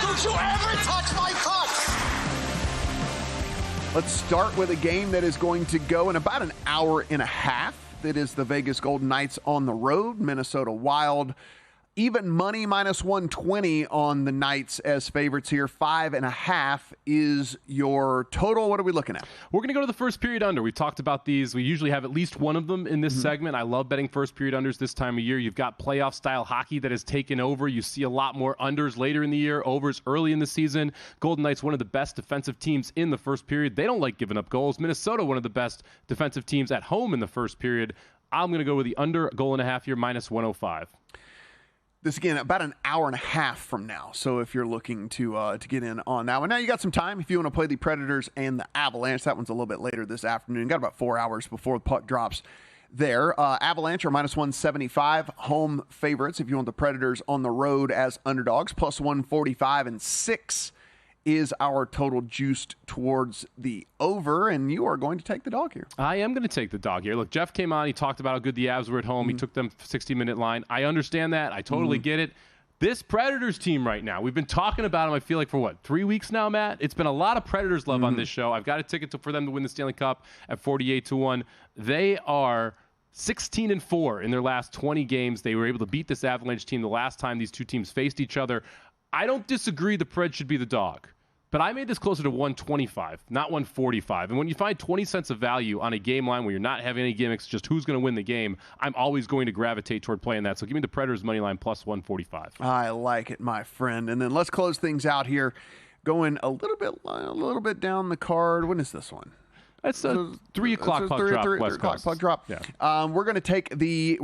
Don't you ever touch my pucks! Let's start with a game that is going to go in about an hour and a half. That is the Vegas Golden Knights on the road, Minnesota Wild. Even money, -120 on the Knights as favorites here. 5.5 is your total. What are we looking at? We're going to go to the first period under. We've talked about these. We usually have at least one of them in this segment. I love betting first period unders this time of year. You've got playoff style hockey that has taken over. You see a lot more unders later in the year, overs early in the season. Golden Knights, one of the best defensive teams in the first period. They don't like giving up goals. Minnesota, one of the best defensive teams at home in the first period. I'm going to go with the under, goal and a half here, -105. This, again, about an hour and a half from now. So if you're looking to get in on that one. Now you got some time if you want to play the Predators and the Avalanche. That one's a little bit later this afternoon. Got about 4 hours before the puck drops there. Avalanche are -175. Home favorites if you want the Predators on the road as underdogs. +145 and 6 is our total juiced towards the over, and you are going to take the dog here. I am going to take the dog here. Look, Jeff came on. He talked about how good the Avs were at home. He took them 60-minute line. I understand that. I totally get it. This Predators team right now, we've been talking about them, I feel like, for 3 weeks now, Matt? It's been a lot of Predators love on this show. I've got a ticket for them to win the Stanley Cup at 48-1. They are 16-4 in their last 20 games. They were able to beat this Avalanche team the last time these two teams faced each other. I don't disagree the Preds should be the dog, but I made this closer to 125, not 145. And when you find 20 cents of value on a game line where you're not having any gimmicks, just who's going to win the game, I'm always going to gravitate toward playing that. So give me the Predators money line plus 145. I like it, my friend. And then let's close things out here, going a little bit down the card. When is this one? That's a 3 o'clock puck drop. 3 o'clock puck drop. Yeah. We're going to take the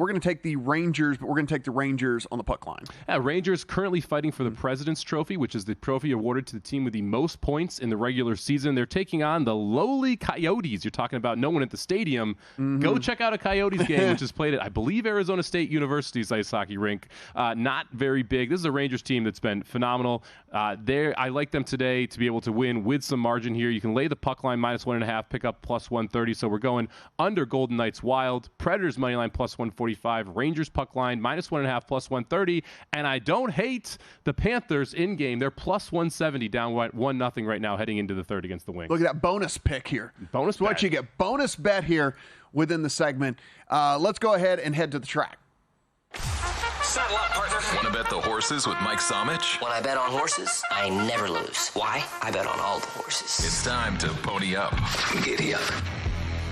Rangers, but we're going to take the Rangers on the puck line. Rangers currently fighting for the President's Trophy, which is the trophy awarded to the team with the most points in the regular season. They're taking on the lowly Coyotes. You're talking about no one at the stadium. Go check out a Coyotes game, which is played at, I believe, Arizona State University's ice hockey rink. Not very big. This is a Rangers team that's been phenomenal. I like them today to be able to win with some margin here. You can lay the puck line minus 1.5, pick up plus 130. So we're going under Golden Knights Wild. Predators money line plus 145. Rangers puck line minus 1.5 plus 130. And I don't hate the Panthers in game. They're plus 170 down 1-0 right now heading into the third against the Wings. Look at that bonus pick here. Bonus bet. What you get. Bonus bet here within the segment. Let's go ahead and head to the track. Saddle up, partner. Want to bet the horses with Mike Somich? When I bet on horses, I never lose. Why? I bet on all the horses. It's time to pony up. Giddy up.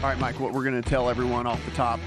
All right, Mike, what we're going to tell everyone off the top,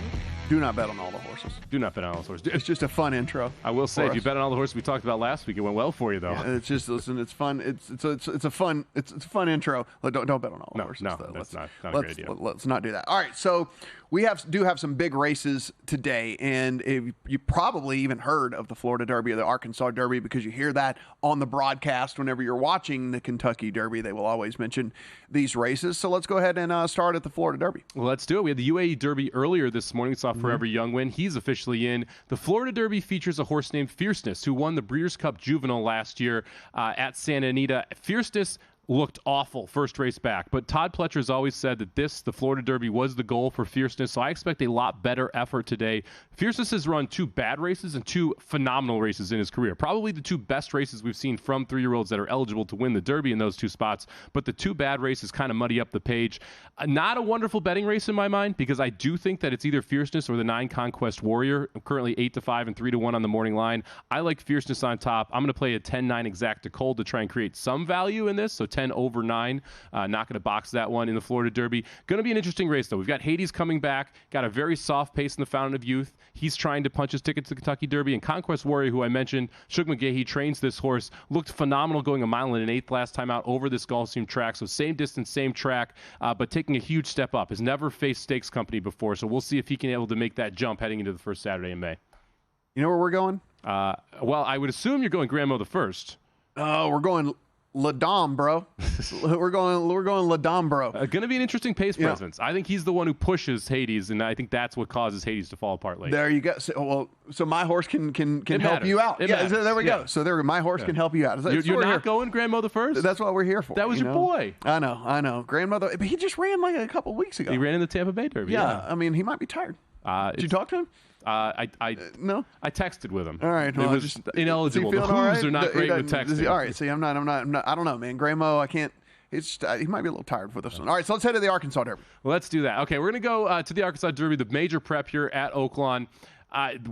do not bet on all the horses. Do not bet on all the horses. It's just a fun intro. I will say, if us. you bet on all the horses we talked about last week, it went well for you, though. Yeah, it's just, listen, it's fun. It's a fun intro. Don't bet on all the horses. No, though. that's not a great idea. Let's not do that. All right, so we do have some big races today, and you probably even heard of the Florida Derby or the Arkansas Derby because you hear that on the broadcast whenever you're watching the Kentucky Derby. They will always mention these races. So let's go ahead and start at the Florida Derby. Well, let's do it. We had the UAE Derby earlier this morning. We saw Forever Young win. He's officially in. The Florida Derby features a horse named Fierceness, who won the Breeders' Cup Juvenile last year at Santa Anita. Fierceness looked awful first race back, but Todd Pletcher has always said that the Florida Derby was the goal for Fierceness, so I expect a lot better effort today. Fierceness has run 2 bad races and 2 phenomenal races in his career. Probably the 2 best races we've seen from 3-year-olds that are eligible to win the Derby in those 2 spots, but the 2 bad races kind of muddy up the page. Not a wonderful betting race in my mind, because I do think that it's either Fierceness or the 9 Conquest Warrior. I'm currently 8-5 and 3-1 on the morning line. I like Fierceness on top. I'm going to play a 10-9 exact to cold to try and create some value in this, so 10 over 9. Not going to box that one in the Florida Derby. Going to be an interesting race, though. We've got Hades coming back, got a very soft pace in the Fountain of Youth. He's trying to punch his ticket to the Kentucky Derby. And Conquest Warrior, who I mentioned, Shug McGahee trains this horse, looked phenomenal going a mile and an eighth last time out over this Gulfstream track. So same distance, same track, but taking a huge step up. Has never faced stakes company before, so we'll see if he can be able to make that jump heading into the first Saturday in May. You know where we're going? Well, I would assume you're going Grandmo the first. Oh, we're going La Dame, bro. we're going La Dame, bro. Going to be an interesting pace presence. I think he's the one who pushes Hades, and I think that's what causes Hades to fall apart late. There you go. So my horse can help you out. So there we go. So my horse can help you out. You're not going Grandmo the first? That's what we're here for. That was your boy. I know. Grandmother, but he just ran like a couple weeks ago. He ran in the Tampa Bay Derby. Yeah. I mean, he might be tired. Did you talk to him? No. I texted with him. All right. Well, it was ineligible. The hooves are not great with texting. All right. See, I'm not. I don't know, man. Grandmo, I can't. It's just, he might be a little tired for this one. All right. So let's head to the Arkansas Derby. Well, let's do that. Okay. We're gonna go to the Arkansas Derby, the major prep here at Oaklawn.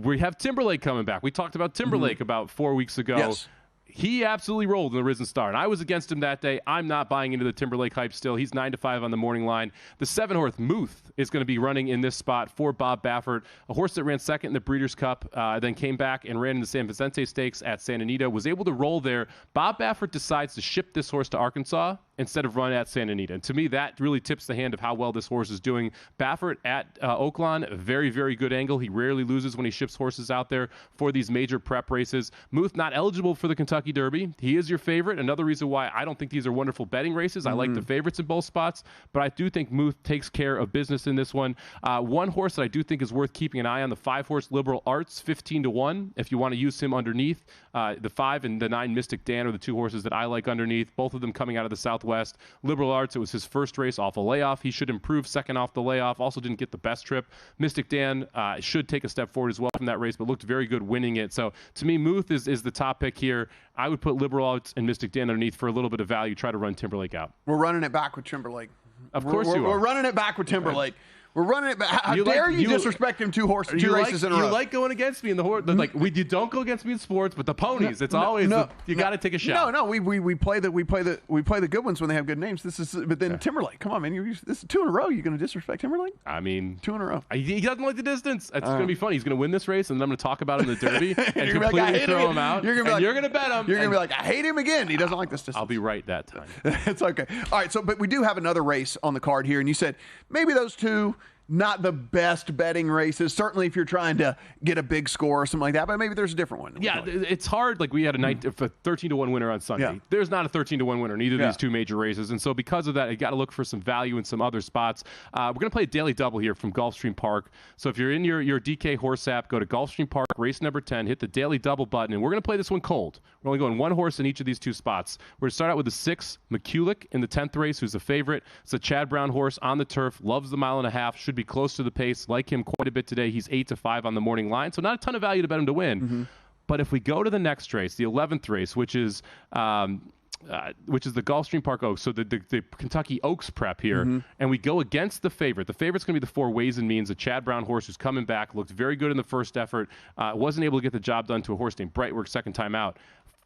We have Timberlake coming back. We talked about Timberlake about 4 weeks ago. Yes. He absolutely rolled in the Risen Star, and I was against him that day. I'm not buying into the Timberlake hype still. He's 9-5 on the morning line. The 7-horse Muth is going to be running in this spot for Bob Baffert, a horse that ran second in the Breeders' Cup, then came back and ran in the San Vicente Stakes at Santa Anita, was able to roll there. Bob Baffert decides to ship this horse to Arkansas instead of run at Santa Anita. And to me, that really tips the hand of how well this horse is doing. Baffert at Oaklawn, a very, very good angle. He rarely loses when he ships horses out there for these major prep races. Muth not eligible for the Kentucky Derby. He is your favorite. Another reason why I don't think these are wonderful betting races. I like the favorites in both spots, but I do think Muth takes care of business in this one. One horse that I do think is worth keeping an eye on, the 5-horse Liberal Arts, 15-1. If you want to use him underneath, the 5 and the 9 Mystic Dan are the 2 horses that I like underneath, both of them coming out of the Southwest. Liberal Arts, it was his first race off a layoff. He should improve second off the layoff. Also didn't get the best trip. Mystic Dan should take a step forward as well from that race, but looked very good winning it. So to me, Muth is the top pick here. I would put Liberal Arts and Mystic Dan underneath for a little bit of value. Try to run Timberlake out. We're running it back with Timberlake. Of course you are. We're running it back with Timberlake. We're running it back. How dare you disrespect him two races in a row? You like going against me in the horse. Like you don't go against me in sports, but the ponies. It's always you got to take a shot. No. We play the good ones when they have good names. But then Timberlake. Come on, man. This is 2 in a row. You're going to disrespect Timberlake? I mean, 2 in a row. He doesn't like the distance. It's going to be funny. He's going to win this race, and then I'm going to talk about him in the Derby and completely throw him out. You're going to bet him. You're going to be like, I hate him again. He doesn't like this distance. I'll be right that time. It's okay. All right. But we do have another race on the card here, and you said maybe those two. Not the best betting races. Certainly if you're trying to get a big score or something like that, but maybe there's a different one. Yeah, it's hard. Like we had a 13-1 winner on Sunday. Yeah. There's not a 13-1 winner in either of these two major races. And so because of that, you got to look for some value in some other spots. We're going to play a daily double here from Gulfstream Park. So if you're in your DK horse app, go to Gulfstream Park, race number 10, hit the daily double button, and we're going to play this one cold. We're only going 1 horse in each of these 2 spots. We're going to start out with the 6, McCulloch in the 10th race, who's the favorite. It's a Chad Brown horse on the turf, loves the 1.5 miles, should be close to the pace. Like him quite a bit today. He's 8-5 on the morning line, so not a ton of value to bet him to win. Mm-hmm. But if we go to the next race, the 11th race, which is the Gulfstream Park Oaks, so the Kentucky Oaks prep here, and we go against the favorite. The favorite's going to be the 4 Ways and Means, a Chad Brown horse who's coming back, looked very good in the first effort, wasn't able to get the job done to a horse named Brightwork second time out.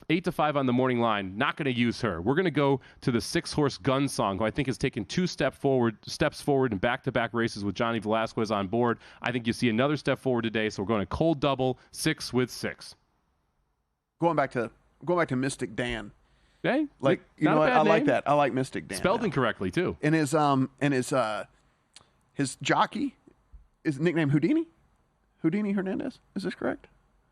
8-5 on the morning line. Not going to use her. We're going to go to the 6-horse Gun Song, who I think has taken 2 steps forward in back-to-back races with Johnny Velasquez on board. I think you see another step forward today, so we're going to cold double 6 with 6. Going back to Mystic Dan. Okay, like you know what? I like that. I like Mystic Dan. Spelled incorrectly too. And his jockey is nicknamed Houdini. Houdini Hernandez. Is this correct?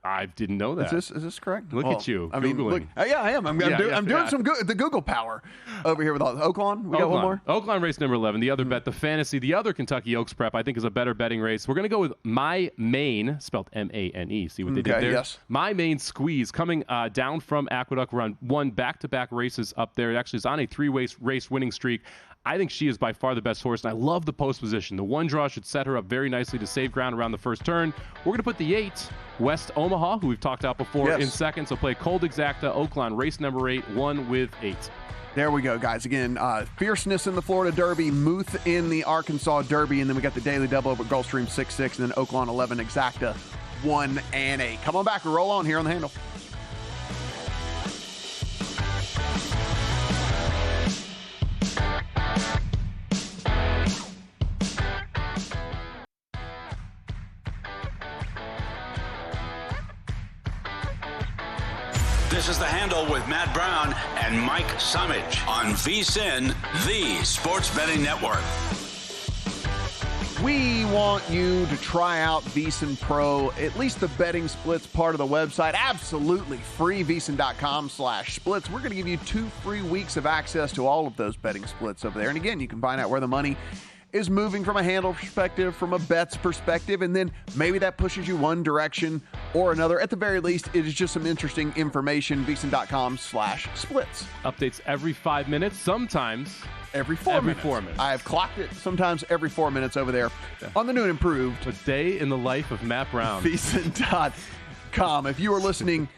I didn't know that. Is this correct? Look at you. I mean, look, yeah, I am. I'm doing the Google power over here with all Oaklawn. We got one more. Oaklawn race number 11. The other bet, the Fantasy, the other Kentucky Oaks prep, I think is a better betting race. We're going to go with My Maine, spelled M-A-N-E. See what they did there? Yes. My Maine Squeeze coming down from Aqueduct. We're on 1 back-to-back races up there. It actually is on a 3-race winning streak. I think she is by far the best horse, and I love the post position. The 1 draw should set her up very nicely to save ground around the first turn. We're going to put the 8, West Omaha, who we've talked about before, in second. So play Cold Exacta, Oaklawn, race number 8, 1 with 8. There we go, guys. Again, Fierceness in the Florida Derby, Muth in the Arkansas Derby, and then we got the daily double over Gulfstream 6-6, and then Oaklawn 11, Exacta 1 and 8. Come on back. We roll on here on the handle. This is The Handle with Matt Brown and Mike Summage on VSiN, the Sports Betting Network. We want you to try out VSiN Pro, at least the betting splits part of the website. Absolutely free, VSiN.com/splits. We're going to give you 2 free weeks of access to all of those betting splits over there. And again, you can find out where the money is moving from a handle perspective, from a bets perspective, and then maybe that pushes you one direction or another. At the very least, it is just some interesting information. VSiN.com/splits. Updates every 5 minutes, sometimes every 4 minutes. I have clocked it sometimes every 4 minutes over there on the new and improved. A day in the life of Matt Brown. VSiN.com. If you are listening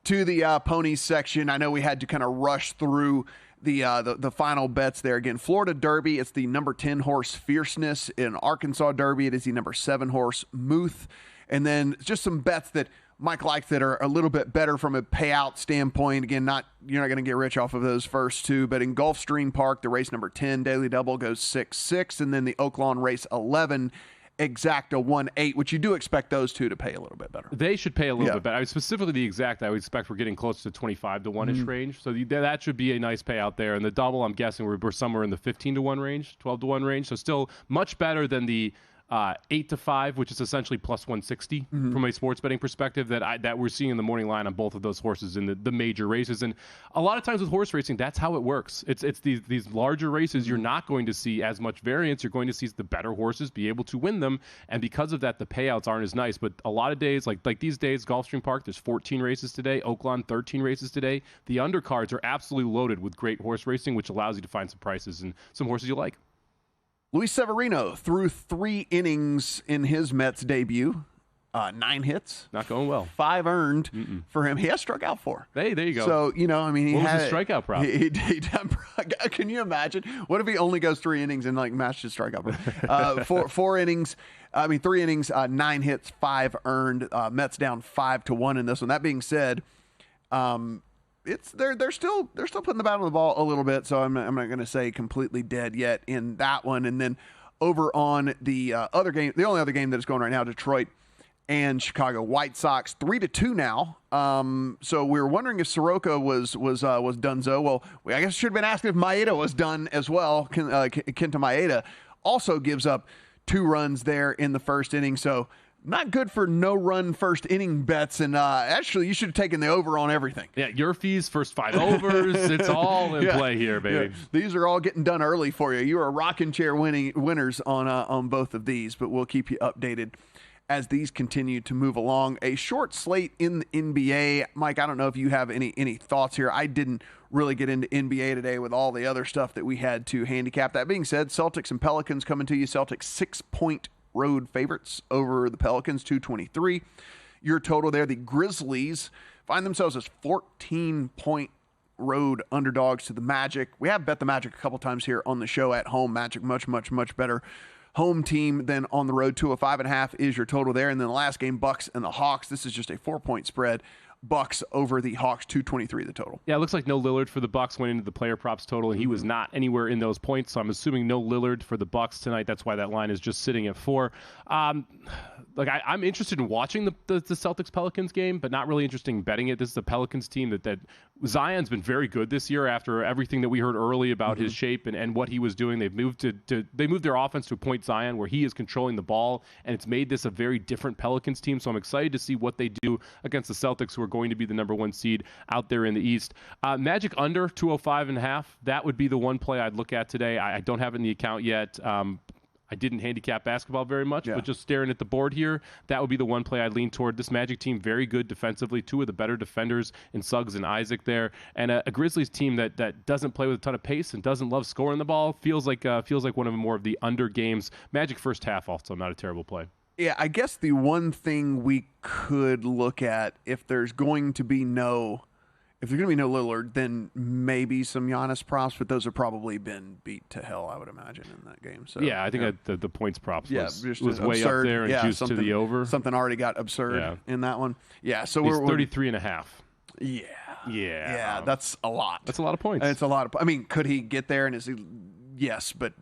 to the ponies section, I know we had to kind of rush through the final bets there. Again, Florida Derby, it's the number 10 horse Fierceness. In Arkansas Derby, it is the number 7 horse Muth. And then just some bets that Mike likes that are a little bit better from a payout standpoint. Again, you're not going to get rich off of those first 2, but in Gulfstream Park, the race number 10 daily double goes 6-6, and then the Oaklawn race 11, Exacta 1.8, which you do expect those two to pay a little bit better. They should pay a little bit better. Specifically the Exacta, I would expect we're getting close to 25 to 1-ish range. So that should be a nice payout there. And the double, I'm guessing we're somewhere in the 15 to 1 range, 12 to 1 range. So still much better than the 8 to 5, which is essentially plus 160 from a sports betting perspective that we're seeing in the morning line on both of those horses in the major races. And a lot of times with horse racing, that's how it works. It's these larger races, you're not going to see as much variance. You're going to see the better horses be able to win them. And because of that, the payouts aren't as nice. But a lot of days, like these days, Gulfstream Park, there's 14 races today. Oaklawn, 13 races today. The undercards are absolutely loaded with great horse racing, which allows you to find some prices and some horses you like. Luis Severino threw 3 innings in his Mets debut, 9 hits. Not going well. 5 earned for him. He has struck out 4. Hey, there you go. So, he what was his strikeout prop? Can you imagine? What if he only goes 3 innings and matched his strikeout prop? 4 innings. 3 innings, 9 hits, 5 earned. Mets down 5-1 in this one. That being said, they're still putting the bat on the ball a little bit, so I'm not going to say completely dead yet in that one. And then over on the other game, the only other game that is going right now, Detroit and Chicago White Sox, 3-2 now. So we were wondering if Soroka was donezo. Well, I guess it should have been asked if Maeda was done as well. Kenta Maeda also gives up 2 runs there in the first inning, so not good for no-run first inning bets, and actually you should have taken the over on everything. Yeah, your fees, first 5 overs, it's all in play here, baby. Yeah. These are all getting done early for you. You are rocking chair winners on both of these, but we'll keep you updated as these continue to move along. A short slate in the NBA. Mike, I don't know if you have any thoughts here. I didn't really get into NBA today with all the other stuff that we had to handicap. That being said, Celtics and Pelicans coming to you. Celtics 6-point road favorites over the Pelicans, 223. Your total there. The Grizzlies find themselves as 14-point road underdogs to the Magic. We have bet the Magic a couple times here on the show at home. Magic much better home team than on the road. 205.5 is your total there. And then the last game, Bucks and the Hawks. This is just a 4-point spread. Bucks over the Hawks, 223 the total. Yeah, it looks like no Lillard for the Bucks went into the player props total, and he was not anywhere in those points, so I'm assuming no Lillard for the Bucks tonight. That's why that line is just sitting at 4. I'm interested in watching the Celtics-Pelicans game, but not really interested in betting it. This is a Pelicans team that Zion's been very good this year after everything that we heard early about his shape and what he was doing. They've moved they moved their offense to a point Zion where he is controlling the ball, and it's made this a very different Pelicans team, so I'm excited to see what they do against the Celtics, who are going to be the number 1 seed out there in the East. Magic under 205.5. That would be the one play I'd look at today. I don't have it in the account yet. I didn't handicap basketball very much, but just staring at the board here, that would be the one play I'd lean toward. This Magic team, very good defensively, 2 of the better defenders in Suggs and Isaac there, and a Grizzlies team that doesn't play with a ton of pace and doesn't love scoring the ball. Feels like one of the more of the under games. Magic first half also not a terrible play. Yeah, I guess the one thing we could look at if there's going to be no Lillard, then maybe some Giannis props, but those have probably been beat to hell, I would imagine, in that game. So yeah, I think that the points props was absurd, way up there and juiced to the over. Something already got absurd in that one. Yeah, so we're 33.5. Yeah, that's a lot. That's a lot of points. It's a lot of. I mean, could he get there? And is he? Yes, but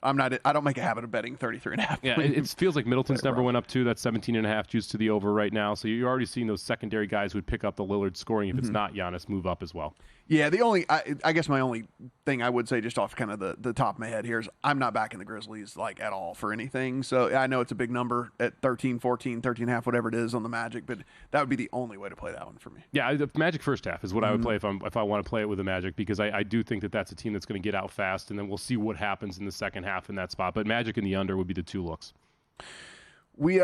I don't make a habit of betting 33.5. Yeah, it feels like Middleton's number went up too. That's 17.5 juice to the over right now. So you're already seeing those secondary guys who would pick up the Lillard scoring if it's not Giannis move up as well. Yeah, I guess my only thing I would say just off kind of the top of my head here is I'm not backing the Grizzlies at all for anything. So I know it's a big number at 13, 14, 13.5, whatever it is on the Magic, but that would be the only way to play that one for me. Yeah, the Magic first half is what I would play if I want to play it with the Magic, because I do think that's a team that's going to get out fast, and then we'll see what happens in the second half in that spot. But Magic and the under would be the 2 looks. We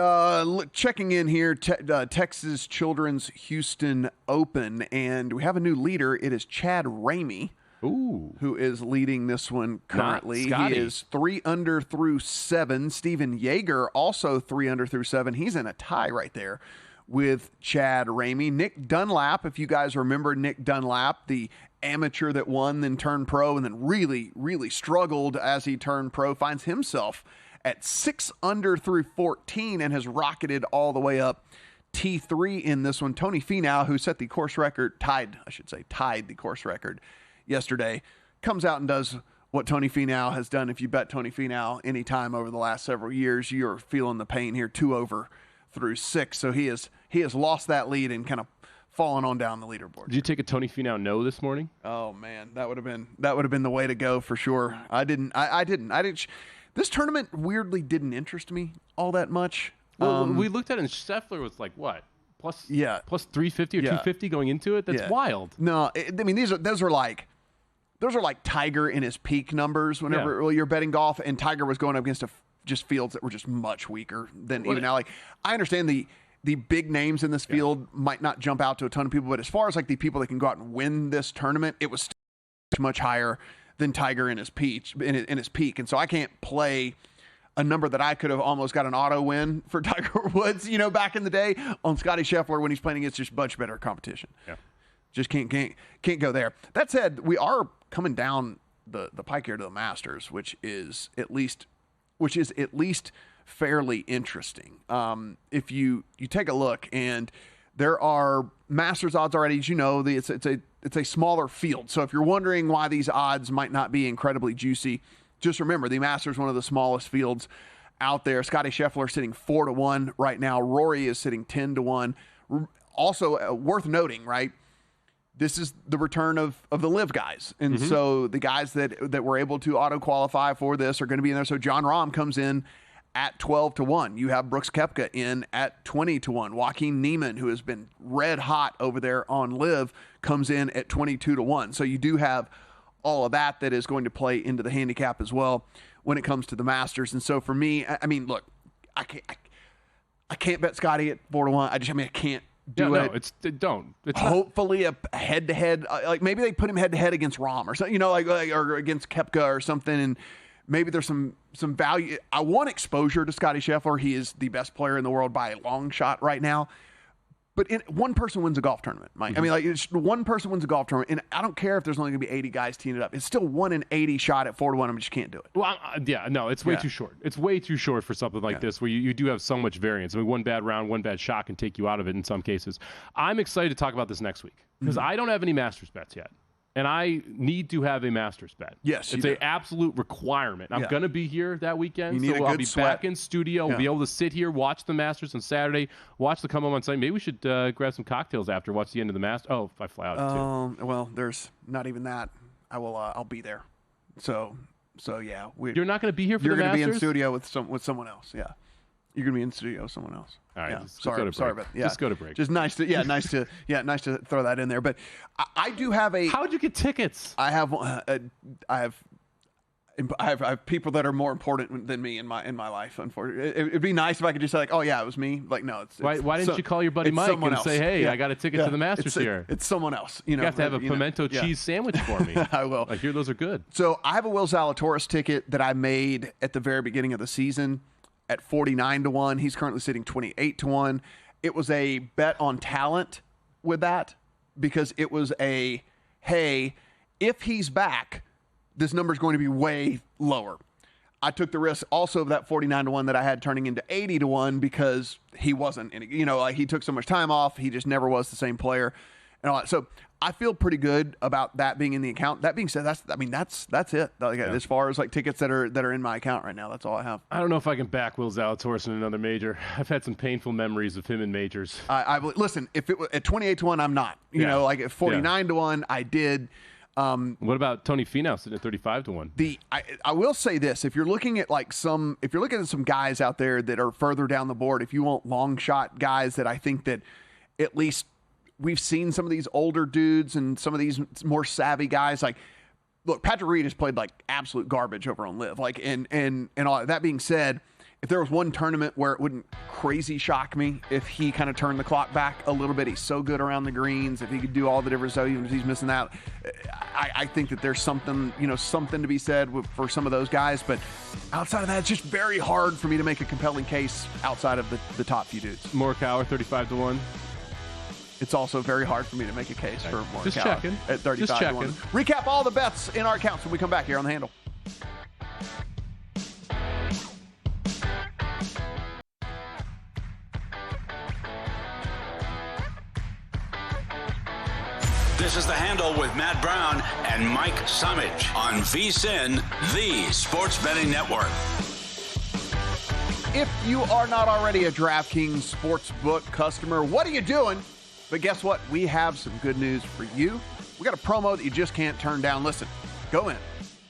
checking in here, Texas Children's Houston Open, and we have a new leader. It is Chad Ramey, who is leading this one currently. He is 3 under through 7. Steven Yeager also 3 under through 7. He's in a tie right there with Chad Ramey. Nick Dunlap, if you guys remember Nick Dunlap, the amateur that won, then turned pro, and then really, really struggled as he turned pro, finds himself at 6 under through 14 and has rocketed all the way up T3 in this one. Tony Finau, who set the course record, tied the course record yesterday, comes out and does what Tony Finau has done. If you bet Tony Finau any time over the last several years, you're feeling the pain here. 2 over through 6. So he has lost that lead and kind of fallen on down the leaderboard. Did you take a Tony Finau no this morning? Oh man, that would have been the way to go for sure. I didn't. This tournament weirdly didn't interest me all that much. Well, we looked at it and Scheffler was like what? Plus 350 or 250 going into it. That's wild. No, I mean those are like Tiger in his peak numbers whenever you're betting golf, and Tiger was going up against just fields that were just much weaker than even now. Like, I understand the big names in this field might not jump out to a ton of people, but as far as like the people that can go out and win this tournament, it was much higher than Tiger in his peak. And so I can't play a number that I could have almost got an auto win for Tiger Woods, back in the day on Scottie Scheffler when he's playing against just much better competition. Yeah. Just can't go there. That said, we are coming down the pike here to the Masters, which is at least fairly interesting. If you take a look, and there are Masters odds already, as you know, it's a smaller field. So if you're wondering why these odds might not be incredibly juicy, just remember the Masters, one of the smallest fields out there. Scottie Scheffler sitting 4-1 right now. Rory is sitting 10-1. Also worth noting, right? This is the return of the live guys. And so the guys that were able to auto qualify for this are going to be in there. So John Rahm comes in at 12-1. You have Brooks Koepka in at 20-1. Joaquin Niemann, who has been red hot over there on live, comes in at 22-1. So you do have all of that is going to play into the handicap as well when it comes to the Masters. And so for me, I mean, look, I can't bet Scotty at 4-1. I can't do it. It's hopefully a head-to-head, like maybe they put him head-to-head against Rahm or something, or against Koepka or something, and maybe there's some value. I want exposure to Scottie Scheffler. He is the best player in the world by a long shot right now. But one person wins a golf tournament, Mike. I mean, it's one person wins a golf tournament, and I don't care if there's only going to be 80 guys teeing it up. It's still 1 in 80 shot at 4-1. I just can't do it. Well, it's way too short. It's way too short for something like this, where you do have so much variance. I mean, one bad round, one bad shot can take you out of it in some cases. I'm excited to talk about this next week because I don't have any Masters bets yet. And I need to have a Masters bet. Yes, it's an absolute requirement. I'm going to be here that weekend, so I'll be back in studio. We'll be able to sit here, watch the Masters on Saturday, watch the come home on Sunday. Maybe we should grab some cocktails after, watch the end of the Masters. Oh, if I fly out too. Well, there's not even that. I'll be there. So yeah. You're not going to be here for the Masters? You're going to be in studio with someone else. Yeah. You're going to be in studio with someone else. All right. Yeah. Sorry about that. Just go to break. Just nice to throw that in there. But I do have a. How'd you get tickets? I have people that are more important than me in my life. Unfortunately, it'd be nice if I could just say like, oh yeah, it was me. Like, no, it's why didn't you call your buddy Mike and say, hey, I got a ticket to the Masters here? It's someone else. You have to have a pimento cheese sandwich for me. I will. Like, here, those are good. So I have a Will Zalatoris ticket that I made at the very beginning of the season at 49-1. He's currently sitting 28-1. It was a bet on talent with that because it was hey, if he's back, this number is going to be way lower. I took the risk also of that 49-1 that I had turning into 80-1 because he wasn't, he took so much time off. He just never was the same player and all that. So I feel pretty good about that being in the account. That being said, that's it. As far as like tickets that are in my account right now, that's all I have. I don't know if I can back Will Zalatoris in another major. I've had some painful memories of him in majors. I listen. If it was at 28-1, I'm not. Like at 49-1, I did. What about Tony Finau sitting at 35-1? I will say this: if you're looking at some guys out there that are further down the board, if you want long shot guys that I think that at least we've seen some of these older dudes and some of these more savvy guys. Like, look, Patrick Reed has played like absolute garbage over on live. Like, and all that being said, if there was one tournament where it wouldn't crazy shock me if he kind of turned the clock back a little bit, he's so good around the greens. If he could do all the different stuff, even if he's missing out, I think that there's something to be said for some of those guys. But outside of that, it's just very hard for me to make a compelling case outside of the top few dudes. Morikawa 35-1. It's also very hard for me to make a case for Morikawa. Just checking. At 35-1. Recap all the bets in our accounts when we come back here on The Handle. This is The Handle with Matt Brown and Mike Summich on VSiN, the Sports Betting Network. If you are not already a DraftKings Sportsbook customer, what are you doing? But guess what? We have some good news for you. We got a promo that you just can't turn down. Listen, go in,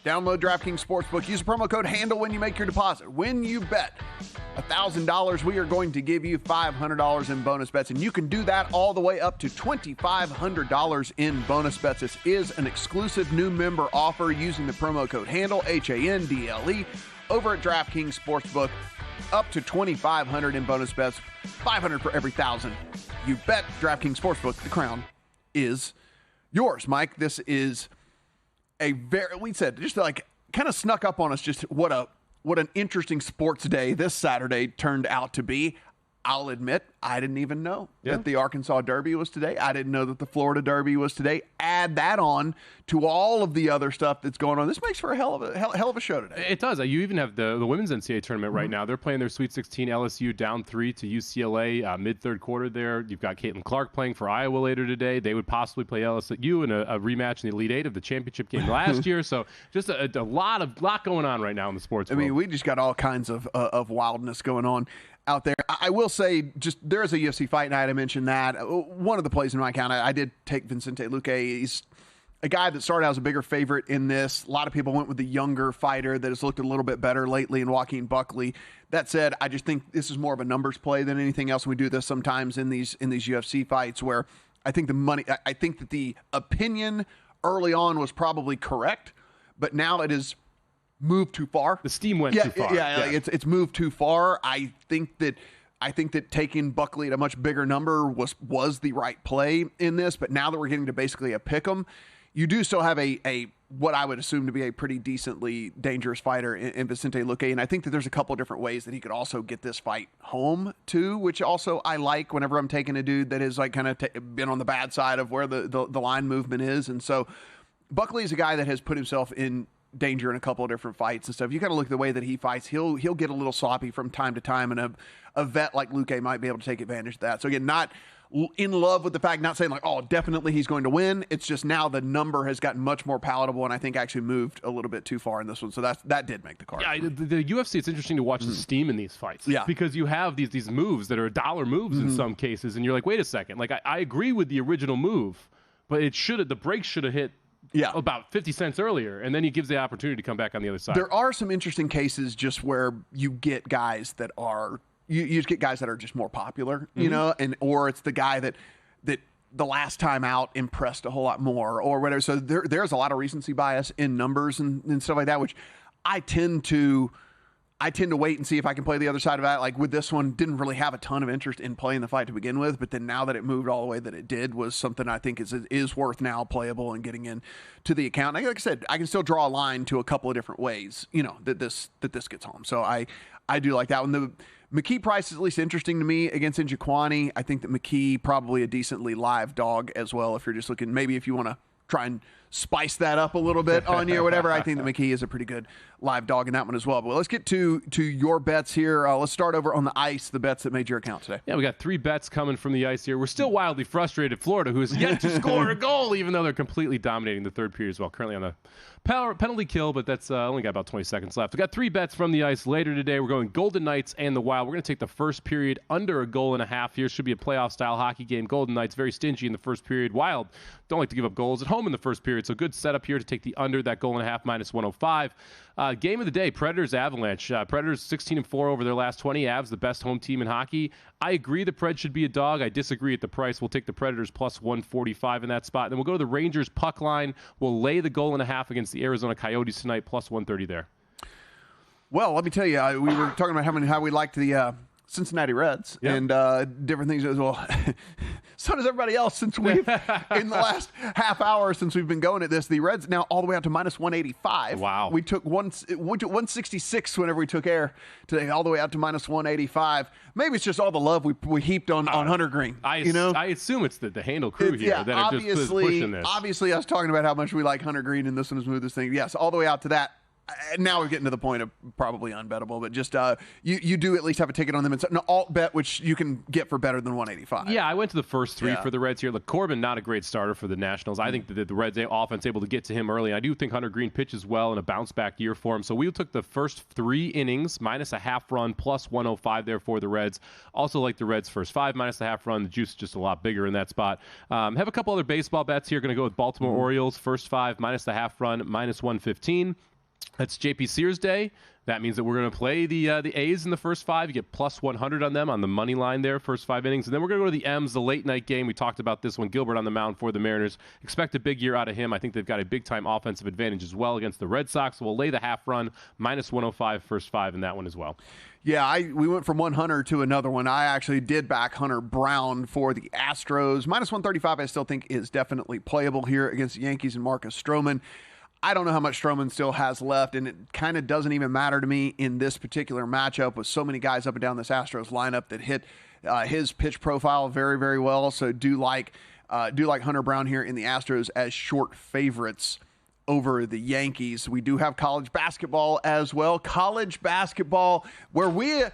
download DraftKings Sportsbook, use the promo code HANDLE when you make your deposit. When you bet $1,000, we are going to give you $500 in bonus bets, and you can do that all the way up to $2,500 in bonus bets. This is an exclusive new member offer using the promo code HANDLE, HANDLE, over at DraftKings Sportsbook. Up to $2,500 in bonus bets, $500 for every $1,000 you bet. DraftKings Sportsbook, the crown is yours. Mike, this is we said, just like kind of snuck up on us just what an interesting sports day this Saturday turned out to be. I'll admit, I didn't even know that the Arkansas Derby was today. I didn't know that the Florida Derby was today. Add that on to all of the other stuff that's going on. This makes for a hell of a show today. It does. You even have the women's NCAA tournament right now. They're playing their Sweet 16. LSU down 3 to UCLA mid-third quarter there. You've got Caitlin Clark playing for Iowa later today. They would possibly play LSU in a rematch in the Elite Eight of the championship game last year. So just a lot going on right now in the sports world. I mean, we just got all kinds of wildness going on out there. I will say, just there's a UFC Fight Night. I mentioned that. One of the plays in my account, I did take Vicente Luque. He's a guy that started out as a bigger favorite in this. A lot of people went with the younger fighter that has looked a little bit better lately in Joaquin Buckley. That said, I just think this is more of a numbers play than anything else. We do this sometimes in these UFC fights where I think I think that the opinion early on was probably correct, but now it is moved too far. The steam went too far. Yeah. It's moved too far. I think that taking Buckley at a much bigger number was the right play in this. But now that we're getting to basically a pick 'em, you do still have a what I would assume to be a pretty decently dangerous fighter in Vicente Luque. And I think that there's a couple of different ways that he could also get this fight home too, which also I like whenever I'm taking a dude that has like kind of been on the bad side of where the line movement is. And so Buckley is a guy that has put himself in danger in a couple of different fights and stuff. You kind of look at the way that he fights, he'll get a little sloppy from time to time, and a vet like Luque might be able to take advantage of that. So again, not in love with the fact, not saying like, oh, definitely he's going to win. It's just now the number has gotten much more palatable, and I think actually moved a little bit too far in this one. So that did make the card. Yeah, the UFC, it's interesting to watch the steam in these fights. Yeah. Because you have these moves that are dollar moves in some cases, and you're like, wait a second. Like, I agree with the original move, but the brakes should have hit about 50 cents earlier, and then he gives the opportunity to come back on the other side. There are some interesting cases just where you get guys that are you just get guys that are just more popular, you know, or it's the guy that the last time out impressed a whole lot more or whatever. So there's a lot of recency bias in numbers and stuff like that, which I tend to wait and see if I can play the other side of that. Like with this one, didn't really have a ton of interest in playing the fight to begin with, but then now that it moved all the way that it did was something I think is worth now playable and getting in to the account. Like I said, I can still draw a line to a couple of different ways, you know, that this gets home. So I do like that one. The McKee price is at least interesting to me against Njokuani. I think that McKee probably a decently live dog as well. If you're just looking, maybe if you want to try and spice that up a little bit on you or whatever, I think that McKee is a pretty good live dog in that one as well. But let's get to your bets here. Let's start over on the ice, the bets that made your account today. Yeah, we got 3 bets coming from the ice here. We're still wildly frustrated. Florida, who has yet to score a goal, even though they're completely dominating the third period as well. Currently on the penalty kill, but that's only got about 20 seconds left. We got 3 bets from the ice later today. We're going Golden Knights and the Wild. We're going to take the first period under a goal and a half here. Should be a playoff-style hockey game. Golden Knights very stingy in the first period. Wild don't like to give up goals at home in the first period, so good setup here to take the under, that goal and a half, minus 105. Game of the day, Predators Avalanche. Predators 16-4 over their last 20. Avs, the best home team in hockey. I agree the Preds should be a dog. I disagree at the price. We'll take the Predators plus 145 in that spot. And then we'll go to the Rangers puck line. We'll lay the goal and a half against the Arizona Coyotes tonight, plus 130 there. Well, let me tell you, we were talking about how we liked the Cincinnati Reds and different things as well. So does everybody else since we've, in the last half hour since we've been going at this, the Reds now all the way out to minus 185. Wow. We took 166 whenever we took air today, all the way out to minus 185. Maybe it's just all the love we heaped on Hunter Green. I assume it's the Handle crew here that are just pushing this. Obviously, I was talking about how much we like Hunter Green and this one is smoothest thing. Yes, all the way out to that. now we're getting to the point of probably unbettable, but just you do at least have a ticket on them. It's an alt bet, which you can get for better than 185. Yeah, I went to the first three for the Reds here. Look, Corbin, not a great starter for the Nationals. I think that the Reds offense able to get to him early. I do think Hunter Green pitches well in a bounce-back year for him. So we took the first 3 innings, minus a half run, plus 105 there for the Reds. Also like the Reds' first 5, minus a half run. The juice is just a lot bigger in that spot. Have a couple other baseball bets here. Going to go with Baltimore Orioles, first 5, minus the half run, minus 115. That's JP Sears Day. That means that we're going to play the A's in the first 5. You get plus 100 on them on the money line there, first 5 innings. And then we're going to go to the M's, the late night game. We talked about this one. Gilbert on the mound for the Mariners. Expect a big year out of him. I think they've got a big-time offensive advantage as well against the Red Sox. So we'll lay the half run, minus 105, first 5 in that one as well. Yeah, we went from one Hunter to another one. I actually did back Hunter Brown for the Astros. Minus 135 I still think is definitely playable here against the Yankees and Marcus Stroman. I don't know how much Stroman still has left, and it kind of doesn't even matter to me in this particular matchup with so many guys up and down this Astros lineup that hit his pitch profile very, very well. So do like Hunter Brown here in the Astros as short favorites over the Yankees. We do have college basketball as well. College basketball where we're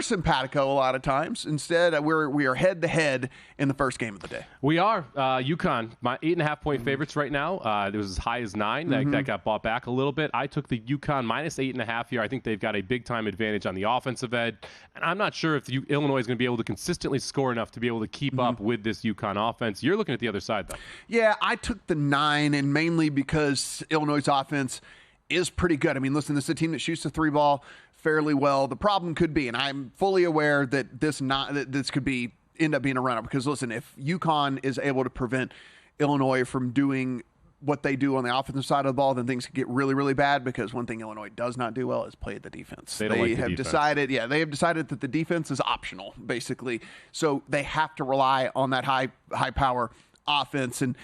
simpatico a lot of times. Instead, we are head to head in the first game of the day. We are. UConn, my 8.5-point favorites right now. It was as high as 9. That got bought back a little bit. I took the UConn minus 8.5 here. I think they've got a big-time advantage on the offensive end. And I'm not sure if Illinois is going to be able to consistently score enough to be able to keep up with this UConn offense. You're looking at the other side, though. Yeah, I took the 9, and mainly because Illinois' offense is pretty good. I mean, listen, this is a team that shoots the 3 ball fairly well. The problem could be, and I'm fully aware that this could end up being a run-up, because listen, if UConn is able to prevent Illinois from doing what they do on the offensive side of the ball, then things could get really, really bad, because one thing Illinois does not do well is play the defense. They have decided that the defense is optional, basically. So they have to rely on that high power offense. And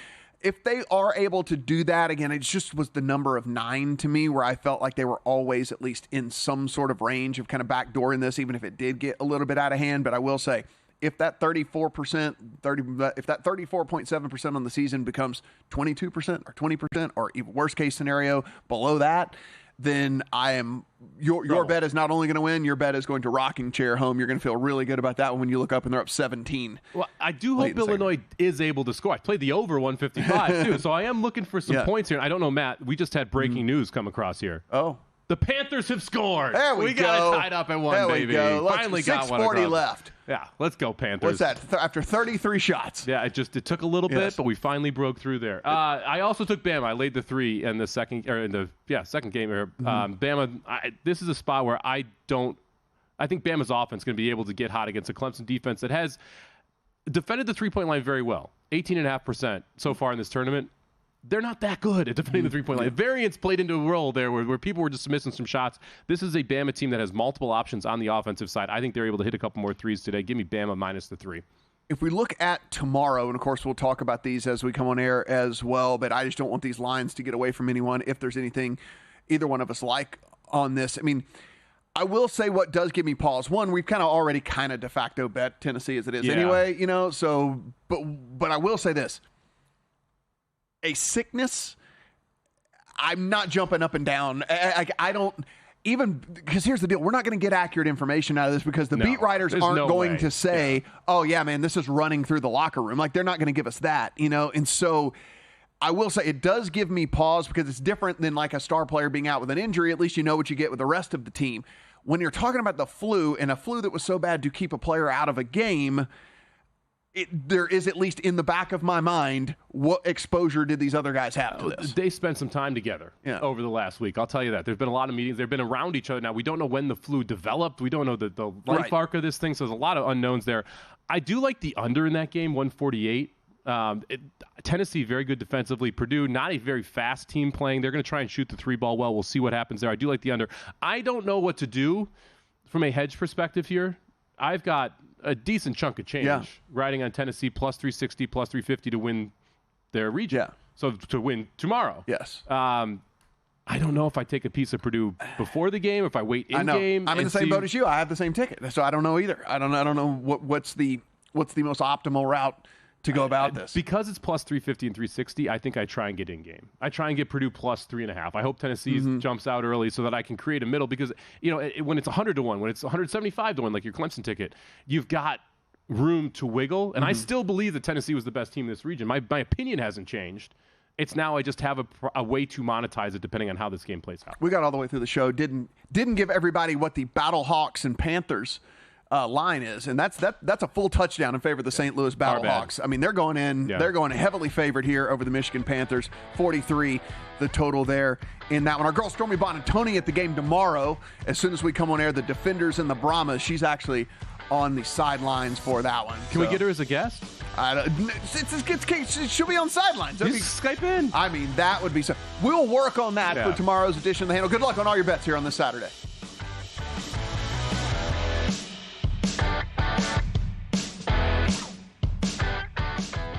if they are able to do that, again, it just was the number of 9 to me, where I felt like they were always at least in some sort of range of kind of backdooring this, even if it did get a little bit out of hand. But I will say, if that 34.7% on the season becomes 22% or 20%, or even worst case scenario below that, then your bet is not only going to win, your bet is going to rocking chair home. You're going to feel really good about that one when you look up and they're up 17. Well, I do hope Illinois is able to score. I played the over 155 too, so I am looking for some points here. I don't know, Matt. We just had breaking news come across here. Oh. The Panthers have scored. There we go. Got it tied up at 1, there baby. We go. Finally got one. 6:40 left. Yeah, let's go Panthers. What's that? After 33 shots. Yeah, it took a little bit, but we finally broke through there. I also took Bama. I laid the 3 in the second game. Bama. This is a spot where I think Bama's offense is going to be able to get hot against a Clemson defense that has defended the 3-point line very well. 18.5% so far in this tournament. They're not that good at defending the 3-point line. Variance played into a role there where people were just missing some shots. This is a Bama team that has multiple options on the offensive side. I think they're able to hit a couple more threes today. Give me Bama minus the 3. If we look at tomorrow, and of course we'll talk about these as we come on air as well, but I just don't want these lines to get away from anyone if there's anything either one of us like on this. I mean, I will say what does give me pause. One, we've kind of already de facto bet Tennessee as it is anyway, so, but I will say this. A sickness, I'm not jumping up and down. I don't even, because here's the deal. We're not going to get accurate information out of this, because the beat writers aren't going to say, oh, yeah, man, this is running through the locker room. Like, they're not going to give us that, And so I will say it does give me pause, because it's different than like a star player being out with an injury. At least you know what you get with the rest of the team. When you're talking about the flu, and a flu that was so bad to keep a player out of a game, there is, at least in the back of my mind, what exposure did these other guys have to this? They spent some time together over the last week. I'll tell you that. There's been a lot of meetings. They've been around each other. Now, we don't know when the flu developed. We don't know the life arc of this thing, so there's a lot of unknowns there. I do like the under in that game, 148. Tennessee, very good defensively. Purdue, not a very fast team playing. They're going to try and shoot the 3 ball well. We'll see what happens there. I do like the under. I don't know what to do from a hedge perspective here. I've got a decent chunk of change riding on Tennessee plus 360, plus 350 to win their region. Yeah. So to win tomorrow. Yes. I don't know if I take a piece of Purdue before the game, if I wait in game. I'm in the same boat as you. I have the same ticket, so I don't know either. I don't know what's the most optimal route to go about this. Because it's plus 350 and 360, I think I try and get in game. I try and get Purdue plus 3.5. I hope Tennessee jumps out early so that I can create a middle because, when it's 100 to 1, when it's 175 to 1, like your Clemson ticket, you've got room to wiggle. And I still believe that Tennessee was the best team in this region. My opinion hasn't changed. It's now I just have a way to monetize it depending on how this game plays out. We got all the way through the show. Didn't give everybody what the Battle Hawks and Panthers line is, and that's a full touchdown in favor of the St. Louis Battle Hawks. I mean, they're going in. Yeah. They're going heavily favored here over the Michigan Panthers. 43, the total there in that one. Our girl Stormy Bonantoni at the game tomorrow. As soon as we come on air, the Defenders and the Brahmas. She's actually on the sidelines for that one. Can we get her as a guest? She'll be on sidelines. Just Skype in. I mean, that would be so. We'll work on that for tomorrow's edition of The Handle. Good luck on all your bets here on this Saturday.